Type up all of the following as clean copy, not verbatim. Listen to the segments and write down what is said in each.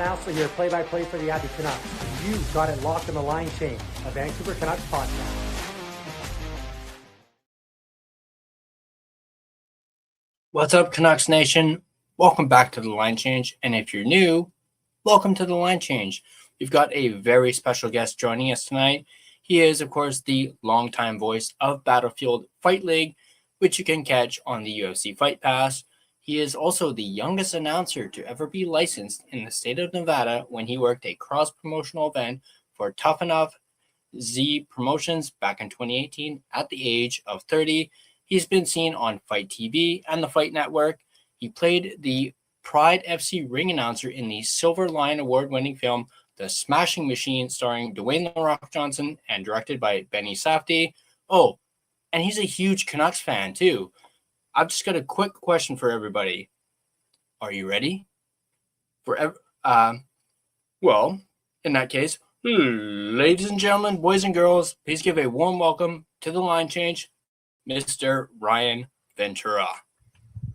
Announcer here, play-by-play for the Abby Canucks. You've got it locked in the line change, a Vancouver Canucks podcast. What's up, Canucks Nation? Welcome back to the Line Change. And if you're new, welcome to the Line Change. We've got a very special guest joining us tonight. He is, of course, the longtime voice of Battlefield Fight League, which you can catch on the UFC Fight Pass. He is also the youngest announcer to ever be licensed in the state of Nevada when he worked a cross-promotional event for Tough Enough Z Promotions back in 2018 at the age of 30. He's been seen on Fight TV and the Fight Network. He played the Pride FC ring announcer in the Silver Lion Award-winning film The Smashing Machine, starring Dwayne "The Rock" Johnson and directed by Benny Safdie. Oh, and he's a huge Canucks fan too. I've just got a quick question for everybody. Are you ready? Well, in that case, ladies and gentlemen, boys and girls, please give a warm welcome to the Line Change, Mr. Ryan Ventura.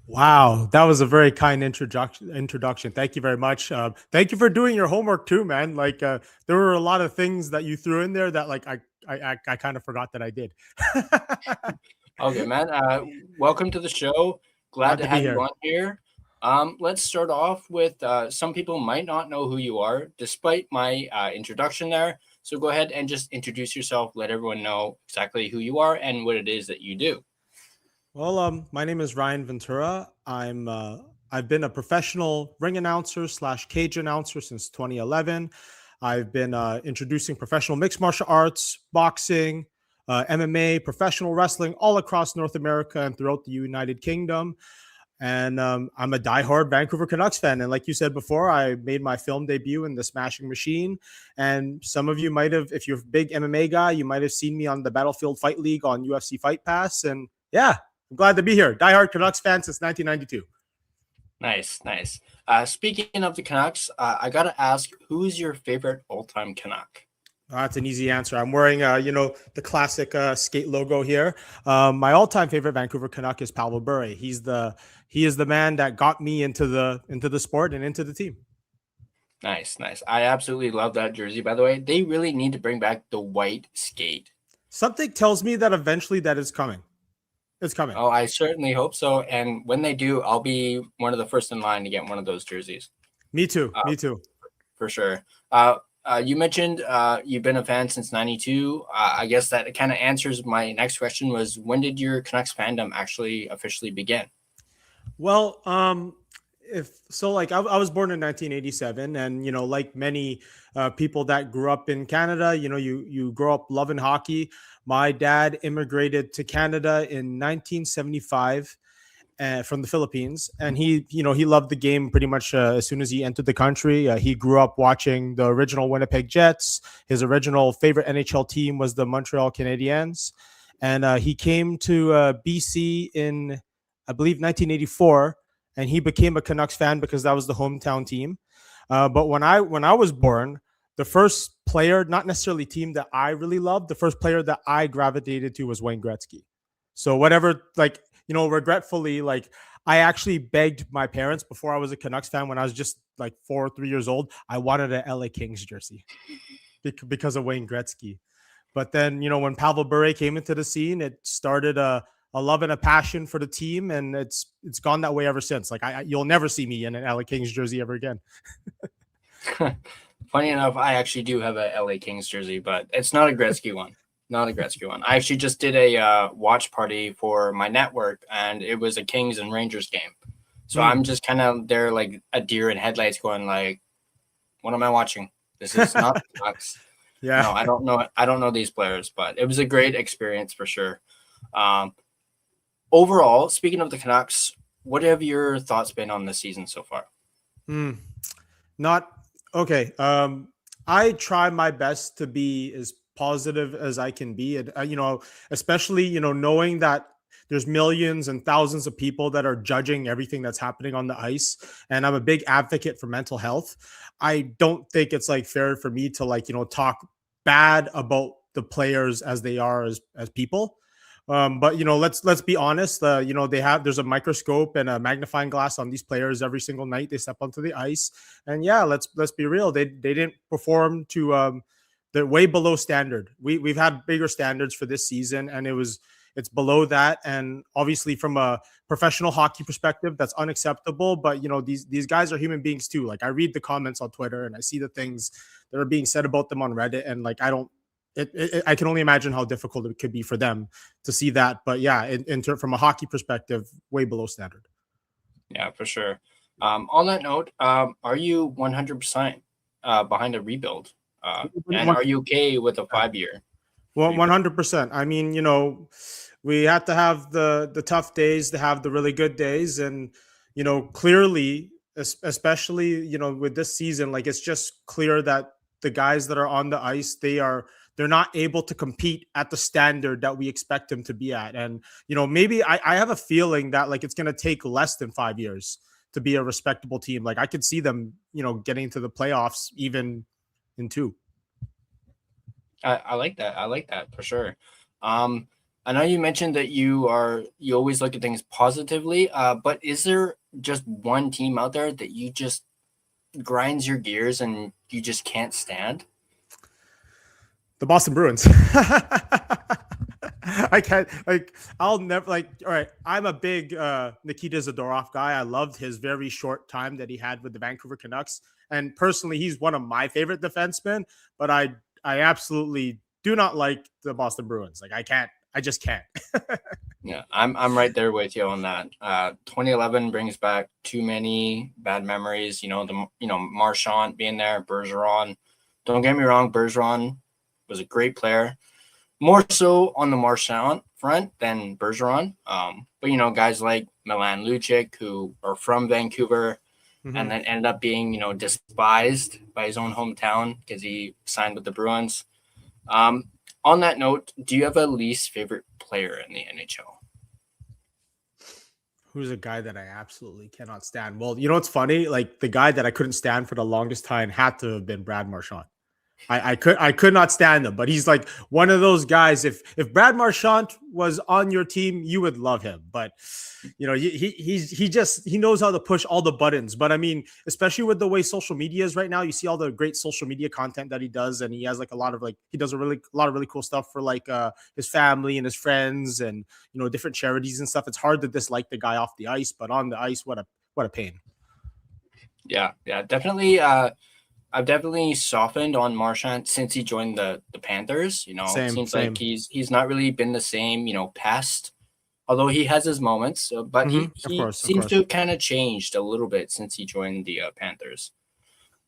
Wow, that was a very kind introduction. Thank you very much. Thank you for doing your homework too, man. Like there were a lot of things that you threw in there that like I kind of forgot that I did. Okay, man. Welcome to the show. Glad to have you on here. Let's start off with some people might not know who you are, despite my introduction there. So go ahead and just introduce yourself. Let everyone know exactly who you are and what it is that you do. Well, my name is Ryan Ventura. I've been a professional ring announcer / cage announcer since 2011. I've been introducing professional mixed martial arts, boxing, MMA, professional wrestling all across North America and throughout the United Kingdom. And I'm a diehard Vancouver Canucks fan. And like you said before, I made my film debut in The Smashing Machine. And some of you might have, if you're a big MMA guy, you might have seen me on the Battlefield Fight League on UFC Fight Pass. And yeah, I'm glad to be here. Diehard Canucks fan since 1992. Nice. Speaking of the Canucks, I got to ask, who's your favorite all-time Canuck? That's an easy answer. I'm wearing, the classic skate logo here. My all-time favorite Vancouver Canuck is Pavel Bure. He is the man that got me into the sport and into the team. Nice. I absolutely love that jersey. By the way, they really need to bring back the white skate. Something tells me that eventually that is coming. It's coming. Oh, I certainly hope so. And when they do, I'll be one of the first in line to get one of those jerseys. Me too. For sure. You mentioned you've been a fan since 92. I guess that kind of answers my next question was, when did your Canucks fandom actually officially begin? Well, I was born in 1987, and like many people that grew up in Canada, you grow up loving hockey. My dad immigrated to Canada in 1975 from the Philippines, and he loved the game pretty much as soon as he entered the country. He grew up watching the original Winnipeg Jets. His original favorite NHL team was the Montreal Canadiens, and he came to BC in, I believe, 1984, and he became a Canucks fan because that was the hometown team. But when I was born, the first player, not necessarily team that I really loved, the first player that I gravitated to was Wayne Gretzky. So whatever, regretfully, I actually begged my parents before I was a Canucks fan when I was just 4 or 3 years old. I wanted an LA Kings jersey because of Wayne Gretzky. But then, when Pavel Bure came into the scene, it started a love and a passion for the team, and it's gone that way ever since. You'll never see me in an LA Kings jersey ever again. Funny enough, I actually do have a LA Kings jersey, but it's not a Gretzky one. Not a Gretzky one. I actually just did a watch party for my network, and it was a Kings and Rangers game. So I'm just kind of there like a deer in headlights going like, what am I watching? This is not the Canucks. Yeah. No, I don't know these players, but it was a great experience for sure. Overall, speaking of the Canucks, what have your thoughts been on this season so far? Not okay. I try my best to be as positive as I can be, and especially knowing that there's millions and thousands of people that are judging everything that's happening on the ice, and I'm a big advocate for mental health. I don't think it's fair for me to talk bad about the players as they are as people. But let's be honest. There's a microscope and a magnifying glass on these players every single night they step onto the ice. And yeah, let's be real. They didn't perform to they're way below standard. We've had bigger standards for this season, and it's below that. And obviously, from a professional hockey perspective, that's unacceptable. But these guys are human beings too. Like, I read the comments on Twitter and I see the things that are being said about them on Reddit, and like I can only imagine how difficult it could be for them to see that. But yeah, from a hockey perspective, way below standard. Yeah, for sure. On that note, are you 100% behind a rebuild? And are you okay with a 5-year? Well, 100%. I mean, we had to have the tough days to have the really good days. And, clearly, especially, with this season, like, it's just clear that the guys that are on the ice, they're not able to compete at the standard that we expect them to be at. And, maybe I have a feeling that, like, it's going to take less than 5 years to be a respectable team. Like, I could see them, getting to the playoffs even in 2. I like that. I like that for sure. I know you mentioned that you always look at things positively, but is there just one team out there that you just grinds your gears and you just can't stand? The Boston Bruins. I can't, I'll never, all right, I'm a big Nikita Zadorov guy. I loved his very short time that he had with the Vancouver Canucks. And personally, he's one of my favorite defensemen, but I absolutely do not like the Boston Bruins. Like, I just can't. Yeah, I'm right there with you on that. 2011 brings back too many bad memories. Marchand being there, Bergeron. Don't get me wrong, Bergeron was a great player, more so on the Marchand front than Bergeron. But guys like Milan Lucic, who are from Vancouver, and then ended up being despised by his own hometown because he signed with the Bruins. On that note, do you have a least favorite player in the NHL? Who's a guy that I absolutely cannot stand? Well, what's funny? Like, the guy that I couldn't stand for the longest time had to have been Brad Marchand. I could not stand him, but he's like one of those guys. If Brad Marchand was on your team, you would love him. But he knows how to push all the buttons. But I mean, especially with the way social media is right now, you see all the great social media content that he does, and he has like a lot of really cool stuff for like his family and his friends, and different charities and stuff. It's hard to dislike the guy off the ice, but on the ice, what a pain. Yeah, definitely. I've definitely softened on Marchand since he joined the Panthers. It seems like he's not really been the same, past, although he has his moments, but he seems to have kind of changed a little bit since he joined the Panthers.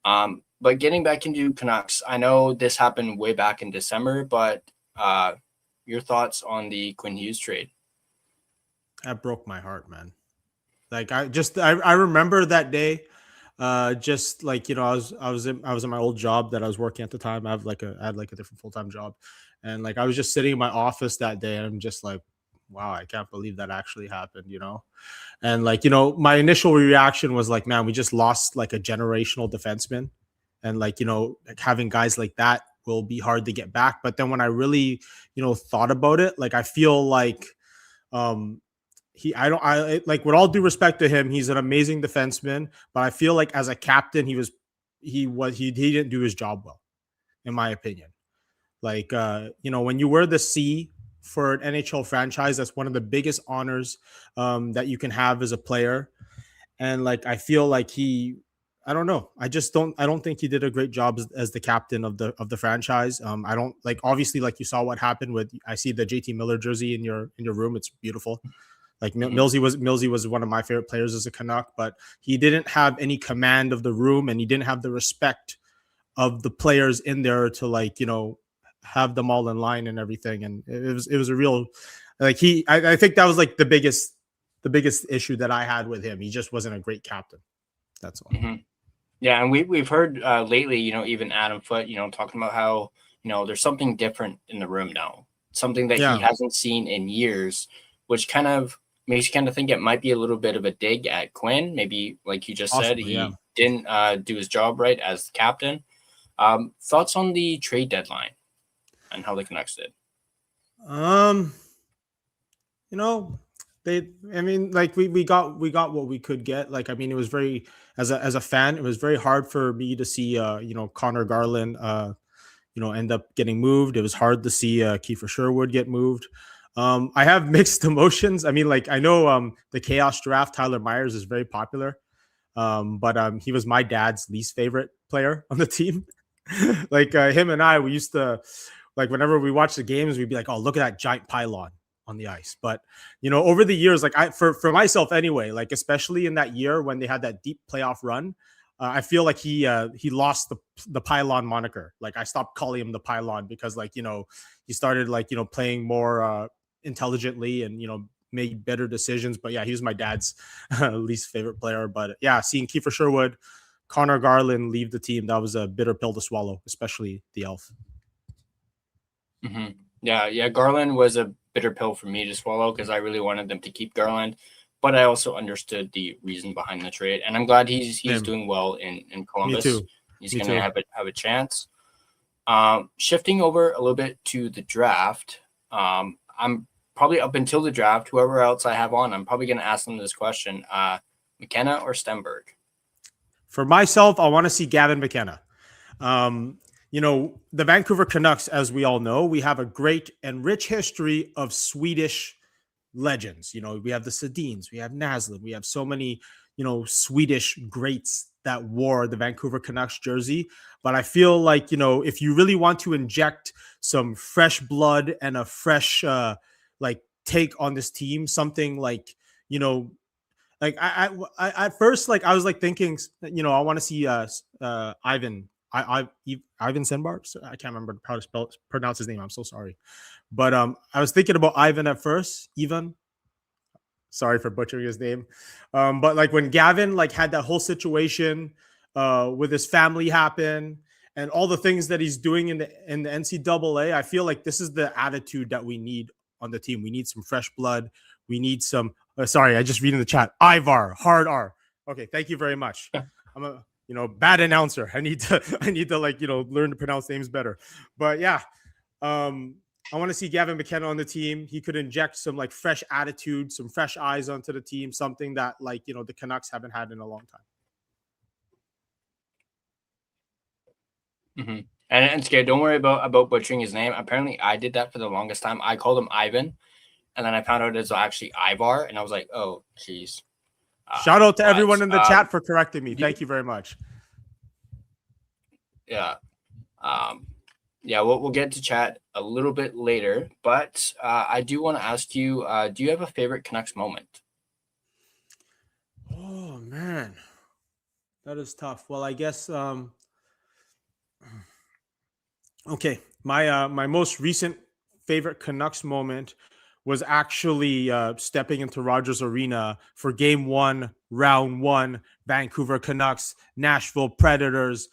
But getting back into Canucks, I know this happened way back in December, but your thoughts on the Quinn Hughes trade? That broke my heart, man. Like, I remember that day. Just like, I was in my old job that I was working at the time. I had like a different full-time job, and like I was just sitting in my office that day, and I'm just like, wow, I can't believe that actually happened, And like, my initial reaction was like, man, we just lost like a generational defenseman, and like, like having guys like that will be hard to get back. But then when I really, thought about it, like I feel like I like, with all due respect to him, he's an amazing defenseman, but I feel like as a captain, he didn't do his job well, in my opinion. Like, when you wear the C for an NHL franchise, that's one of the biggest honors that you can have as a player. And like, I feel like I don't know. I don't think he did a great job as the captain of the franchise. I don't like, obviously, like you saw what happened I see the JT Miller jersey in your room. It's beautiful. Like Millsy was one of my favorite players as a Canuck, but he didn't have any command of the room, and he didn't have the respect of the players in there to like, have them all in line and everything. And it was a real, like, I think that was like the biggest issue that I had with him. He just wasn't a great captain. That's all. Mm-hmm. Yeah. And we've heard lately, even Adam Foote, talking about how, there's something different in the room now, something that he hasn't seen in years, which kind of makes you kind of think it might be a little bit of a dig at Quinn. Maybe, like you just said, he didn't do his job right as the captain. Thoughts on the trade deadline and how the Canucks did? you know, I mean, like we got what we could get. Like, I mean, it was very, as a fan, it was very hard for me to see Connor Garland end up getting moved. It was hard to see Kiefer Sherwood get moved. I have mixed emotions. I mean, like, I know the Chaos Draft, Tyler Myers is very popular. But he was my dad's least favorite player on the team. Like him and I, we used to, like, whenever we watch the games, we'd be like, "Oh, look at that giant pylon on the ice." But over the years, like, for myself anyway, like, especially in that year when they had that deep playoff run, I feel like he lost the pylon moniker. Like, I stopped calling him the pylon because, like, he started, like, playing more intelligently and made better decisions. But yeah, he was my dad's least favorite player. But yeah, seeing Kiefer Sherwood, Connor Garland leave the team, that was a bitter pill to swallow, especially the Elf. Mm-hmm. Yeah. Garland was a bitter pill for me to swallow because I really wanted them to keep Garland, but I also understood the reason behind the trade, and I'm glad he's doing well in Columbus. Me too. He's going to have a chance. Shifting over a little bit to the draft, I'm probably up until the draft, whoever else I have on, I'm probably going to ask them this question: McKenna or Stenberg? For myself, I want to see Gavin McKenna. The Vancouver Canucks, as we all know, we have a great and rich history of Swedish legends. We have the Sedins, we have Naslund, we have so many, Swedish greats that wore the Vancouver Canucks jersey. But I feel like, if you really want to inject some fresh blood and a fresh, take on this team, something like, like I at first, like, I was like thinking, I want to see Ivan Senbar. I can't remember how to pronounce his name. I'm so sorry. But I was thinking about Ivan at first. Ivan. Sorry for butchering his name. But like when Gavin like had that whole situation with his family happen and all the things that he's doing in the NCAA, I feel like this is the attitude that we need on the team. We need some fresh blood. We need some. Sorry, I just read in the chat. Ivar, hard R. Okay, thank you very much. I'm a bad announcer. I need to like learn to pronounce names better. But yeah, I want to see Gavin McKenna on the team. He could inject some like fresh attitude, some fresh eyes onto the team, something that like the Canucks haven't had in a long time. Mm-hmm. And Scared, don't worry about butchering his name. Apparently, I did that for the longest time. I called him Ivan, and then I found out it's actually Ivar, and I was like, oh, jeez. Shout out to everyone in the chat for correcting me. Thank you very much. Yeah. Yeah, we'll get to chat a little bit later, but I do want to ask you, do you have a favorite Canucks moment? Oh, man. That is tough. Well, I guess, okay, my most recent favorite Canucks moment was actually stepping into Rogers Arena for Game 1, Round 1, Vancouver Canucks, Nashville Predators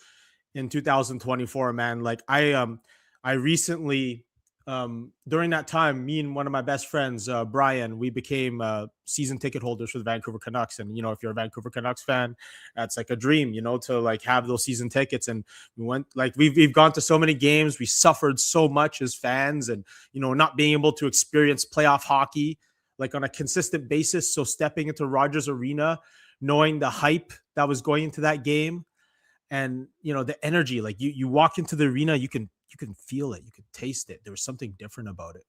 in 2024, man. Like I recently, during that time, me and one of my best friends, Brian, we became season ticket holders for the Vancouver Canucks. And, if you're a Vancouver Canucks fan, that's like a dream, to like have those season tickets. And we went, like, we've gone to so many games. We suffered so much as fans and, not being able to experience playoff hockey, like on a consistent basis. So stepping into Rogers Arena, knowing the hype that was going into that game, and the energy, like you walk into the arena, you can feel it, you can taste it. There was something different about it.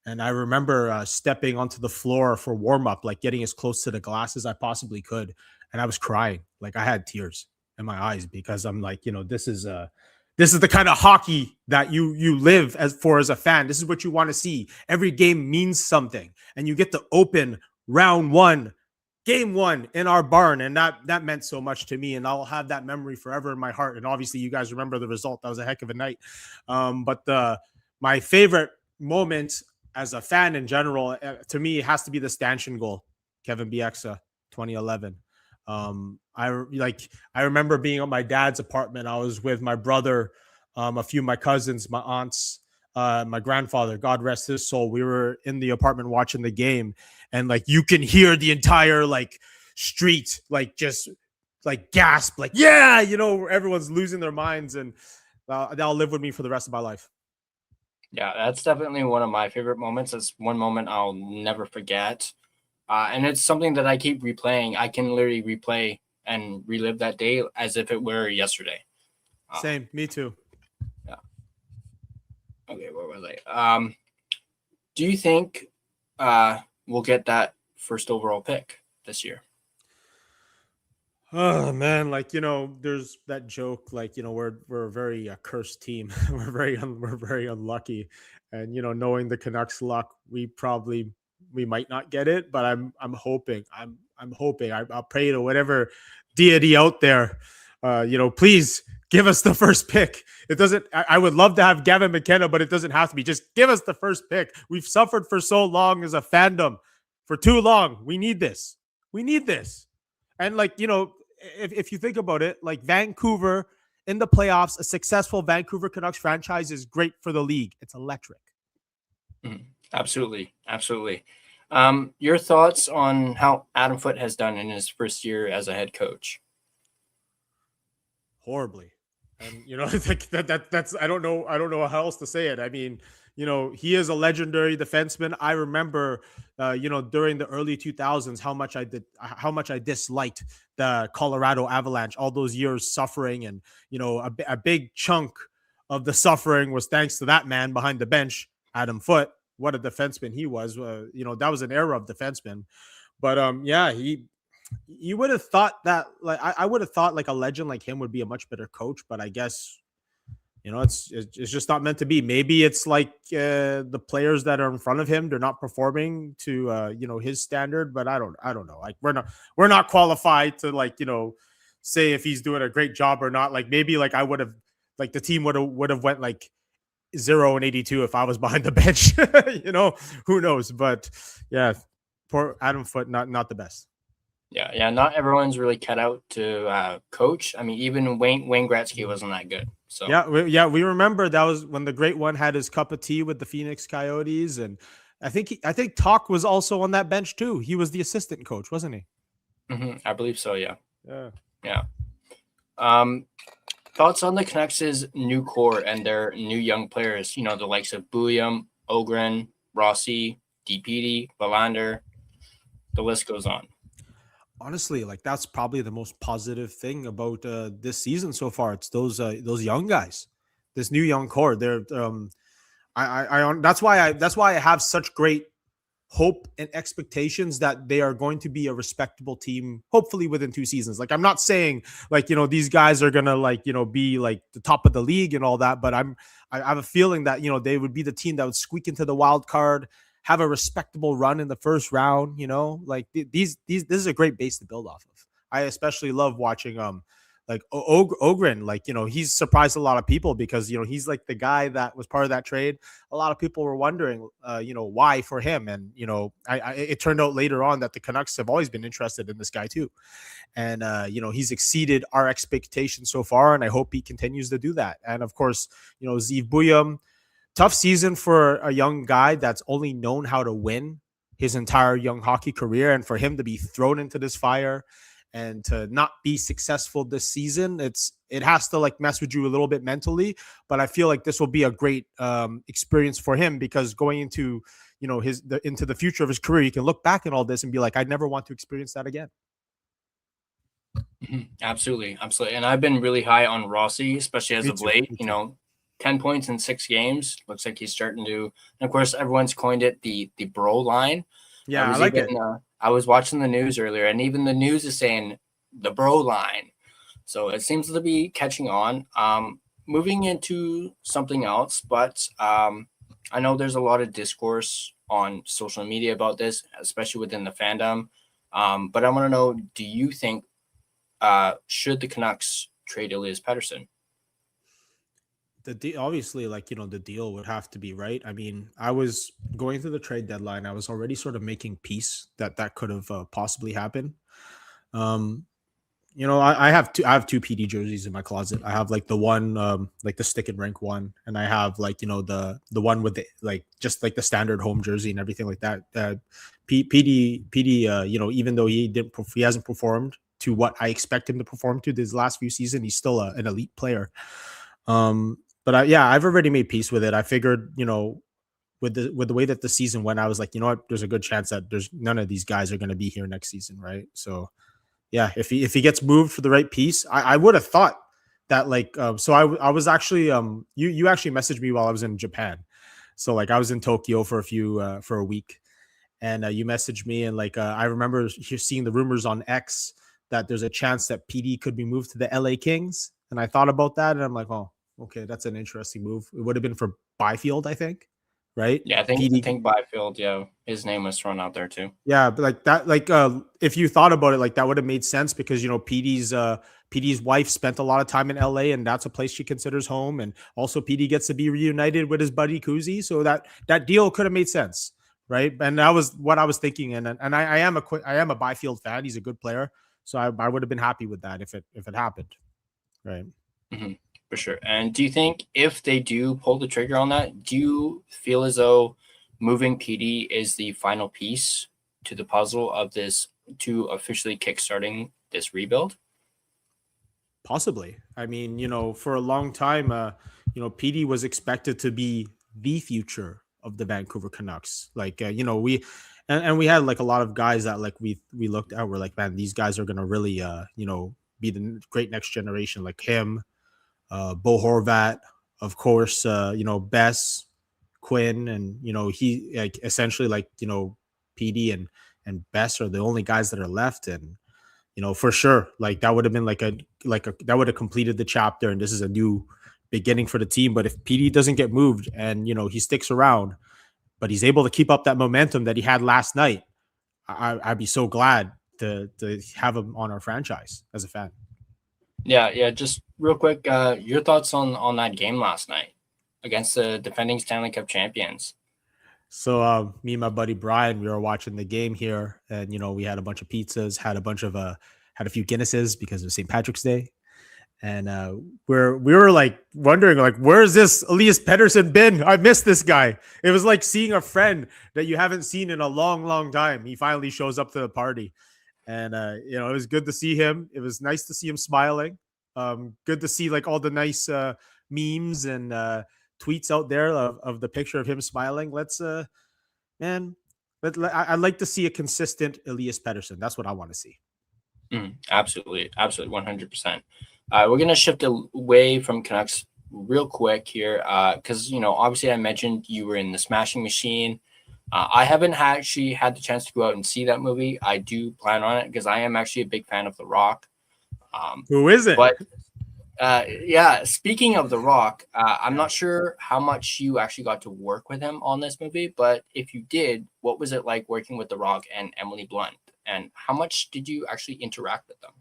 And I remember stepping onto the floor for warm-up, like getting as close to the glass as I possibly could, and I was crying. Like I had tears in my eyes because I'm like, this is the kind of hockey that you live as a fan. This is what you want to see. Every game means something, and you get to open round 1, Game 1 in our barn, and that meant so much to me, and I'll have that memory forever in my heart. And obviously, you guys remember the result. That was a heck of a night. But my favorite moment as a fan in general, to me, has to be the stanchion goal, Kevin Bieksa, 2011. I remember being at my dad's apartment. I was with my brother, a few of my cousins, my aunts, my grandfather, God rest his soul. We were in the apartment watching the game, and like you can hear the entire like street like just like gasp, like everyone's losing their minds, and that'll live with me for the rest of my life. Yeah, that's definitely one of my favorite moments. It's one moment I'll never forget. And it's something that I keep replaying. I can literally replay and relive that day as if it were yesterday. Same, me too. Yeah. Okay, where was I? Do you think we'll get that first overall pick this year? Oh man, like there's that joke, like we're a very cursed team. We're very unlucky, and knowing the Canucks' luck, we might not get it, but I'm hoping. I'm hoping. I'll pray to whatever deity out there. Please give us the first pick. It doesn't. I would love to have Gavin McKenna, but it doesn't have to be. Just give us the first pick. We've suffered for so long as a fandom, for too long. We need this. We need this. And if you think about it, like Vancouver in the playoffs, a successful Vancouver Canucks franchise is great for the league. It's electric. Absolutely. Absolutely. Your thoughts on how Adam Foote has done in his first year as a head coach? Horribly. And I think that's I don't know how else to say it. I mean, he is a legendary defenseman. I remember during the early 2000s how much I disliked the Colorado Avalanche, all those years suffering, and a big chunk of the suffering was thanks to that man behind the bench, Adam Foote. What a defenseman he was. That was an era of defensemen. But yeah, you would have thought that, like, I would have thought like a legend like him would be a much better coach, but I guess it's just not meant to be. Maybe it's like the players that are in front of him, they're not performing to his standard. But I don't know. Like we're not qualified to say if he's doing a great job or not. Like maybe like I would have, like the team would have went like 0-82 if I was behind the bench. Who knows? But yeah, poor Adam Foote, not the best. Yeah. Not everyone's really cut out to coach. I mean, even Wayne Gretzky wasn't that good. So we remember that was when the great one had his cup of tea with the Phoenix Coyotes, and I think Talk was also on that bench too. He was the assistant coach, wasn't he? I believe so. Yeah. Yeah. Thoughts on the Canucks' new core and their new young players? The likes of Bouillon, Ogren, Rossi, DPD, Belander. The list goes on. Honestly, like that's probably the most positive thing about this season so far. It's those young guys, this new young core. They're that's why I have such great hope and expectations that they are going to be a respectable team, hopefully within 2 seasons. Like I'm not saying like these guys are gonna be like the top of the league and all that, but I have a feeling that they would be the team that would squeak into the wild card, have a respectable run in the first round. Like this is a great base to build off of. I especially love watching like Ogren. Like he's surprised a lot of people because he's like the guy that was part of that trade. A lot of people were wondering why for him, and it turned out later on that the Canucks have always been interested in this guy too, and he's exceeded our expectations so far, and I hope he continues to do that. And of course, Zeev Bouillon. Tough season for a young guy that's only known how to win his entire young hockey career. And for him to be thrown into this fire and to not be successful this season, it has to like mess with you a little bit mentally. But I feel like this will be a great experience for him, because going into into the future of his career, he can look back at all this and be like, I never want to experience that again. Absolutely. And I've been really high on Rossi, especially as Me of too. late. 10 points in 6 games. Looks like he's starting to. And of course, everyone's coined it the bro line. Yeah, I like it. I was watching the news earlier, and even the news is saying the bro line. So it seems to be catching on. Moving into something else, but I know there's a lot of discourse on social media about this, especially within the fandom. But I want to know, do you think should the Canucks trade Elias Pettersson? Obviously, the deal would have to be right. I mean, I was going through the trade deadline. I was already sort of making peace that could have possibly happened. I have two PD jerseys in my closet. I have like the one, like the stick and rink one, and I have like the one with the just like the standard home jersey and everything like that. PD, even though he hasn't performed to what I expect him to perform to this last few seasons, he's still an elite player. But yeah, I've already made peace with it. I figured, with the way that the season went, I was like, you know what, there's a good chance that there's none of these guys are going to be here next season, right? So yeah, if he gets moved for the right piece, I would have thought that like so I was actually you actually messaged me while I was in Japan. So like I was in Tokyo for a week, and you messaged me, and like I remember seeing the rumors on X that there's a chance that PD could be moved to the LA Kings, and I thought about that, and I'm like, oh, okay, that's an interesting move. It would have been for Byfield, I think, right? Yeah, I PD. think Byfield, yeah, his name was thrown out there too. Yeah, but like that, like if you thought about it, like that would have made sense because PD's wife spent a lot of time in LA, and that's a place she considers home, and also PD gets to be reunited with his buddy Kuzi, so that deal could have made sense, right? And that was what I was thinking, and I am a Byfield fan. He's a good player, so I would have been happy with that if it happened, right? Hmm. For sure. And do you think if they do pull the trigger on that, do you feel as though moving PD is the final piece to the puzzle of this to officially kickstarting this rebuild? Possibly. I mean, for a long time, PD was expected to be the future of the Vancouver Canucks. Like, and we had like a lot of guys that like we looked at. We're like, man, these guys are gonna really, be the great next generation. Like him, Bo Horvat, of course, Bess, Quinn, and he like essentially like PD and Bess are the only guys that are left, and for sure, like that would have been like a that would have completed the chapter, and this is a new beginning for the team. But if PD doesn't get moved and he sticks around, but he's able to keep up that momentum that he had last night, I'd be so glad to have him on our franchise as a fan. Yeah, yeah. Just real quick, your thoughts on that game last night against the defending Stanley Cup champions? So me and my buddy Brian, we were watching the game here, and we had a bunch of pizzas, had a few Guinnesses because it was St. Patrick's Day, and we were like wondering like, where's this Elias Pettersson been? I missed this guy. It was like seeing a friend that you haven't seen in a long time. He finally shows up to the party, and it was good to see him. It was nice to see him smiling. Good to see like all the nice memes and tweets out there of the picture of him smiling. Man, I'd like to see a consistent Elias Pettersson. That's what I want to see. Absolutely, 100%. We're gonna shift away from Canucks real quick here, because obviously I mentioned you were in the Smashing Machine. I haven't actually had the chance to go out and see that movie. I do plan on it because I am actually a big fan of The Rock. Who is it? But yeah, speaking of The Rock, I'm not sure how much you actually got to work with him on this movie, but if you did, what was it like working with The Rock and Emily Blunt? And how much did you actually interact with them?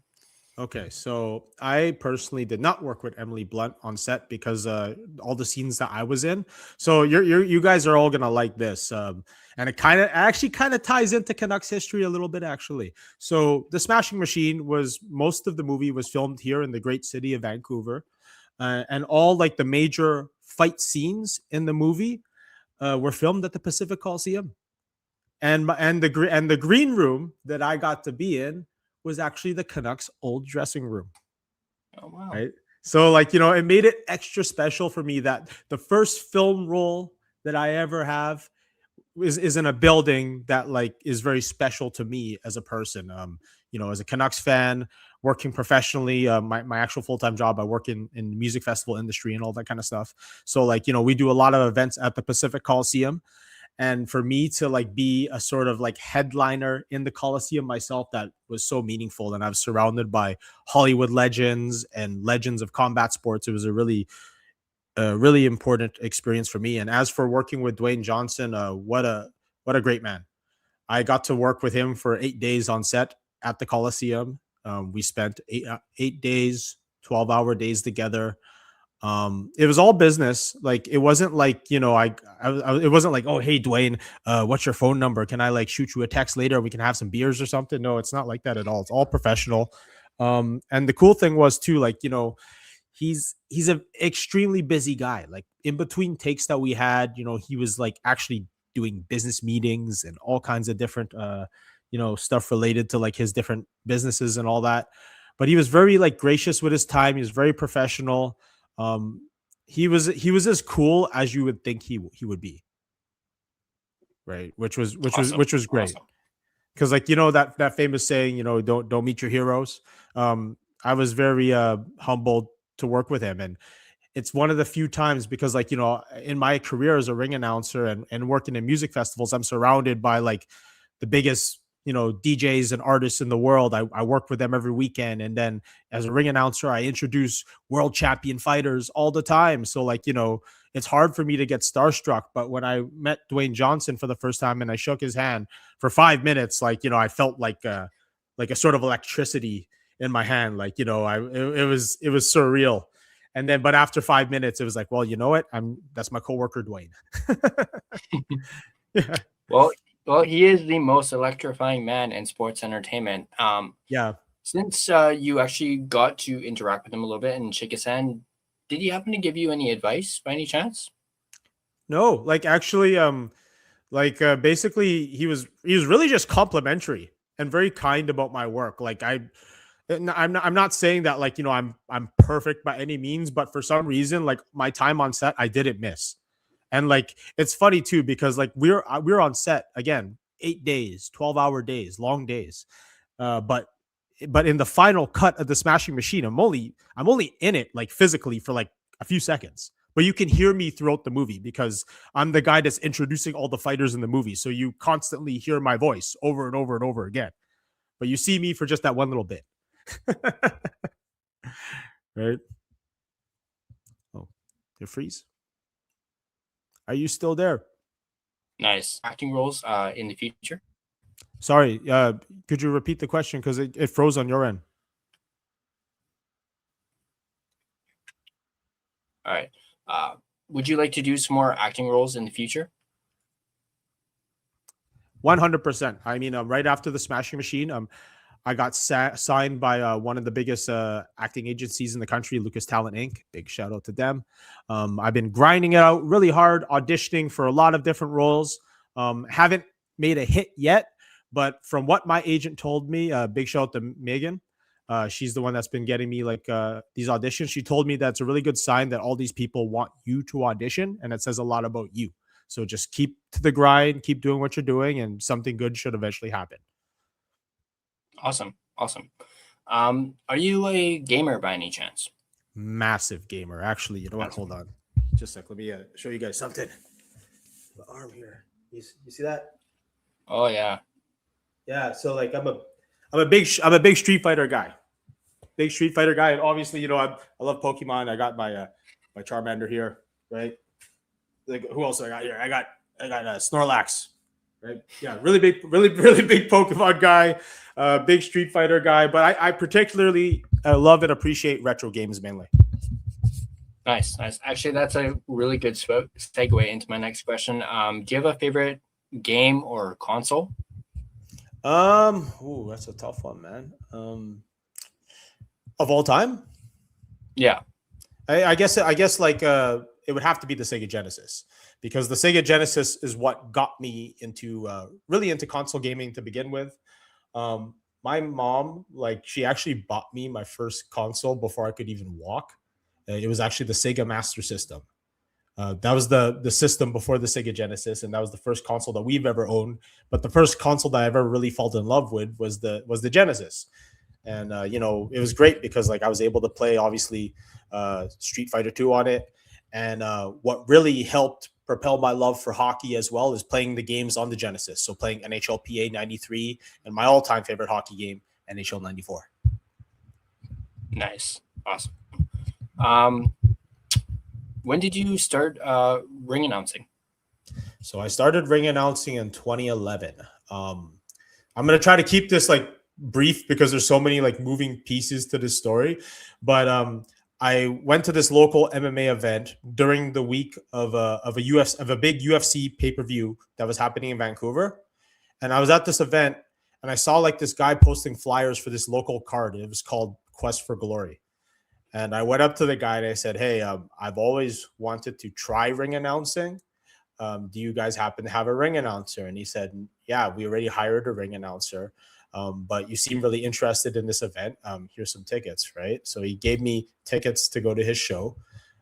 Okay, so I personally did not work with Emily Blunt on set because all the scenes that I was in. So you guys are all gonna like this, and it actually kind of ties into Canucks history a little bit actually. So the Smashing Machine most of the movie was filmed here in the great city of Vancouver, and all like the major fight scenes in the movie were filmed at the Pacific Coliseum, and the green room that I got to be in was actually the Canucks' old dressing room. Oh, wow. Right. So like, it made it extra special for me that the first film role that I ever have is in a building that like is very special to me as a person. As a Canucks fan, working professionally, my actual full-time job, I work in the music festival industry and all that kind of stuff. So like, we do a lot of events at the Pacific Coliseum. And for me to like be a sort of like headliner in the Coliseum myself, that was so meaningful. And I was surrounded by Hollywood legends and legends of combat sports. It was a really important experience for me. And as for working with Dwayne Johnson, what a great man. I got to work with him for 8 days on set at the Coliseum. We spent 8 days, 12-hour days together. It was all business. Like it wasn't like it wasn't like, oh hey Dwayne, what's your phone number? Can I like shoot you a text later? We can have some beers or something. No, it's not like that at all. It's all professional. And the cool thing was too, like he's an extremely busy guy. Like in between takes that we had, he was like actually doing business meetings and all kinds of different stuff related to like his different businesses and all that. But he was very like gracious with his time. He was very professional. he was as cool as you would think he would be, right? Awesome. Which was great. Awesome. Because like that famous saying, don't meet your heroes. I was very humbled to work with him, and it's one of the few times because like in my career as a ring announcer and working in music festivals, I'm surrounded by like the biggest DJs and artists in the world. I work with them every weekend, and then as a ring announcer I introduce world champion fighters all the time. So like it's hard for me to get starstruck, but when I met Dwayne Johnson for the first time and I shook his hand for 5 minutes, like I felt like a sort of electricity in my hand. Like it was surreal. And then, but after 5 minutes, it was like, well, you know what? That's my coworker, Dwayne. Yeah. Well, he is the most electrifying man in sports entertainment. Yeah. Since you actually got to interact with him a little bit and shake his hand, did he happen to give you any advice by any chance? No, like actually, basically he was really just complimentary and very kind about my work. Like I'm not saying that like I'm perfect by any means, but for some reason like my time on set I didn't miss. And like it's funny too because like we're on set again 8 days, 12-hour days, long days. But in the final cut of the Smashing Machine, I'm only in it like physically for like a few seconds. But you can hear me throughout the movie because I'm the guy that's introducing all the fighters in the movie. So you constantly hear my voice over and over and over again. But you see me for just that one little bit. Right? Oh, you freeze. Are you still there? Nice. Acting roles in the future? Sorry. Could you repeat the question because it froze on your end? All right. Would you like to do some more acting roles in the future? 100%. I mean, right after the Smashing Machine, I got signed by one of the biggest acting agencies in the country, Lucas Talent Inc. Big shout out to them. I've been grinding it out really hard, auditioning for a lot of different roles. Haven't made a hit yet, but from what my agent told me, big shout out to Megan. She's the one that's been getting me like these auditions. She told me that's a really good sign that all these people want you to audition, and it says a lot about you. So just keep to the grind, keep doing what you're doing, and something good should eventually happen. Awesome. Are you a gamer by any chance? Massive gamer. Actually, you know what? Hold on. Just a sec. Let me show you guys something. The arm here. You see that? Oh yeah. Yeah. So like I'm a big Street Fighter guy. Big Street Fighter guy, and obviously I love Pokemon. I got my Charmander here, right? Like who else I got here? I got Snorlax, right? Yeah, really big Pokemon guy, big Street Fighter guy. But I particularly love and appreciate retro games mainly. Nice. Actually, that's a really good segue into my next question. Do you have a favorite game or console? That's a tough one, man. Of all time? Yeah. I guess like it would have to be the Sega Genesis because the Sega Genesis is what got me into really into console gaming to begin with. My mom, like, she actually bought me my first console before I could even walk. It was actually the Sega Master System. That was the system before the Sega Genesis, and that was the first console that we've ever owned. But the first console that I ever really fell in love with was the Genesis. And it was great because like I was able to play obviously Street Fighter 2 on it. And what really helped propel my love for hockey as well is playing the games on the Genesis. So playing NHL PA 93 and my all-time favorite hockey game, NHL 94. Nice. Awesome. When did you start ring announcing? So I started ring announcing in 2011. I'm going to try to keep this like brief because there's so many like moving pieces to this story. But I went to this local MMA event during the week of a big UFC pay-per-view that was happening in Vancouver. And I was at this event and I saw like this guy posting flyers for this local card. It was called Quest for Glory. And I went up to the guy and I said, hey, I've always wanted to try ring announcing. Do you guys happen to have a ring announcer? And he said, yeah, we already hired a ring announcer. But you seem really interested in this event. Here's some tickets, right? So he gave me tickets to go to his show.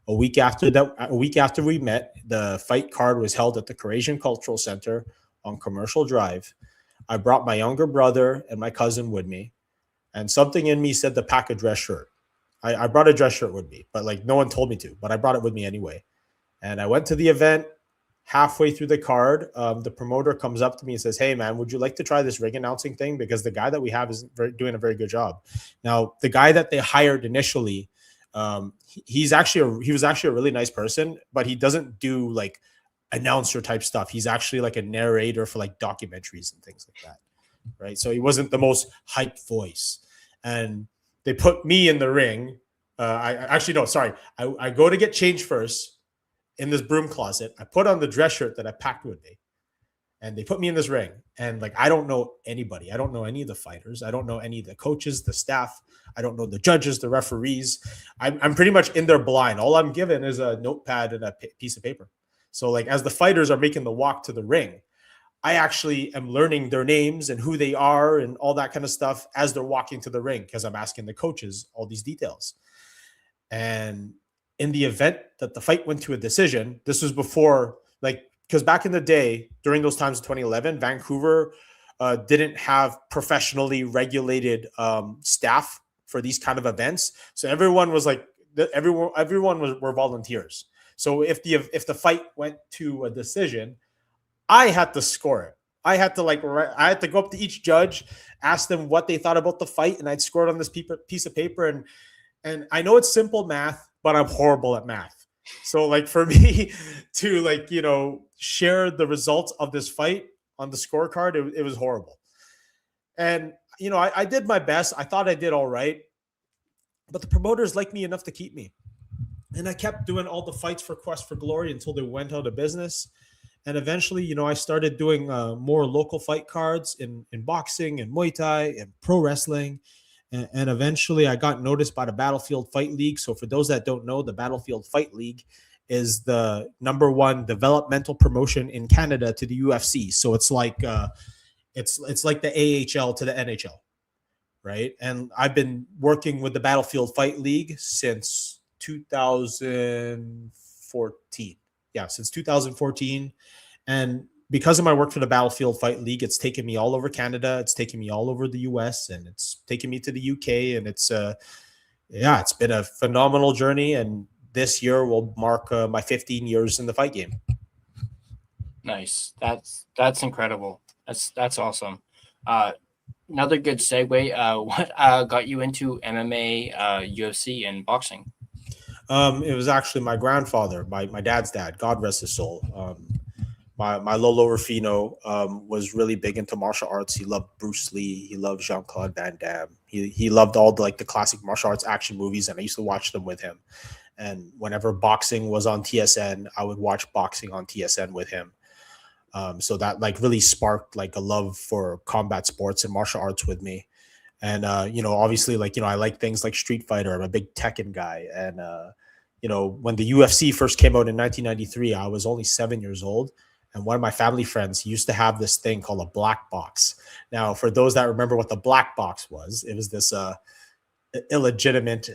A week after we met, the fight card was held at the Croatian Cultural Center on Commercial Drive. I brought my younger brother and my cousin with me, and something in me said to pack a dress shirt. I brought a dress shirt with me, but like no one told me to, but I brought it with me anyway. And I went to the event. Halfway through the card, the promoter comes up to me and says, "Hey, man, would you like to try this ring announcing thing? Because the guy that we have is doing a very good job." Now, the guy that they hired initially, he was actually a really nice person, but he doesn't do like announcer type stuff. He's actually like a narrator for like documentaries and things like that, right? So he wasn't the most hyped voice. And they put me in the ring. I go to get changed first in this broom closet. I put on the dress shirt that I packed with me, and they put me in this ring. And like, I don't know anybody. I don't know any of the fighters. I don't know any of the coaches, the staff. I don't know the judges, the referees. I'm pretty much in there blind. All I'm given is a notepad and a piece of paper. So like, as the fighters are making the walk to the ring, I actually am learning their names and who they are and all that kind of stuff as they're walking to the ring, because I'm asking the coaches all these details. And in the event that the fight went to a decision, this was before, like, because back in the day, during those times of 2011, Vancouver didn't have professionally regulated staff for these kind of events. So everyone was like, were volunteers. So if the fight went to a decision, I had to score it. I had to go up to each judge, ask them what they thought about the fight, and I'd score it on this piece of paper. And I know it's simple math, but I'm horrible at math. So like, for me to like, share the results of this fight on the scorecard, it was horrible. And, I did my best. I thought I did all right, but the promoters liked me enough to keep me. And I kept doing all the fights for Quest for Glory until they went out of business. And eventually, I started doing more local fight cards in boxing and Muay Thai and pro wrestling. And eventually I got noticed by the Battlefield Fight League. So for those that don't know, the Battlefield Fight League is the #1 developmental promotion in Canada to the UFC. So it's like it's like the AHL to the NHL, right? And I've been working with the Battlefield Fight League since 2014. Yeah, since 2014. And because of my work for the Battlefield Fight League, it's taken me all over Canada. It's taken me all over the US, and it's taken me to the UK. And it's been a phenomenal journey. And this year will mark my 15 years in the fight game. Nice. That's incredible. That's awesome. Another good segue. What got you into MMA, UFC, and boxing? It was actually my grandfather, my dad's dad, God rest his soul. My Lolo Rufino was really big into martial arts. He loved Bruce Lee. He loved Jean-Claude Van Damme. He loved all the classic martial arts action movies, and I used to watch them with him. And whenever boxing was on TSN, I would watch boxing on TSN with him. So that really sparked a love for combat sports and martial arts with me. And obviously I like things like Street Fighter. I'm a big Tekken guy. And when the UFC first came out in 1993, I was only 7 years old. And one of my family friends used to have this thing called a black box. Now, for those that remember what the black box was, it was this illegitimate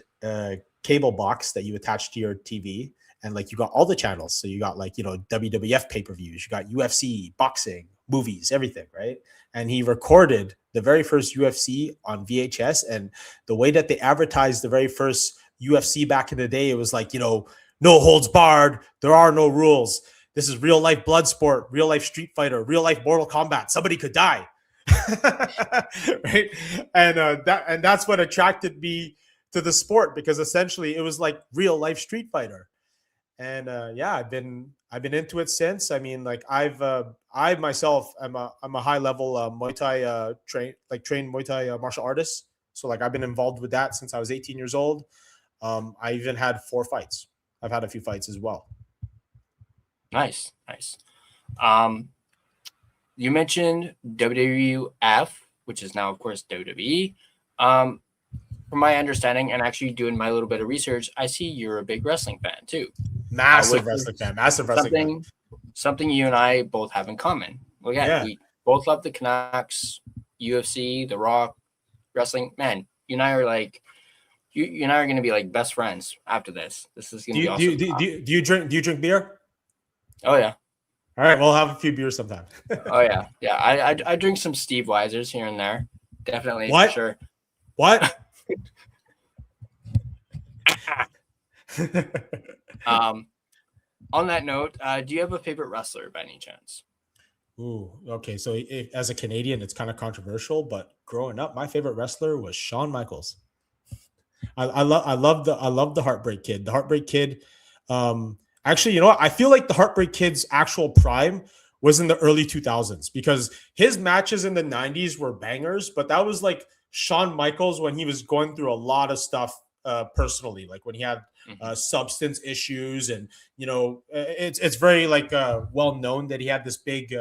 cable box that you attach to your TV. And you got all the channels. So you got WWF pay-per-views, you got UFC, boxing, movies, everything, right? And he recorded the very first UFC on VHS. And the way that they advertised the very first UFC back in the day, it was no holds barred. There are no rules. This is real life blood sport, real life Street Fighter, real life Mortal Kombat. Somebody could die. Right. And that's what attracted me to the sport, because essentially it was like real life Street Fighter. And I've been into it since. I mean, I myself am a high level Muay Thai trained Muay Thai martial artist. So I've been involved with that since I was 18 years old. I even had 4 fights. I've had a few fights as well. Nice. You mentioned WWF, which is now, of course, WWE. From my understanding, and actually doing my little bit of research, I see you're a big wrestling fan too. Massive wrestling fan. Something you and I both have in common. Well, we both love the Canucks, UFC, The Rock, wrestling. Man, you and I are you and I are going to be like best friends after this. This is going to be awesome. Do you drink beer? Oh yeah. All right, we'll have a few beers sometime. Oh yeah, yeah. I drink some Steve Weisers here and there, definitely What? for sure. What? On that note, do you have a favorite wrestler by any chance? Ooh, okay. So as a Canadian, it's kind of controversial, but growing up, my favorite wrestler was Shawn Michaels. I love the Heartbreak Kid. The Heartbreak Kid. Actually, you know what? I feel like the Heartbreak Kid's actual prime was in the early 2000s because his matches in the 90s were bangers, but that was like Shawn Michaels when he was going through a lot of stuff personally, like when he had substance issues, and it's very like well known that he had this big,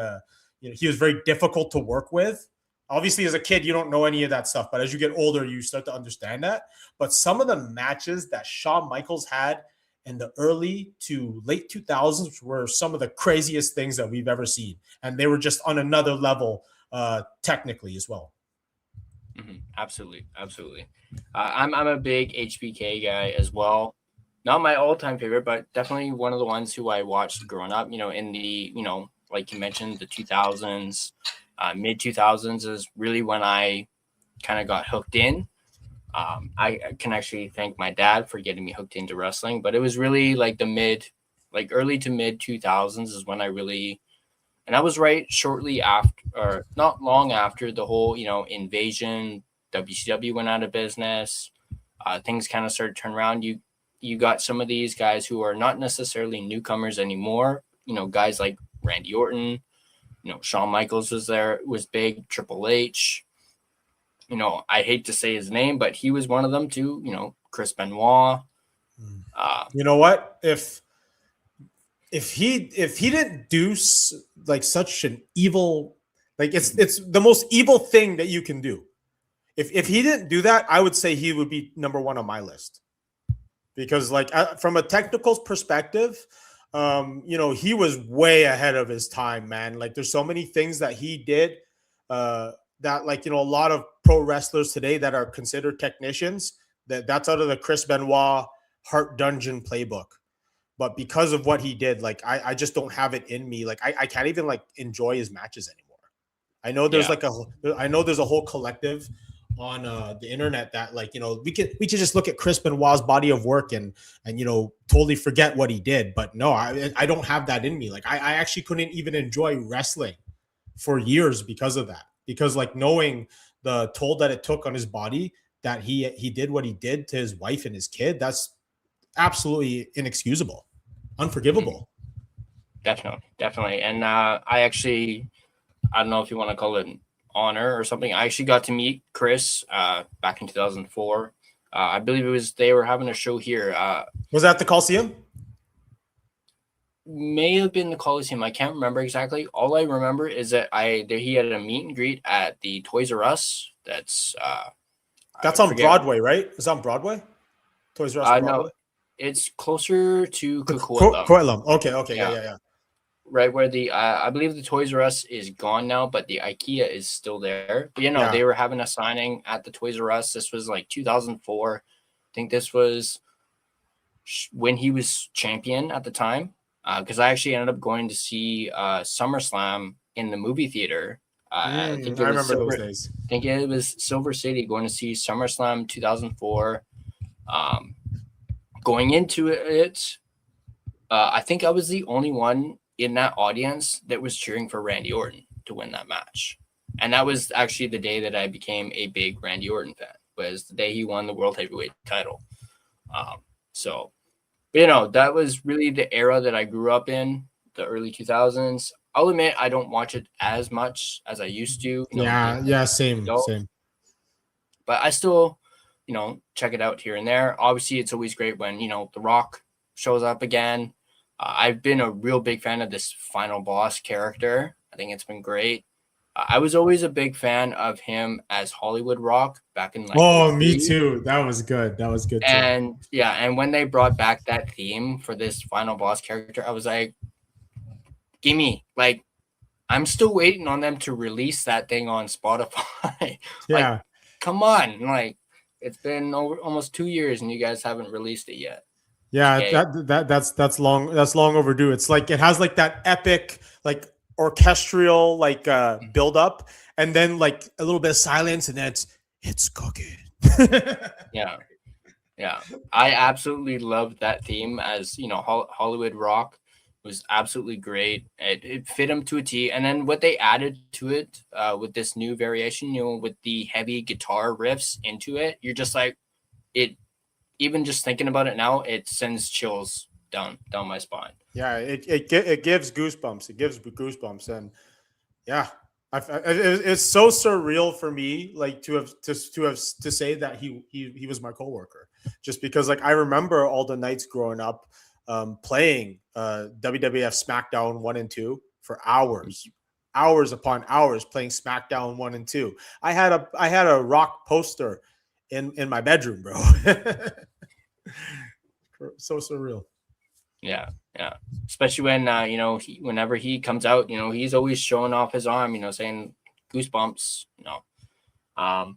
he was very difficult to work with. Obviously, as a kid, you don't know any of that stuff, but as you get older, you start to understand that. But some of the matches that Shawn Michaels had in the early to late 2000s were some of the craziest things that we've ever seen. And they were just on another level technically as well. Absolutely. Absolutely. I'm a big HBK guy as well. Not my all-time favorite, but definitely one of the ones who I watched growing up, in the, like you mentioned, the 2000s, mid 2000s is really when I kind of got hooked in. I can actually thank my dad for getting me hooked into wrestling, but it was really like early to mid 2000s is when I really, and I was right shortly after, or not long after the whole, invasion, WCW went out of business. Things kind of started to turn around. You got some of these guys who are not necessarily newcomers anymore. Guys like Randy Orton, Shawn Michaels was big, Triple H. I hate to say his name, but he was one of them too. Chris Benoit. You know what? If he didn't do like such an evil, like it's the most evil thing that you can do. If he didn't do that, I would say he would be number one on my list. Because like from a technical perspective, he was way ahead of his time, man. Like there's so many things that he did that like, a lot of pro wrestlers today that are considered technicians, that's out of the Chris Benoit Heart Dungeon playbook. But because of what he did, like I just don't have it in me. Like I can't even like enjoy his matches anymore. I know there's there's a whole collective on the internet that like, we could just look at Chris Benoit's body of work and totally forget what he did. But no, I don't have that in me. Like I actually couldn't even enjoy wrestling for years because of that. Because like knowing the toll that it took on his body, that he did what he did to his wife and his kid, that's absolutely inexcusable, unforgivable. Definitely. And I don't know if you want to call it an honor or something. I actually got to meet Chris back in 2004. I believe they were having a show here. Was that the Coliseum? May have been the Coliseum. I can't remember exactly. All I remember is that he had a meet and greet at the Toys R Us. That's on Broadway, right? Is that on Broadway? Toys R Us Broadway? No, it's closer to Coquitlam. Coquitlam. Okay. Yeah. Right where I believe the Toys R Us is gone now, but the IKEA is still there. But they were having a signing at the Toys R Us. This was like 2004. I think this was when he was champion at the time. Because I actually ended up going to see SummerSlam in the movie theater. I remember those days. I think it was Silver City, going to see SummerSlam 2004. Going into it, I think I was the only one in that audience that was cheering for Randy Orton to win that match. And that was actually the day that I became a big Randy Orton fan, was the day he won the World Heavyweight title. That was really the era that I grew up in, the early 2000s. I'll admit I don't watch it as much as I used to. Same. But I still, check it out here and there. Obviously, it's always great when, The Rock shows up again. I've been a real big fan of this final boss character. I think it's been great. I was always a big fan of him as Hollywood Rock back in me too. That was good. And and when they brought back that theme for this final boss character, I was like, gimme. Like, I'm still waiting on them to release that thing on Spotify. Yeah. Come on. Like, It's been over almost 2 years, and you guys haven't released it yet. Yeah, Okay. that's long overdue. It's like it has like that epic like orchestral like build up, and then like a little bit of silence, and then it's cooking. Yeah. Yeah, I absolutely loved that theme. As you know, Hollywood Rock was absolutely great. It fit them to a T. And then what they added to it with this new variation, with the heavy guitar riffs into it, you're just like it. Even just thinking about it now, it sends chills down my spine. Yeah, it gives goosebumps. It gives goosebumps, and yeah, it's so surreal for me, like to say that he was my coworker, just because like I remember all the nights growing up, playing WWF SmackDown 1 and 2 for hours upon hours, playing SmackDown 1 and 2. I had a Rock poster in my bedroom, bro. So surreal. Yeah, yeah. Especially when whenever he comes out, he's always showing off his arm, saying goosebumps. I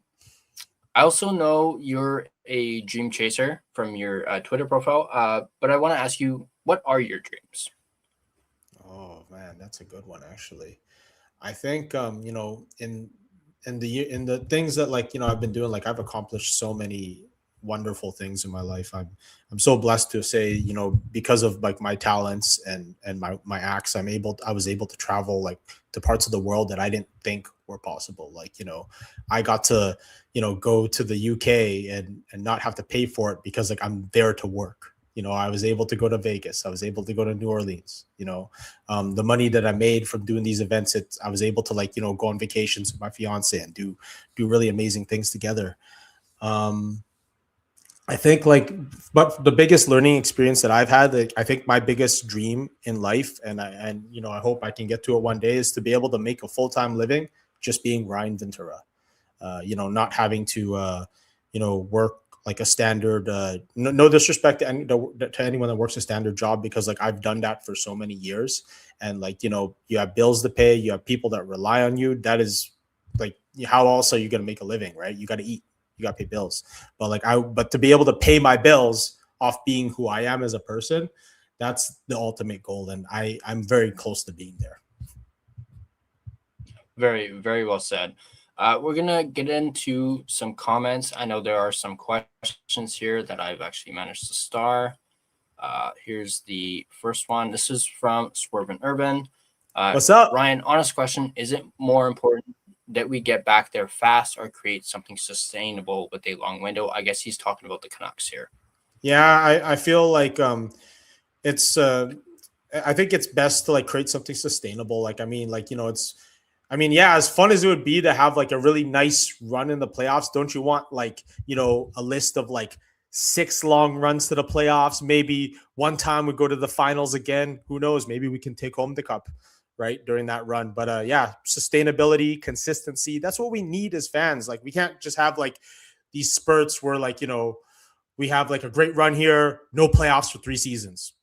also know you're a dream chaser from your Twitter profile, but I want to ask you, what are your dreams? Oh man, that's a good one actually. I think in the things that like I've been doing, like I've accomplished so many wonderful things in my life. I'm so blessed to say, because of like my talents and my acts, I was able to travel like to parts of the world that I didn't think were possible. Like, I got to, go to the UK and not have to pay for it because like I'm there to work. I was able to go to Vegas. I was able to go to New Orleans. The money that I made from doing these events, I was able to like, go on vacations with my fiance and do really amazing things together. I think like, but the biggest learning experience that I've had, like, I think my biggest dream in life, and I hope I can get to it one day, is to be able to make a full-time living just being Ryan Ventura. Not having to, work like a standard, no disrespect to anyone that works a standard job, because like I've done that for so many years. And like, you have bills to pay, you have people that rely on you. That is like, how else are you going to make a living, right? You got to eat, you got to pay bills. But to be able to pay my bills off being who I am as a person, that's the ultimate goal. And I'm very close to being there. Very, very well said. We're gonna get into some comments. I know there are some questions here that I've actually managed to star. Here's the first one. This is from Swerve and Urban. What's up, Ryan? Honest question: is it more important that we get back there fast or create something sustainable with a long window? I guess he's talking about the Canucks here. Yeah, I feel like it's I think it's best to like create something sustainable. Like, I mean, like, yeah, as fun as it would be to have like a really nice run in the playoffs, don't you want like, a list of like 6 long runs to the playoffs? Maybe one time we go to the finals again. Who knows? Maybe we can take home the cup, right, during that run. But yeah, sustainability, consistency, that's what we need as fans. Like, we can't just have like these spurts where like, we have like a great run here, no playoffs for 3 seasons,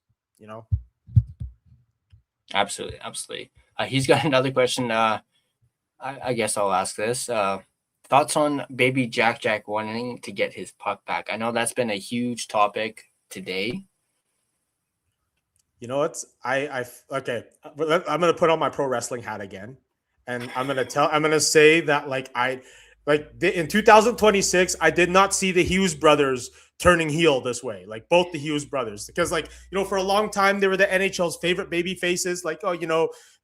Absolutely, absolutely. He's got another question. I guess I'll ask this. Thoughts on baby Jack wanting to get his puck back? I know that's been a huge topic today. You know what? Okay. I'm gonna put on my pro wrestling hat again, and I'm gonna say that in 2026, I did not see the Hughes brothers turning heel this way. Like, both the Hughes brothers, because like, for a long time they were the NHL's favorite baby faces. Like, oh,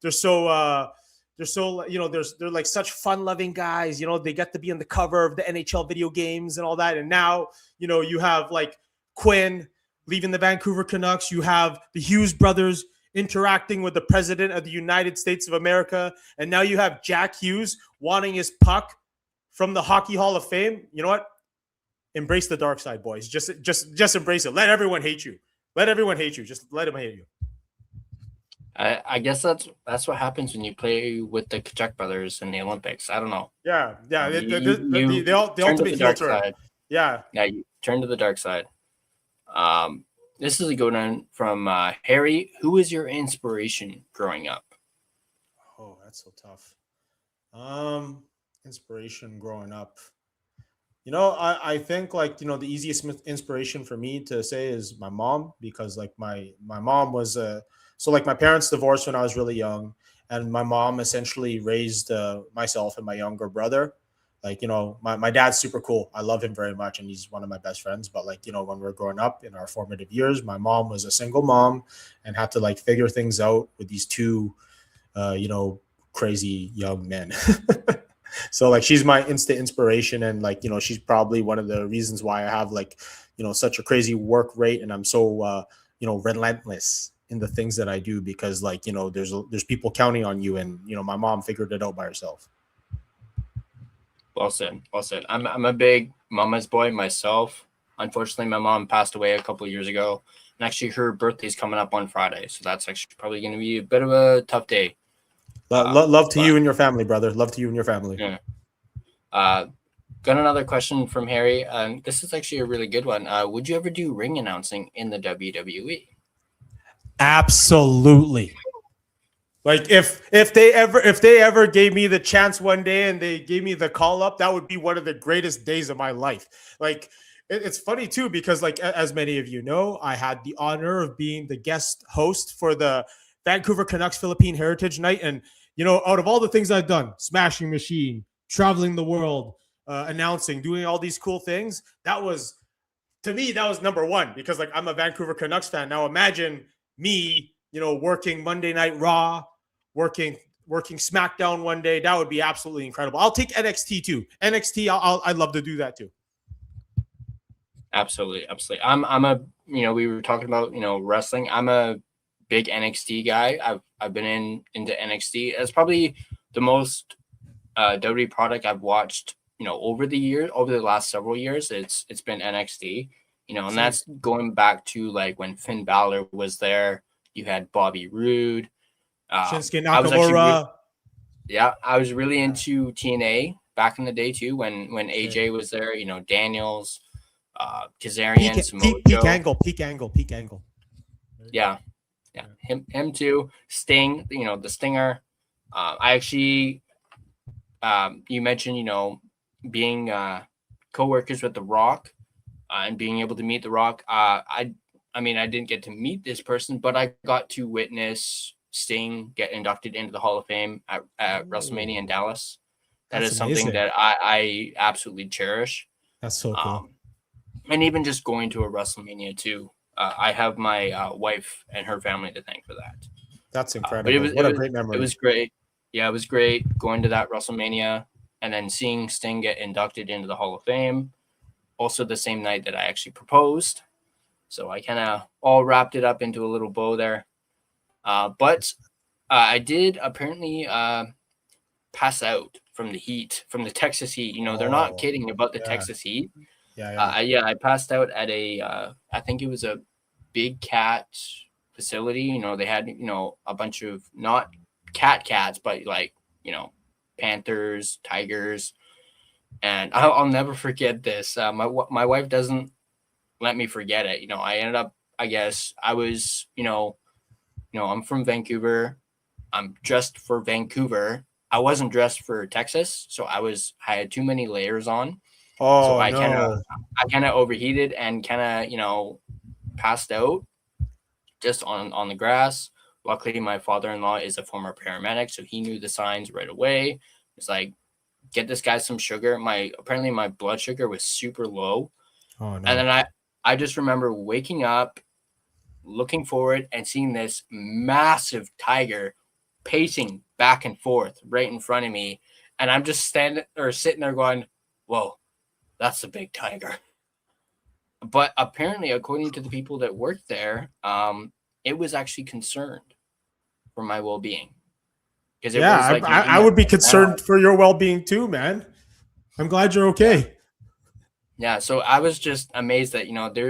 they're so they're like such fun loving guys. They get to be on the cover of the NHL video games and all that. And now, you have like Quinn leaving the Vancouver Canucks. You have the Hughes brothers interacting with the president of the United States of America. And now you have Jack Hughes wanting his puck from the Hockey Hall of Fame. You know what? Embrace the dark side, boys. Just embrace it. Let everyone hate you. Let everyone hate you. Just let them hate you. I guess that's what happens when you play with the Kachuk brothers in the Olympics. I don't know. Yeah. You The ultimate heel turn. Yeah. Yeah, you turn to the dark side. This is a good one from Harry. Who is your inspiration growing up? Oh, that's so tough. Inspiration growing up. I think like, the easiest inspiration for me to say is my mom, because like my mom was so like my parents divorced when I was really young, and my mom essentially raised myself and my younger brother. Like, my dad's super cool. I love him very much, and he's one of my best friends. But like, when we are growing up in our formative years, my mom was a single mom and had to like figure things out with these two, crazy young men. So like she's my instant inspiration, and like she's probably one of the reasons why I have like such a crazy work rate, and I'm so relentless in the things that I do, because like there's people counting on you, and my mom figured it out by herself. Well said. Well said. I'm a big mama's boy myself. Unfortunately, my mom passed away a couple of years ago, and actually her birthday's coming up on Friday, so that's actually probably going to be a bit of a tough day. Love to you and your family, brother. Love to you and your family. Yeah. Got another question from Harry. This is actually a really good one. Would you ever do ring announcing in the WWE? Absolutely. Like if they ever gave me the chance one day and they gave me the call up, that would be one of the greatest days of my life. Like it's funny too, because like as many of you know, I had the honor of being the guest host for the Vancouver Canucks Filipino Heritage Night, and out of all the things I've done, Smashing Machine, traveling the world, announcing, doing all these cool things, that was, to me, that was number one, because like I'm a Vancouver Canucks fan. Now imagine me, working Monday Night Raw, working SmackDown one day. That would be absolutely incredible. I'll take NXT too. NXT, I'd love to do that too. Absolutely, absolutely. I'm a we were talking about wrestling. I'm a big NXT guy. I've been into NXT. It's probably the most WWE product I've watched over the last several years. It's been NXT. And that's going back to like when Finn Balor was there. You had Bobby Roode. Shinsuke Nakamura. I was really into TNA back in the day too, when AJ was there. Daniels, Kazarian, Samoa Joe. Peak angle. Yeah, him too. Sting, the Stinger. I actually, you mentioned, being co-workers with The Rock and being able to meet The Rock. I didn't get to meet this person, but I got to witness Sting get inducted into the Hall of Fame at WrestleMania in Dallas. That's something that I absolutely cherish. That's so cool. And even just going to a WrestleMania too. I have my wife and her family to thank for that. That's incredible. What a great memory. It was great. Yeah, it was great going to that WrestleMania and then seeing Sting get inducted into the Hall of Fame. Also the same night that I actually proposed. So I kind of all wrapped it up into a little bow there. But I did apparently pass out from the heat, from the Texas heat. They're not kidding about the Texas heat. I passed out at I think it was a Big Cat facility. They had, a bunch of not cats, but like, panthers, tigers. And I'll never forget this. My wife doesn't let me forget it. I ended up, I guess I was, I'm from Vancouver. I'm dressed for Vancouver. I wasn't dressed for Texas. So I had too many layers on. So I kind of overheated and kind of, passed out just on the grass. Luckily, my father-in-law is a former paramedic, so he knew the signs right away. It's like, get this guy some sugar. Apparently my blood sugar was super low. Oh, no. And then I just remember waking up, looking forward, and seeing this massive tiger pacing back and forth right in front of me. And I'm just sitting there going, whoa, that's a big tiger. But apparently, according to the people that worked there, it was actually concerned for my well-being. Because I would be concerned for your well-being too, man. I'm glad you're okay. Yeah, so I was just amazed that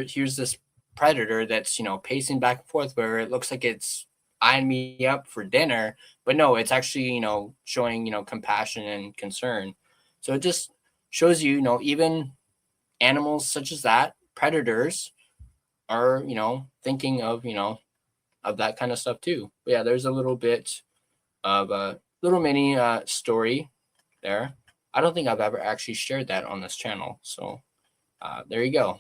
here's this predator that's pacing back and forth where it looks like it's eyeing me up for dinner, but no, it's actually showing compassion and concern. So it just shows you even animals such as that, predators, are thinking of of that kind of stuff too. But yeah, there's a little bit of a little mini story there. I don't think I've ever actually shared that on this channel. So there you go.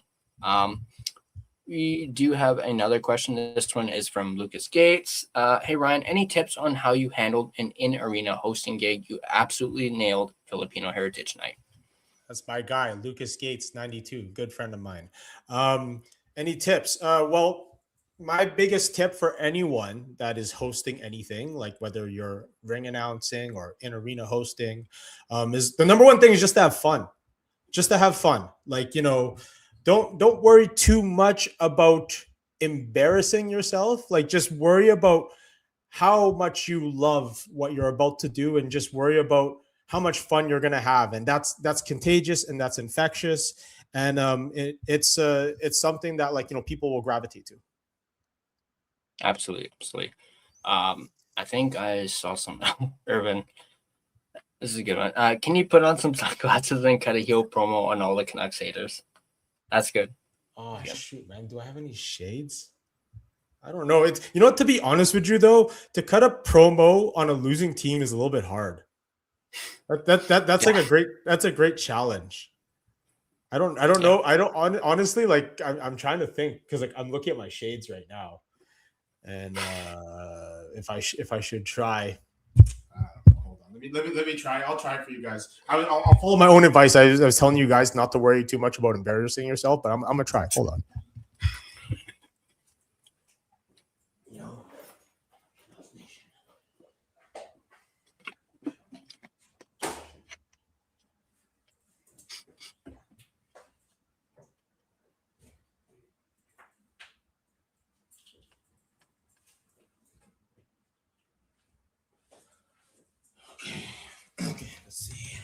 We do have another question. This one is from Lucas Gates. Hey, Ryan, any tips on how you handled an in-arena hosting gig? You absolutely nailed Filipino Heritage Night. That's my guy, Lucas Gates, 92, good friend of mine. Any tips? Well, my biggest tip for anyone that is hosting anything, like whether you're ring announcing or in arena hosting, is the number one thing is just to have fun. Just to have fun. Like, don't worry too much about embarrassing yourself. Like, just worry about how much you love what you're about to do, and just worry about how much fun you're gonna have, and that's contagious and that's infectious, and it's something that, like, people will gravitate to. Absolutely. I think I saw some. Irvin, this is a good one. Can you put on some sunglasses and cut a heel promo on all the Canucks haters? That's good. Oh, shoot, man. Do I have any shades? I don't know. It's, to be honest with you, though, to cut a promo on a losing team is a little bit hard. That's like a great challenge. I don't know. I don't honestly, like, I'm trying to think, because, like, I'm looking at my shades right now, and if I should try. Hold on. Let me try. I'll try it for you guys. I'll follow my own advice. I was telling you guys not to worry too much about embarrassing yourself, but I'm gonna try. Hold on. Okay, let's see.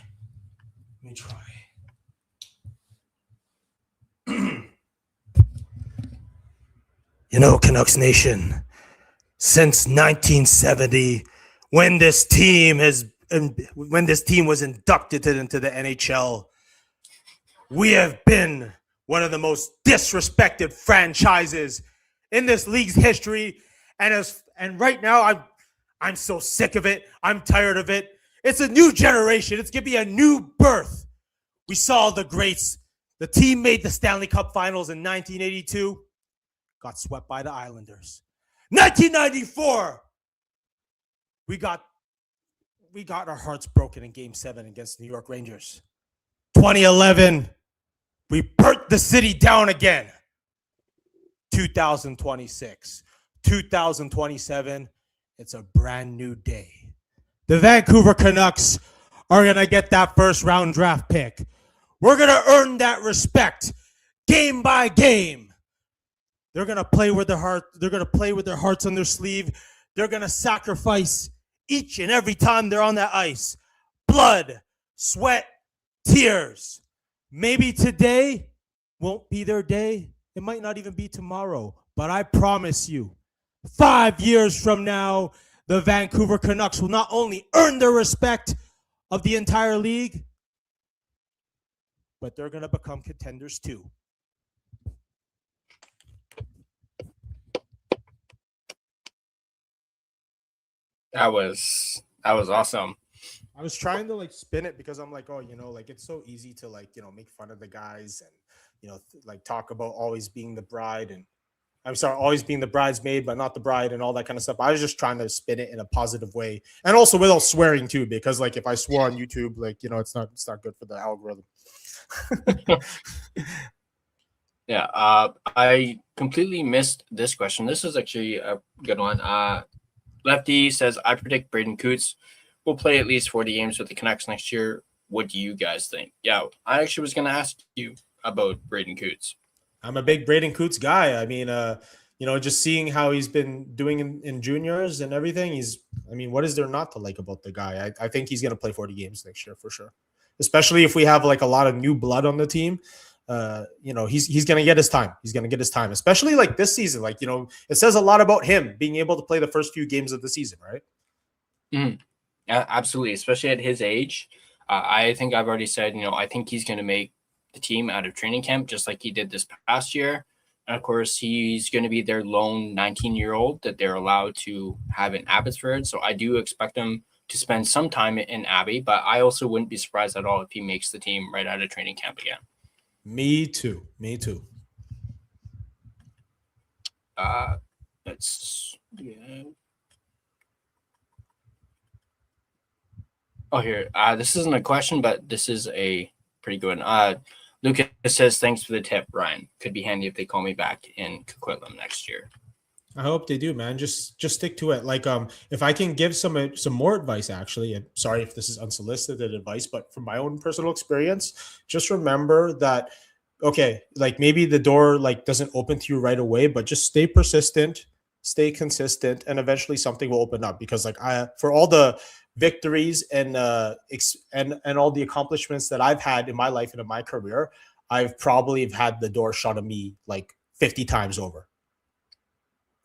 Let me try. Canucks Nation, since 1970, when this team was inducted into the NHL, we have been one of the most disrespected franchises in this league's history, and right now I'm so sick of it. I'm tired of it. It's a new generation. It's going to be a new birth. We saw the greats. The team made the Stanley Cup Finals in 1982. Got swept by the Islanders. 1994, we got our hearts broken in Game 7 against the New York Rangers. 2011, we burnt the city down again. 2026, 2027, it's a brand new day. The Vancouver Canucks are going to get that first round draft pick. We're going to earn that respect game by game. They're going to play with their heart. They're going to play with their hearts on their sleeve. They're going to sacrifice each and every time they're on that ice. Blood, sweat, tears. Maybe today won't be their day. It might not even be tomorrow. But I promise you, 5 years from now, the Vancouver Canucks will not only earn the respect of the entire league, but they're going to become contenders too. That was awesome. I was trying to, like, spin it because I'm like, like, it's so easy to, like, make fun of the guys and, like, talk about always being the bride, and always being the bridesmaid, but not the bride, and all that kind of stuff. I was just trying to spin it in a positive way, and also without swearing too, because, like, if I swore on YouTube, like, it's not good for the algorithm. Yeah, I completely missed this question. This is actually a good one. Lefty says, I predict Braden Coots will play at least 40 games with the Canucks next year. What do you guys think? Yeah, I actually was going to ask you about Braden Coots. I'm a big Braden Coots guy. I mean, just seeing how he's been doing in juniors and everything, what is there not to like about the guy? I think he's going to play 40 games next year for sure, especially if we have, like, a lot of new blood on the team. He's going to get his time. He's going to get his time, especially, like, this season. Like, it says a lot about him being able to play the first few games of the season, right? Mm-hmm. Yeah, absolutely, especially at his age. I think I've already said, I think he's going to make the team out of training camp just like he did this past year. And, of course, he's going to be their lone 19-year-old that they're allowed to have in Abbotsford. So I do expect him to spend some time in Abbey, but I also wouldn't be surprised at all if he makes the team right out of training camp again. Me too. Let's yeah. Oh, here. This isn't a question, but this is a pretty good one. Lucas says, "Thanks for the tip, Ryan. Could be handy if they call me back in Coquitlam next year." I hope they do, man. Just stick to it. Like, if I can give some more advice, actually, and sorry if this is unsolicited advice, but from my own personal experience, just remember that, okay, like maybe the door like doesn't open to you right away, but just stay persistent, stay consistent, and eventually something will open up. Because like for all the victories and and all the accomplishments that I've had in my life and in my career, I've probably had the door shut on me like 50 times over.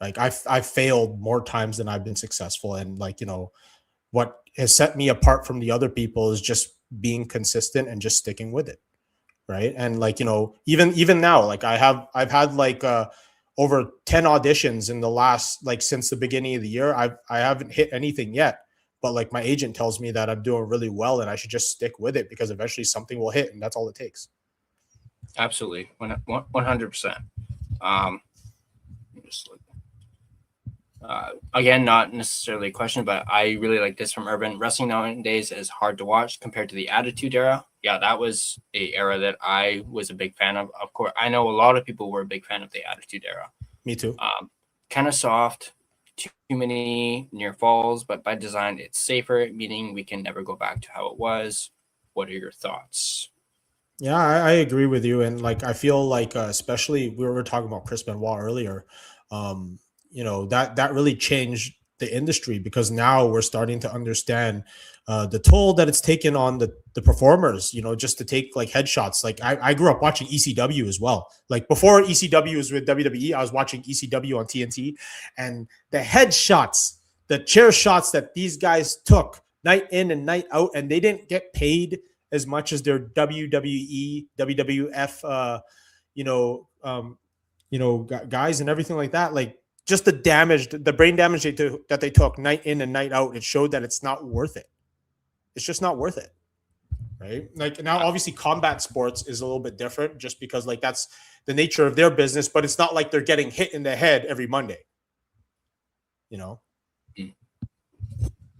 Like I've failed more times than I've been successful. And like, what has set me apart from the other people is just being consistent and just sticking with it. Right. And like, even now, like I've had like over 10 auditions in the last, like since the beginning of the year. I haven't hit anything yet, but like my agent tells me that I'm doing really well and I should just stick with it because eventually something will hit, and that's all it takes. Absolutely. 100%. Just look. Again, not necessarily a question, but I really like this from Urban. Wrestling nowadays is hard to watch compared to the Attitude Era. Yeah, that was a era that I was a big fan of. Of course, I know a lot of people were a big fan of the Attitude Era. Me too. Kind of soft, too many near falls, but by design, it's safer, meaning we can never go back to how it was. What are your thoughts? Yeah, I agree with you. And like, I feel like, especially we were talking about Chris Benoit earlier, that really changed the industry because now we're starting to understand the toll that it's taken on the performers, just to take like headshots. Like I grew up watching ECW as well. Like before ECW was with WWE, I was watching ECW on TNT, and the headshots, the chair shots that these guys took night in and night out, and they didn't get paid as much as their WWE, WWF, guys and everything like that. Like just the brain damage that they took night in and night out, it showed that it's not worth it. It's just not worth it. Right. Like now, obviously combat sports is a little bit different just because like that's the nature of their business, but it's not like they're getting hit in the head every Monday.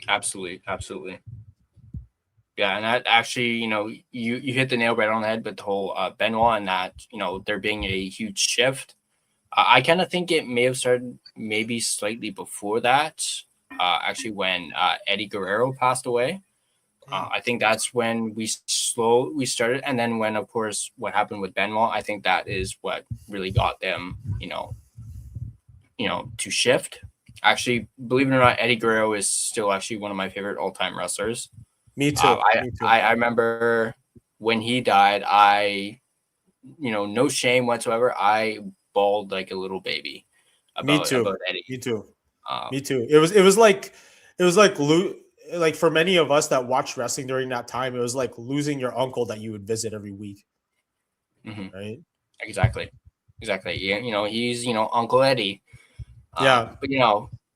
Absolutely. Yeah, and that actually, you hit the nail right on the head with the whole Benoit and that, there being a huge shift. I kind of think it may have started maybe slightly before that, actually when Eddie Guerrero passed away. I think that's when we started. And then when, of course, what happened with Benoit, I think that is what really got them, to shift. Actually, believe it or not, Eddie Guerrero is still actually one of my favorite all-time wrestlers. Me too. I remember when he died, no shame whatsoever. I bawled like a little baby about Eddie. Me too. Me too. It was like for many of us that watched wrestling during that time, it was like losing your uncle that you would visit every week. Mm-hmm. Right. Exactly. Yeah. He's, Uncle Eddie. Yeah. But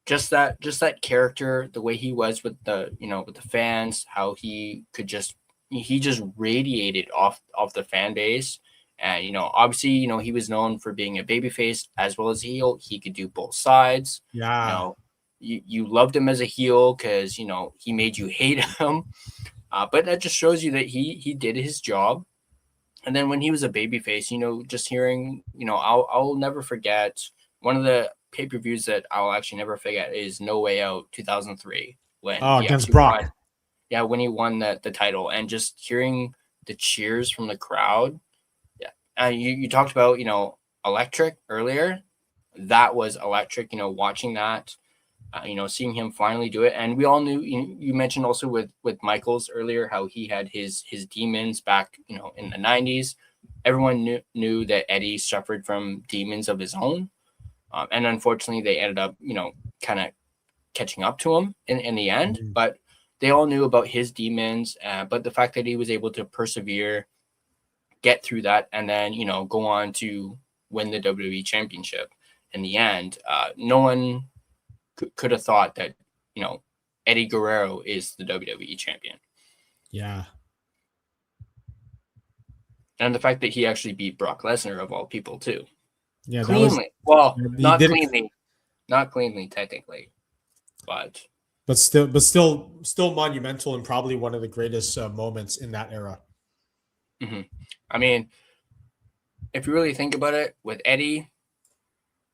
just that character, the way he was with the fans, how he just radiated off the fan base. And, obviously, he was known for being a babyface as well as a heel. He could do both sides. Yeah. You loved him as a heel because, he made you hate him. But that just shows you that he did his job. And then when he was a babyface, just hearing, I'll never forget one of the pay-per-views that I'll actually never forget is No Way Out 2003 when he against Brock. When he won the title, and just hearing the cheers from the crowd. Yeah. You talked about, electric earlier. That was electric, watching that, seeing him finally do it. And we all knew, you mentioned also with Michaels earlier, how he had his demons back, in the 90s. Everyone knew that Eddie suffered from demons of his own. And unfortunately, they ended up, kind of catching up to him in the end. Mm-hmm. But they all knew about his demons. But the fact that he was able to persevere, get through that, and then, go on to win the WWE Championship in the end, no one could have thought that, Eddie Guerrero is the WWE champion. Yeah. And the fact that he actually beat Brock Lesnar of all people too. Yeah, Cleanly. Well, he not did it, cleanly. Not cleanly technically. But still monumental and probably one of the greatest moments in that era. I mean, if you really think about it, with Eddie,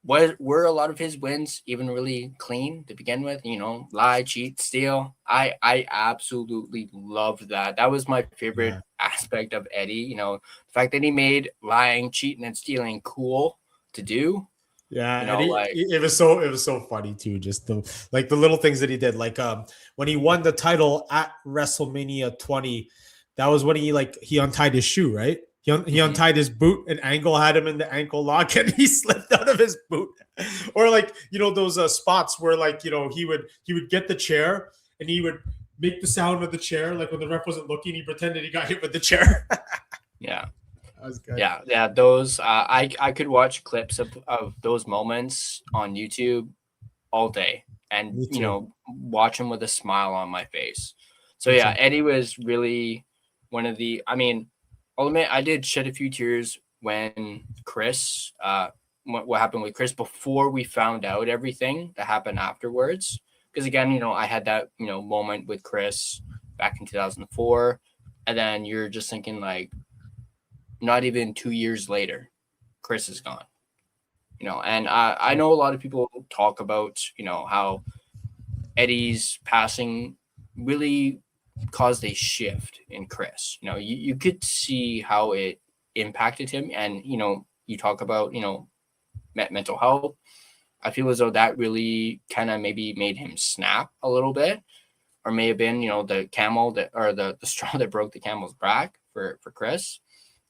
were a lot of his wins even really clean to begin with? You know, lie, cheat, steal. I absolutely loved that. That was my favorite aspect of Eddie. You know, the fact that he made lying, cheating, and stealing cool to do. Yeah, You and know, like it was so funny too. Just the little things that he did, like when he won the title at WrestleMania 20, that was when he untied his shoe, right? He untied his boot, and Angle had him in the ankle lock, and he slipped out of his boot. Or those spots where he would get the chair and he would make the sound with the chair, like when the ref wasn't looking, he pretended he got hit with the chair. yeah. That was good. Yeah. Those I could watch clips of those moments on YouTube all day, and watch them with a smile on my face. So yeah, Eddie was really one of the. I mean, I'll admit I did shed a few tears when Chris. What happened with Chris before we found out everything that happened afterwards. Because again, I had that moment with Chris back in 2004, and then you're just thinking like. Not even 2 years later, Chris is gone. And I know a lot of people talk about, how Eddie's passing really caused a shift in Chris. You could see how it impacted him. And, you talk about, mental health. I feel as though that really kind of maybe made him snap a little bit, or may have been, the camel or the straw that broke the camel's back for Chris.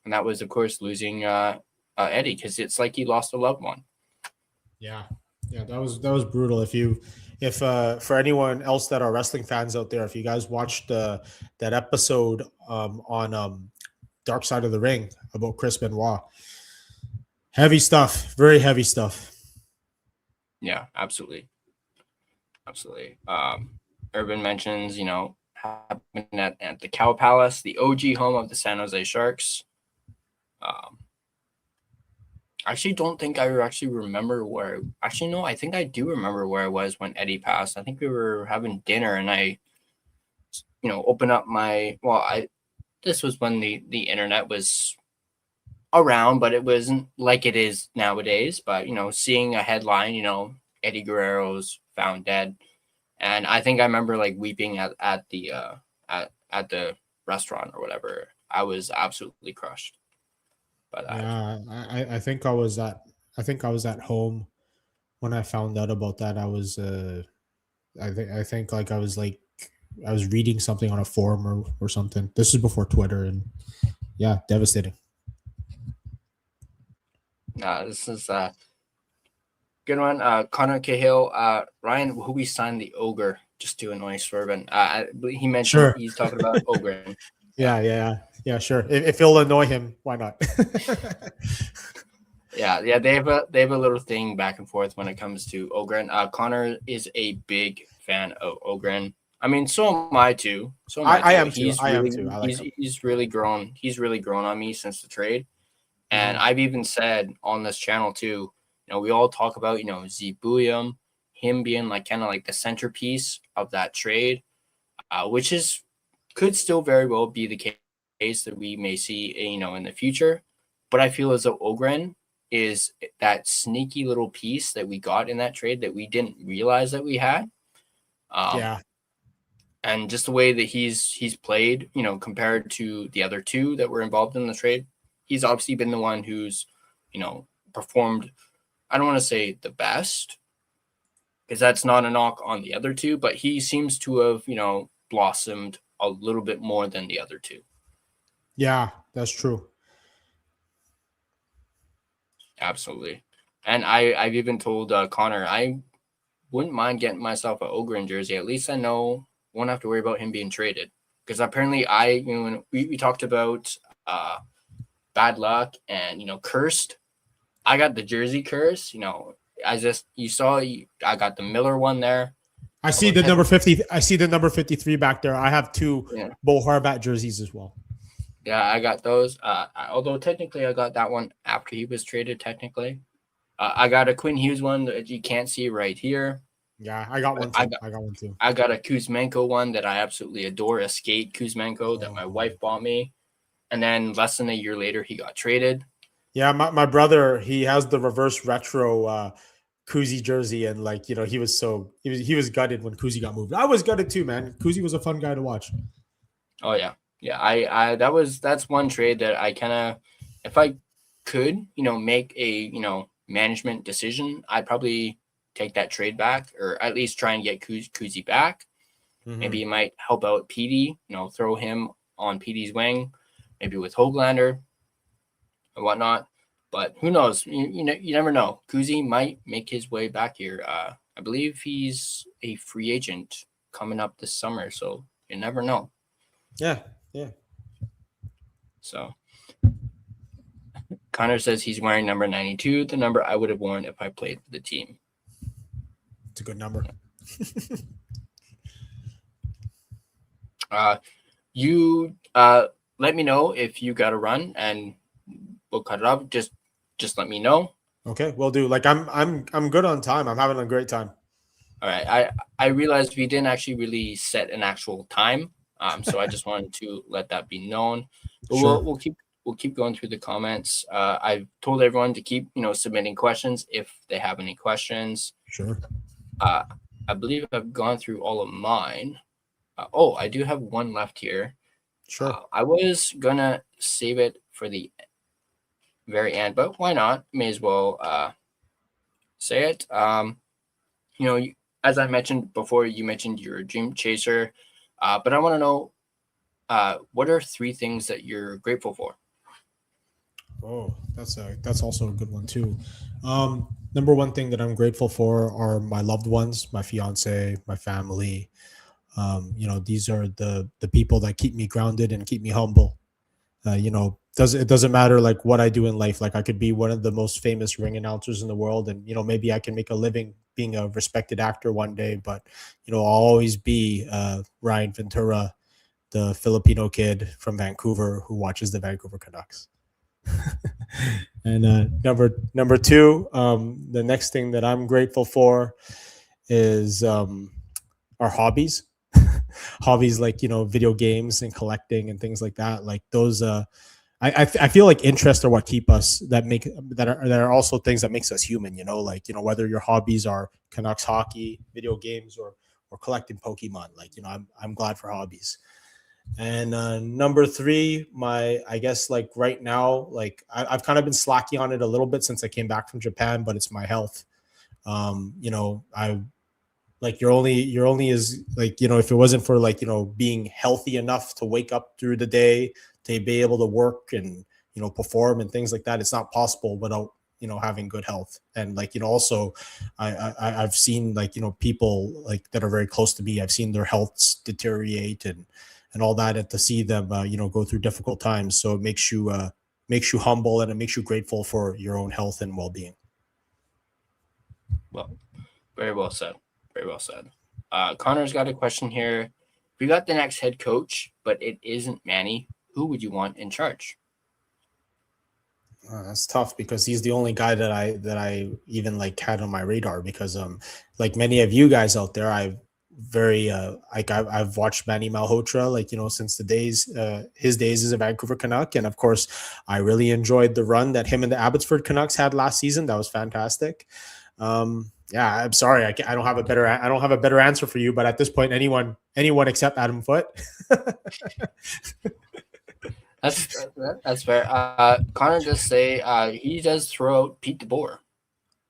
And that was, of course, losing Eddie, because it's like he lost a loved one. Yeah, that was brutal. If for anyone else that are wrestling fans out there, if you guys watched that episode on Dark Side of the Ring about Chris Benoit, heavy stuff, very heavy stuff. Yeah, absolutely. Urban mentions, happened at the Cow Palace, the OG home of the San Jose Sharks. I actually don't think I actually remember where. Actually, no, I think I do remember where I was when Eddie passed. I think we were having dinner, and I, opened up my. This was when the internet was around, but it wasn't like it is nowadays. But seeing a headline, Eddie Guerrero's found dead, and I think I remember like weeping at the at the restaurant or whatever. I was absolutely crushed. Yeah, I think I was at home when I found out about that. I think like I was reading something on a forum or something. This is before Twitter, and yeah, devastating. This is a good one. Connor Cahill, Ryan, who we signed the Ogre just to annoy Swerven. He mentioned he's talking about Ogre. Yeah, sure. If it'll annoy him, why not? Yeah. They have a little thing back and forth when it comes to Ogren. Connor is a big fan of Ogren. I mean, so am I too. I am too. He's really grown. He's really grown on me since the trade. And I've even said on this channel too. We all talk about Zibuium, him being like kind of like the centerpiece of that trade, which could still very well be the case that we may see, in the future. But I feel as though Ogren is that sneaky little piece that we got in that trade that we didn't realize that we had. And just the way that he's played, compared to the other two that were involved in the trade, he's obviously been the one who's, performed. I don't want to say the best, because that's not a knock on the other two, but he seems to have, blossomed a little bit more than the other two. Yeah, that's true. Absolutely. And I've even told Connor, I wouldn't mind getting myself an Ogren jersey. At least I know I won't have to worry about him being traded. Because apparently when we talked about bad luck and, cursed, I got the jersey curse. I got the Miller one there. I see Although the number 50. I see the number 53 back there. I have two yeah, Bo Horvat jerseys as well. yeah, I got those. Although technically I got that one after he was traded. Technically, I got a Quinn Hughes one that you can't see right here. Yeah, I got one I too. got I got one too. I got a Kuzmenko one that I absolutely adore, a skate Kuzmenko that my Oh. wife bought me. And then less than a year later, he got traded. Yeah, my brother, he has the reverse retro Kuzi jersey, and like he was gutted when Kuzi got moved. I was gutted too, man. Kuzi was a fun guy to watch. Oh yeah, yeah. That's one trade that I kind of, if I could, make a management decision, I'd probably take that trade back, or at least try and get Kuzi back. Mm-hmm. Maybe it might help out PD. Throw him on PD's wing, maybe with Hoglander and whatnot. But who knows? You never know. Kuzi might make his way back here. I believe he's a free agent coming up this summer, so you never know. Yeah, yeah. So Connor says he's wearing number 92, the number I would have worn if I played for the team. It's a good number. You let me know if you got to run, and we'll cut it up. Just let me know. Okay, we'll do. Like I'm good on time. I'm having a great time. All right. I realized we didn't actually really set an actual time. So I just wanted to let that be known. But Sure. we'll keep going through the comments. I've told everyone to keep submitting questions if they have any questions. Sure. I believe I've gone through all of mine. I do have one left here. Sure. I was gonna save it for the very end, but why not? May as well say it. As I mentioned before, you mentioned you're a dream chaser, but I want to know what are 3 things that you're grateful for? Oh, that's also a good one too. Number one thing that I'm grateful for are my loved ones, my fiance, my family. These are the people that keep me grounded and keep me humble. It doesn't matter like what I do in life. Like I could be one of the most famous ring announcers in the world, and maybe I can make a living being a respected actor one day. But I'll always be Ryan Ventura, the Filipino kid from Vancouver who watches the Vancouver Canucks. And number two, the next thing that I'm grateful for is our hobbies. Hobbies like video games and collecting and things like that. Like those, I feel like interests are what keep us. That are also things that makes us human. Whether your hobbies are Canucks hockey, video games, or collecting Pokemon. I'm glad for hobbies. And number 3, I guess like right now, like I've kind of been slacking on it a little bit since I came back from Japan, but it's my health. I like you're only as like if it wasn't for being healthy enough to wake up through the day to be able to work and perform and things like that, it's not possible without having good health. And also I've seen people like that are very close to me, I've seen their healths deteriorate and all that, and to see them go through difficult times, so it makes you humble, and it makes you grateful for your own health and well-being. Well, very well said. Very well said. Connor's got a question here. If you got the next head coach, but it isn't Manny, who would you want in charge? That's tough because he's the only guy that I even had on my radar, because like many of you guys out there, I've watched Manny Malhotra since his days as a Vancouver Canuck, and of course I really enjoyed the run that him and the Abbotsford Canucks had last season. That was fantastic. Yeah, I'm sorry, I don't have a better answer for you, but at this point, anyone except Adam Foote. That's fair. Connor does say he does throw out Pete DeBoer.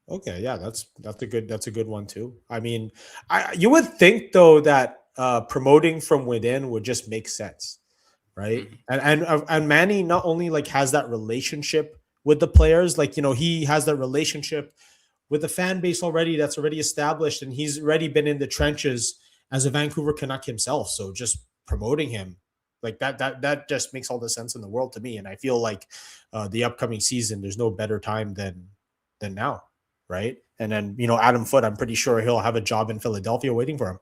Okay, yeah, that's a good one too. I mean, you would think though that promoting from within would just make sense, right? Mm-hmm. And Manny not only has that relationship with the players, he has that relationship with the fan base already that's already established, and he's already been in the trenches as a Vancouver Canuck himself. So just promoting him that just makes all the sense in the world to me. And I feel like the upcoming season, there's no better time than now, right? And then Adam Foote, I'm pretty sure he'll have a job in Philadelphia waiting for him.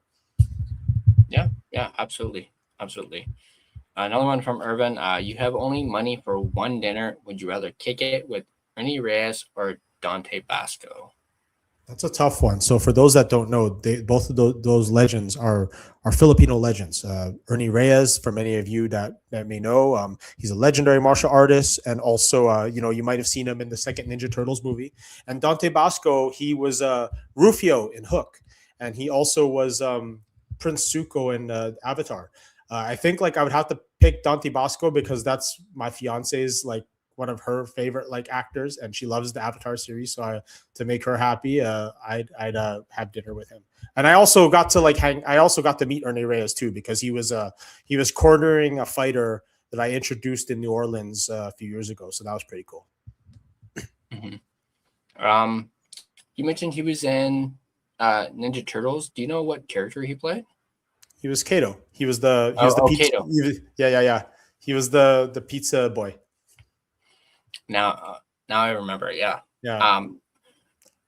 Yeah, absolutely. Absolutely. Another one from Irvin. You have only money for one dinner. Would you rather kick it with Ernie Reyes or Dante Basco? That's a tough one. So for those that don't know, both of those legends are Filipino legends. Ernie Reyes, for many of you that may know, he's a legendary martial artist, and also you might have seen him in the second Ninja Turtles movie. And Dante Basco, he was Rufio in Hook, and he also was Prince Zuko in Avatar. I think like I would have to pick Dante Basco because that's my fiance's like one of her favorite like actors, and she loves the Avatar series. So to make her happy, I'd have dinner with him. And I also got to like hang. I also got to meet Ernie Reyes too because he was cornering a fighter that I introduced in New Orleans a few years ago. So that was pretty cool. You mentioned he was in Ninja Turtles. Do you know what character he played? He was Kato. He was the pizza. Kato. Yeah. He was the pizza boy. Now I remember. Yeah. Yeah.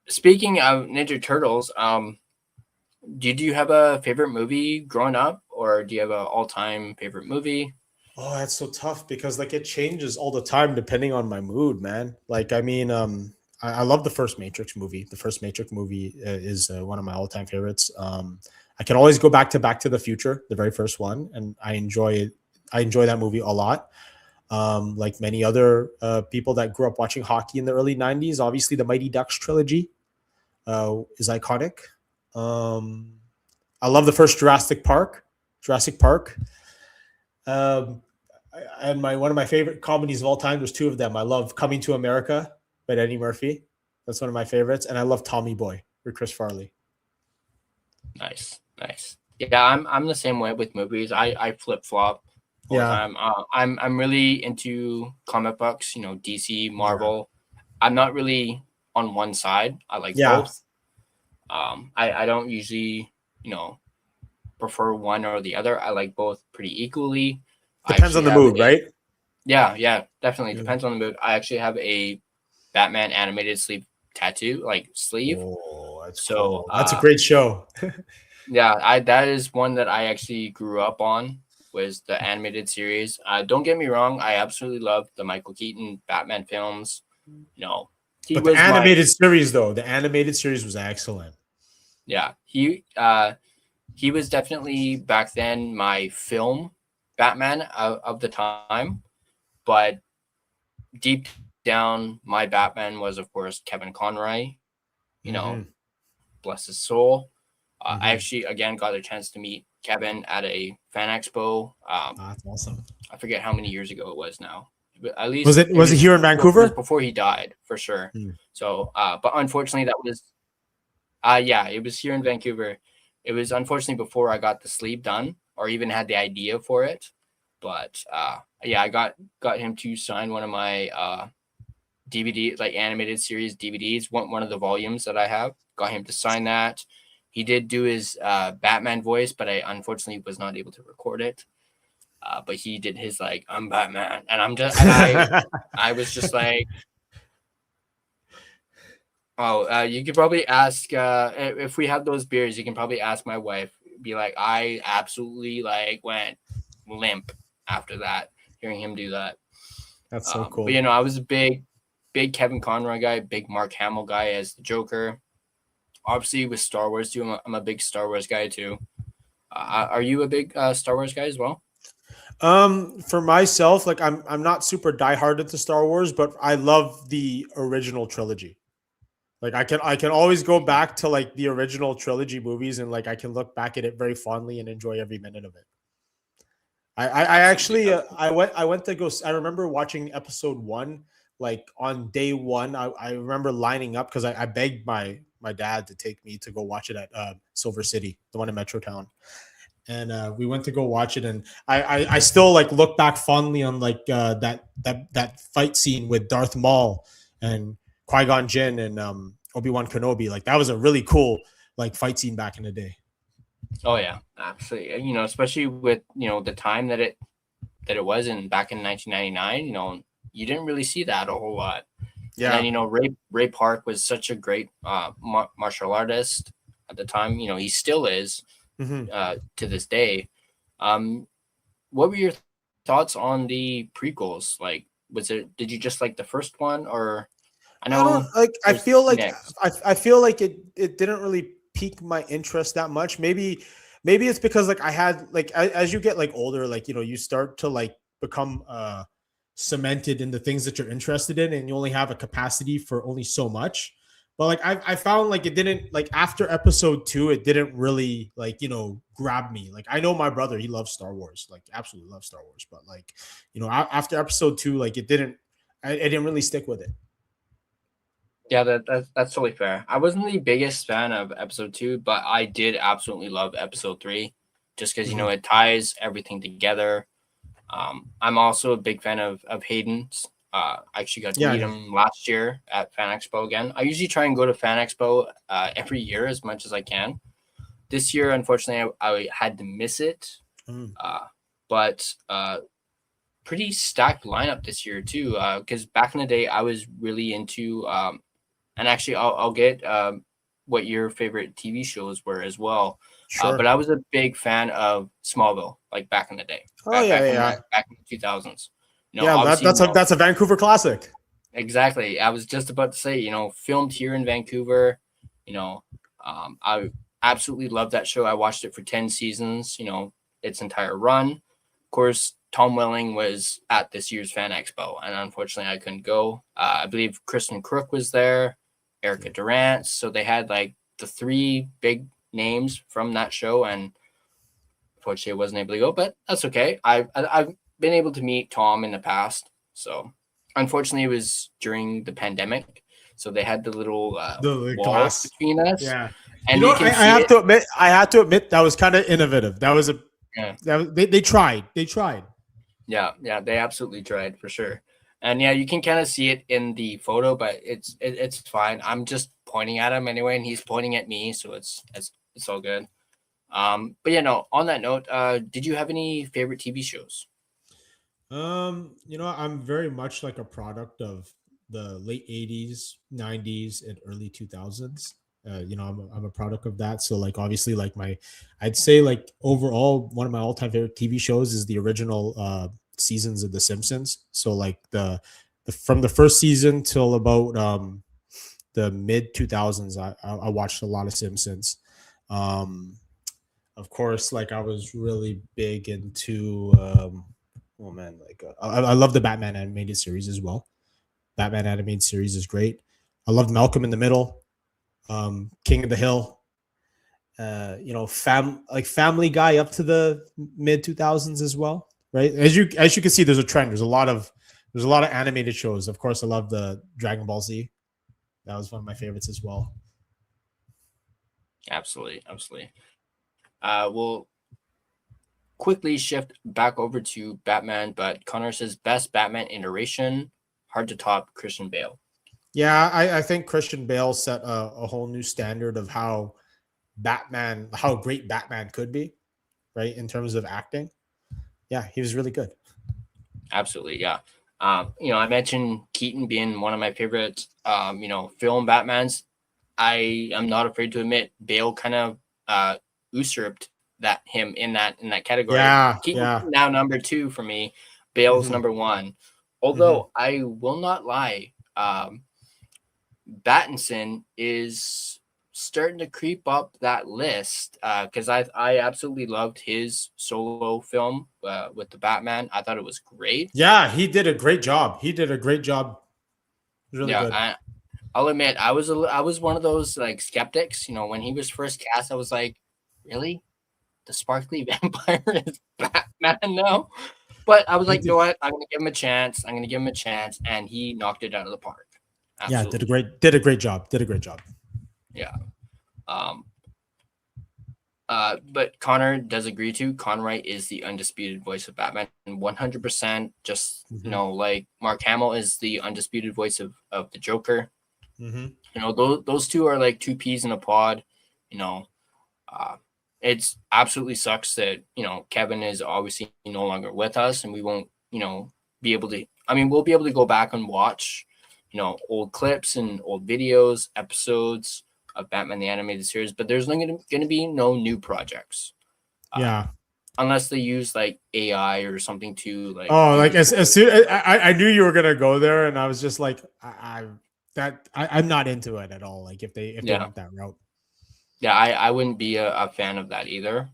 Speaking of Ninja Turtles, did you have a favorite movie growing up, or do you have an all-time favorite movie? Oh, that's so tough because like it changes all the time depending on my mood, man. Like, I mean, I love the first Matrix movie. The first Matrix movie is one of my all-time favorites. I can always go Back to the Future, the very first one, and I enjoy that movie a lot. Like many other people that grew up watching hockey in the early '90s, obviously the Mighty Ducks trilogy is iconic. I love the first Jurassic Park. And one of my favorite comedies of all time. There's two of them. I love Coming to America by Eddie Murphy. That's one of my favorites, and I love Tommy Boy with Chris Farley. Nice. Yeah, I'm the same way with movies. I flip flop all the time. I'm really into comic books. DC, Marvel. Yeah. I'm not really on one side. I like both. I don't usually prefer one or the other. I like both pretty equally. Depends on the mood, right? Yeah, definitely depends on the mood. I actually have a Batman animated sleeve tattoo, sleeve. Oh, that's cool. That's a great show. Yeah, that is one that I actually grew up on, was the animated series. Don't get me wrong, I absolutely love the Michael Keaton Batman films. But the animated series was excellent. Yeah, he was definitely back then my film Batman of the time, but deep down, my Batman was, of course, Kevin Conroy. Bless his soul. I actually, again, got a chance to meet Kevin at a fan expo. That's awesome. I forget how many years ago it was now. At least was it here in Vancouver? It was before he died, for sure. So, but unfortunately, that was, it was here in Vancouver. It was unfortunately before I got the sleeve done or even had the idea for it. But I got him to sign one of my DVD, animated series DVDs, one of the volumes that I have. Got him to sign that. He did do his Batman voice, but I unfortunately was not able to record it. But he did his I'm Batman, and I was just like, you could probably ask if we have those beers. You can probably ask my wife. Be like, I absolutely went limp after that, hearing him do that. That's so cool. But I was a big Kevin Conroy guy, big Mark Hamill guy as the Joker. Obviously, with Star Wars too, I'm a big Star Wars guy too. Are you a big Star Wars guy as well? For myself, I'm not super diehard into Star Wars, but I love the original trilogy. I can always go back to the original trilogy movies, and I can look back at it very fondly and enjoy every minute of it. I actually I went to go. I remember watching episode 1 on day 1. I remember lining up because I begged my dad to take me to go watch it at Silver City, the one in Metrotown. And we went to go watch it, and I still look back fondly on that fight scene with Darth Maul and Qui-Gon Jinn and Obi-Wan Kenobi. That was a really cool fight scene back in the day. Oh yeah, absolutely. Especially with the time that it was in back in 1999. You didn't really see that a whole lot. Yeah. And then Ray Park was such a great martial artist at the time. He still is. To this day. What were your thoughts on the prequels? Like, did you just like the first one, or I I don't know like. there's mixed. I feel like it didn't really pique my interest that much. Maybe it's because like I had like as you get like older, like you start to like become cemented in the things that you're interested in, and you only have a capacity for only so much. But like I found like it didn't like after episode 2, it didn't really like grab me. Like I know my brother, he loves Star Wars, like absolutely loves Star Wars, but like after episode 2, like it didn't. I didn't really stick with it. Yeah, that's totally fair. I wasn't the biggest fan of episode 2, but I did absolutely love episode 3, just because Mhm. it ties everything together. I'm also a big fan of Hayden's. I actually got to Yeah, meet yeah. him last year at Fan Expo again. I usually try and go to Fan Expo every year as much as I can. This year, unfortunately, I had to miss it. Mm. But pretty stacked lineup this year too. Because back in the day, I was really into and actually, I'll get what your favorite TV shows were as well. But Sure. I was a big fan of Smallville, like back in the day, Oh yeah, yeah, yeah. back in the 2000s. Yeah, Obviously, that's a Vancouver classic. exactly. I was just about to say, filmed here in Vancouver. I absolutely loved that show. I watched it for 10 seasons. Its entire run. Of course, Tom Welling was at this year's Fan Expo, and unfortunately, I couldn't go. I believe Kristen Crook was there, Erica Durant. So they had like the 3 big names from that show, and unfortunately, I wasn't able to go. But that's okay. I've been able to meet Tom in the past. So unfortunately, it was during the pandemic, so they had the little The wall glass. between us, Yeah. and you can I see have it. to admit, that was kind of innovative. That was Yeah. they tried. They tried. Yeah, they absolutely tried for sure. And yeah, you can kind of see it in the photo, but it's fine. I'm just pointing at him anyway, and he's pointing at me, so it's all good. But yeah, no. On that note, did you have any favorite TV shows? I'm very much like a product of the late 80s, 90s, and early 2000s. I'm a product of that. So like obviously like I'd say like overall one of my all-time favorite TV shows is the original seasons of The Simpsons. So like the from the first season till about the mid 2000s, I watched a lot of Simpsons. Um of course, like I was really big into oh man, like I love the Batman animated series as well. Batman animated series is great. I loved Malcolm in the Middle, King of the Hill. Family Guy up to the mid 2000s as well, right? As you can see, there's a trend. There's a lot of animated shows. Of course, I love the Dragon Ball Z. That was one of my favorites as well. Absolutely, absolutely. We'll quickly shift back over to Batman, but Connor says best Batman iteration, hard to top Christian Bale. Yeah, I think Christian Bale set a whole new standard of how great Batman could be, right? In terms of acting. Yeah, he was really good. Absolutely, yeah. I mentioned Keaton being one of my favorite, film Batmans. I am not afraid to admit Bale kind of usurped him in that category. Yeah, Keaton's yeah. now number 2 for me. Bale's Mhm, number 1. mhm. Although I will not lie, Battinson is starting to creep up that list because I absolutely loved his solo film with the Batman. I thought it was great. Yeah, he did a great job. He did a great job. Really Yeah, good. I'll admit I was one of those like skeptics. When he was first cast, I was like, really, the sparkly vampire is Batman now? But I was He like, you know did. what? I'm gonna give him a chance. I'm gonna give him a chance, and he knocked it out of the park. Yeah, Absolutely, did a great job. Did a great job. yeah. Um, but Connor does agree too. Conroy is the undisputed voice of Batman, 100%. Just Hmm. like Mark Hamill is the undisputed voice of the Joker. Hmm. Those two are like two peas in a pod. You know, uh, it's absolutely sucks that Kevin is obviously no longer with us, and we won't be able to. I mean, we'll be able to go back and watch old clips and old videos, episodes of Batman the Animated Series, but there's going to be no new projects. Uh, Yeah. unless they use like AI or something to like. Oh, do like the as soon I knew you were gonna go there, and I was just like, I'm not into it at all. Like if they Yeah, went that route. yeah. I wouldn't be a fan of that either.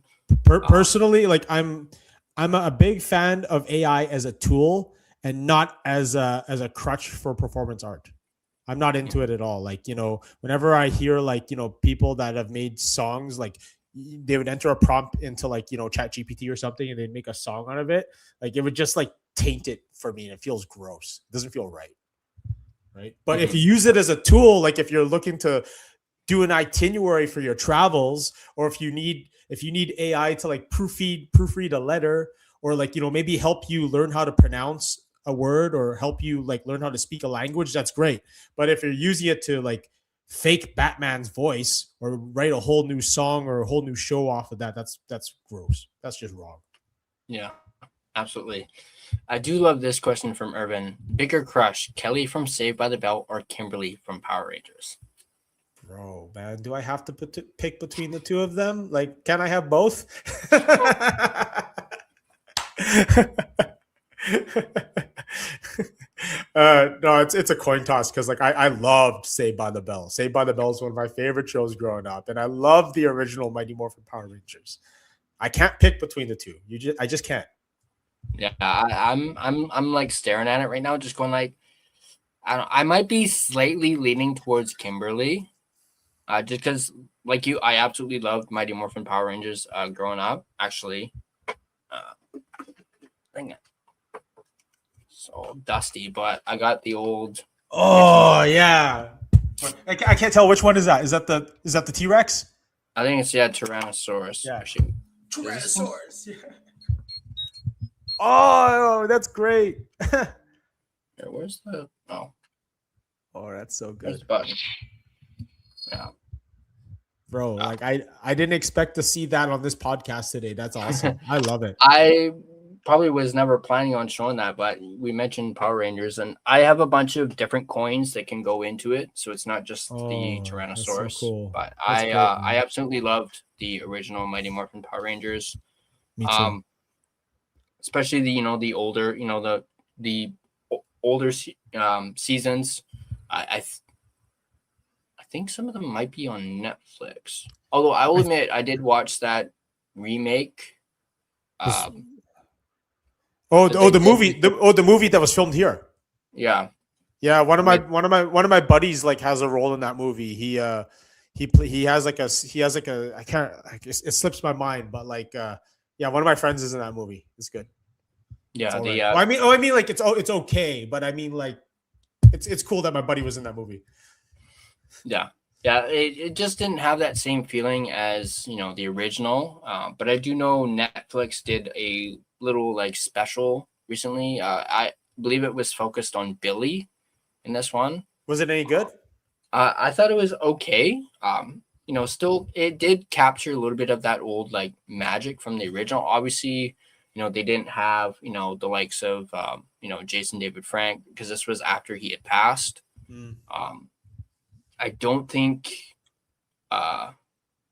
Personally, like I'm a big fan of AI as a tool and not as a crutch for performance art. I'm not into it at all. Like, whenever I hear like, people that have made songs, like they would enter a prompt into like, chat GPT or something and they'd make a song out of it. Like it would just like taint it for me. And it feels gross. It doesn't feel right. Right. But if Mhm. you use it as a tool, like if you're looking to do an itinerary for your travels, or if you need AI to like proofread a letter, or like maybe help you learn how to pronounce a word, or help you like learn how to speak a language, that's great. But if you're using it to like fake Batman's voice or write a whole new song or a whole new show off of that, that's gross. That's just wrong. Yeah, absolutely. I do love this question from Irvin. Bigger crush, Kelly from Saved by the Bell or Kimberly from Power Rangers? Bro, man, do I have to pick between the two of them? Like, can I have both? No, it's a coin toss because like I loved Saved by the Bell. Saved by the Bell is one of my favorite shows growing up, and I love the original Mighty Morphin Power Rangers. I can't pick between the two. I just can't. Yeah, I'm like staring at it right now, just going like, I might be slightly leaning towards Kimberly, just because like you, I absolutely loved Mighty Morphin Power Rangers growing up. Actually, dang it, so dusty, but I got the old. Oh yeah, I can't tell which one is that. Is that the T-Rex? I think it's Tyrannosaurus. Yeah. Actually, Tyrannosaurus. Yeah. Oh, that's great. where's the Oh, that's so There's good, the button. Yeah. bro. Like I didn't expect to see that on this podcast today. That's awesome. I love it. I probably was never planning on showing that, but we mentioned Power Rangers, and I have a bunch of different coins that can go into it, so it's not just the Oh, that's so Tyrannosaurus. cool. But That's great, I man. absolutely loved the original Mighty Morphin Power Rangers. Me too. Especially the older the older seasons. I think some of them might be on Netflix. Although I will admit I did watch that remake. The movie that was filmed here. Yeah. Yeah, one of my buddies like has a role in that movie. He has like a I can't, it slips my mind, but like yeah, one of my friends is in that movie. It's good. Yeah, It's right. I mean like it's okay, but I mean like it's cool that my buddy was in that movie. Yeah. It just didn't have that same feeling as the original. But I do know Netflix did a little like special recently. I believe it was focused on Billy in this one. Was it any good? I thought it was okay. Still it did capture a little bit of that old like magic from the original. Obviously, they didn't have the likes of Jason David Frank, because this was after he had passed. I don't think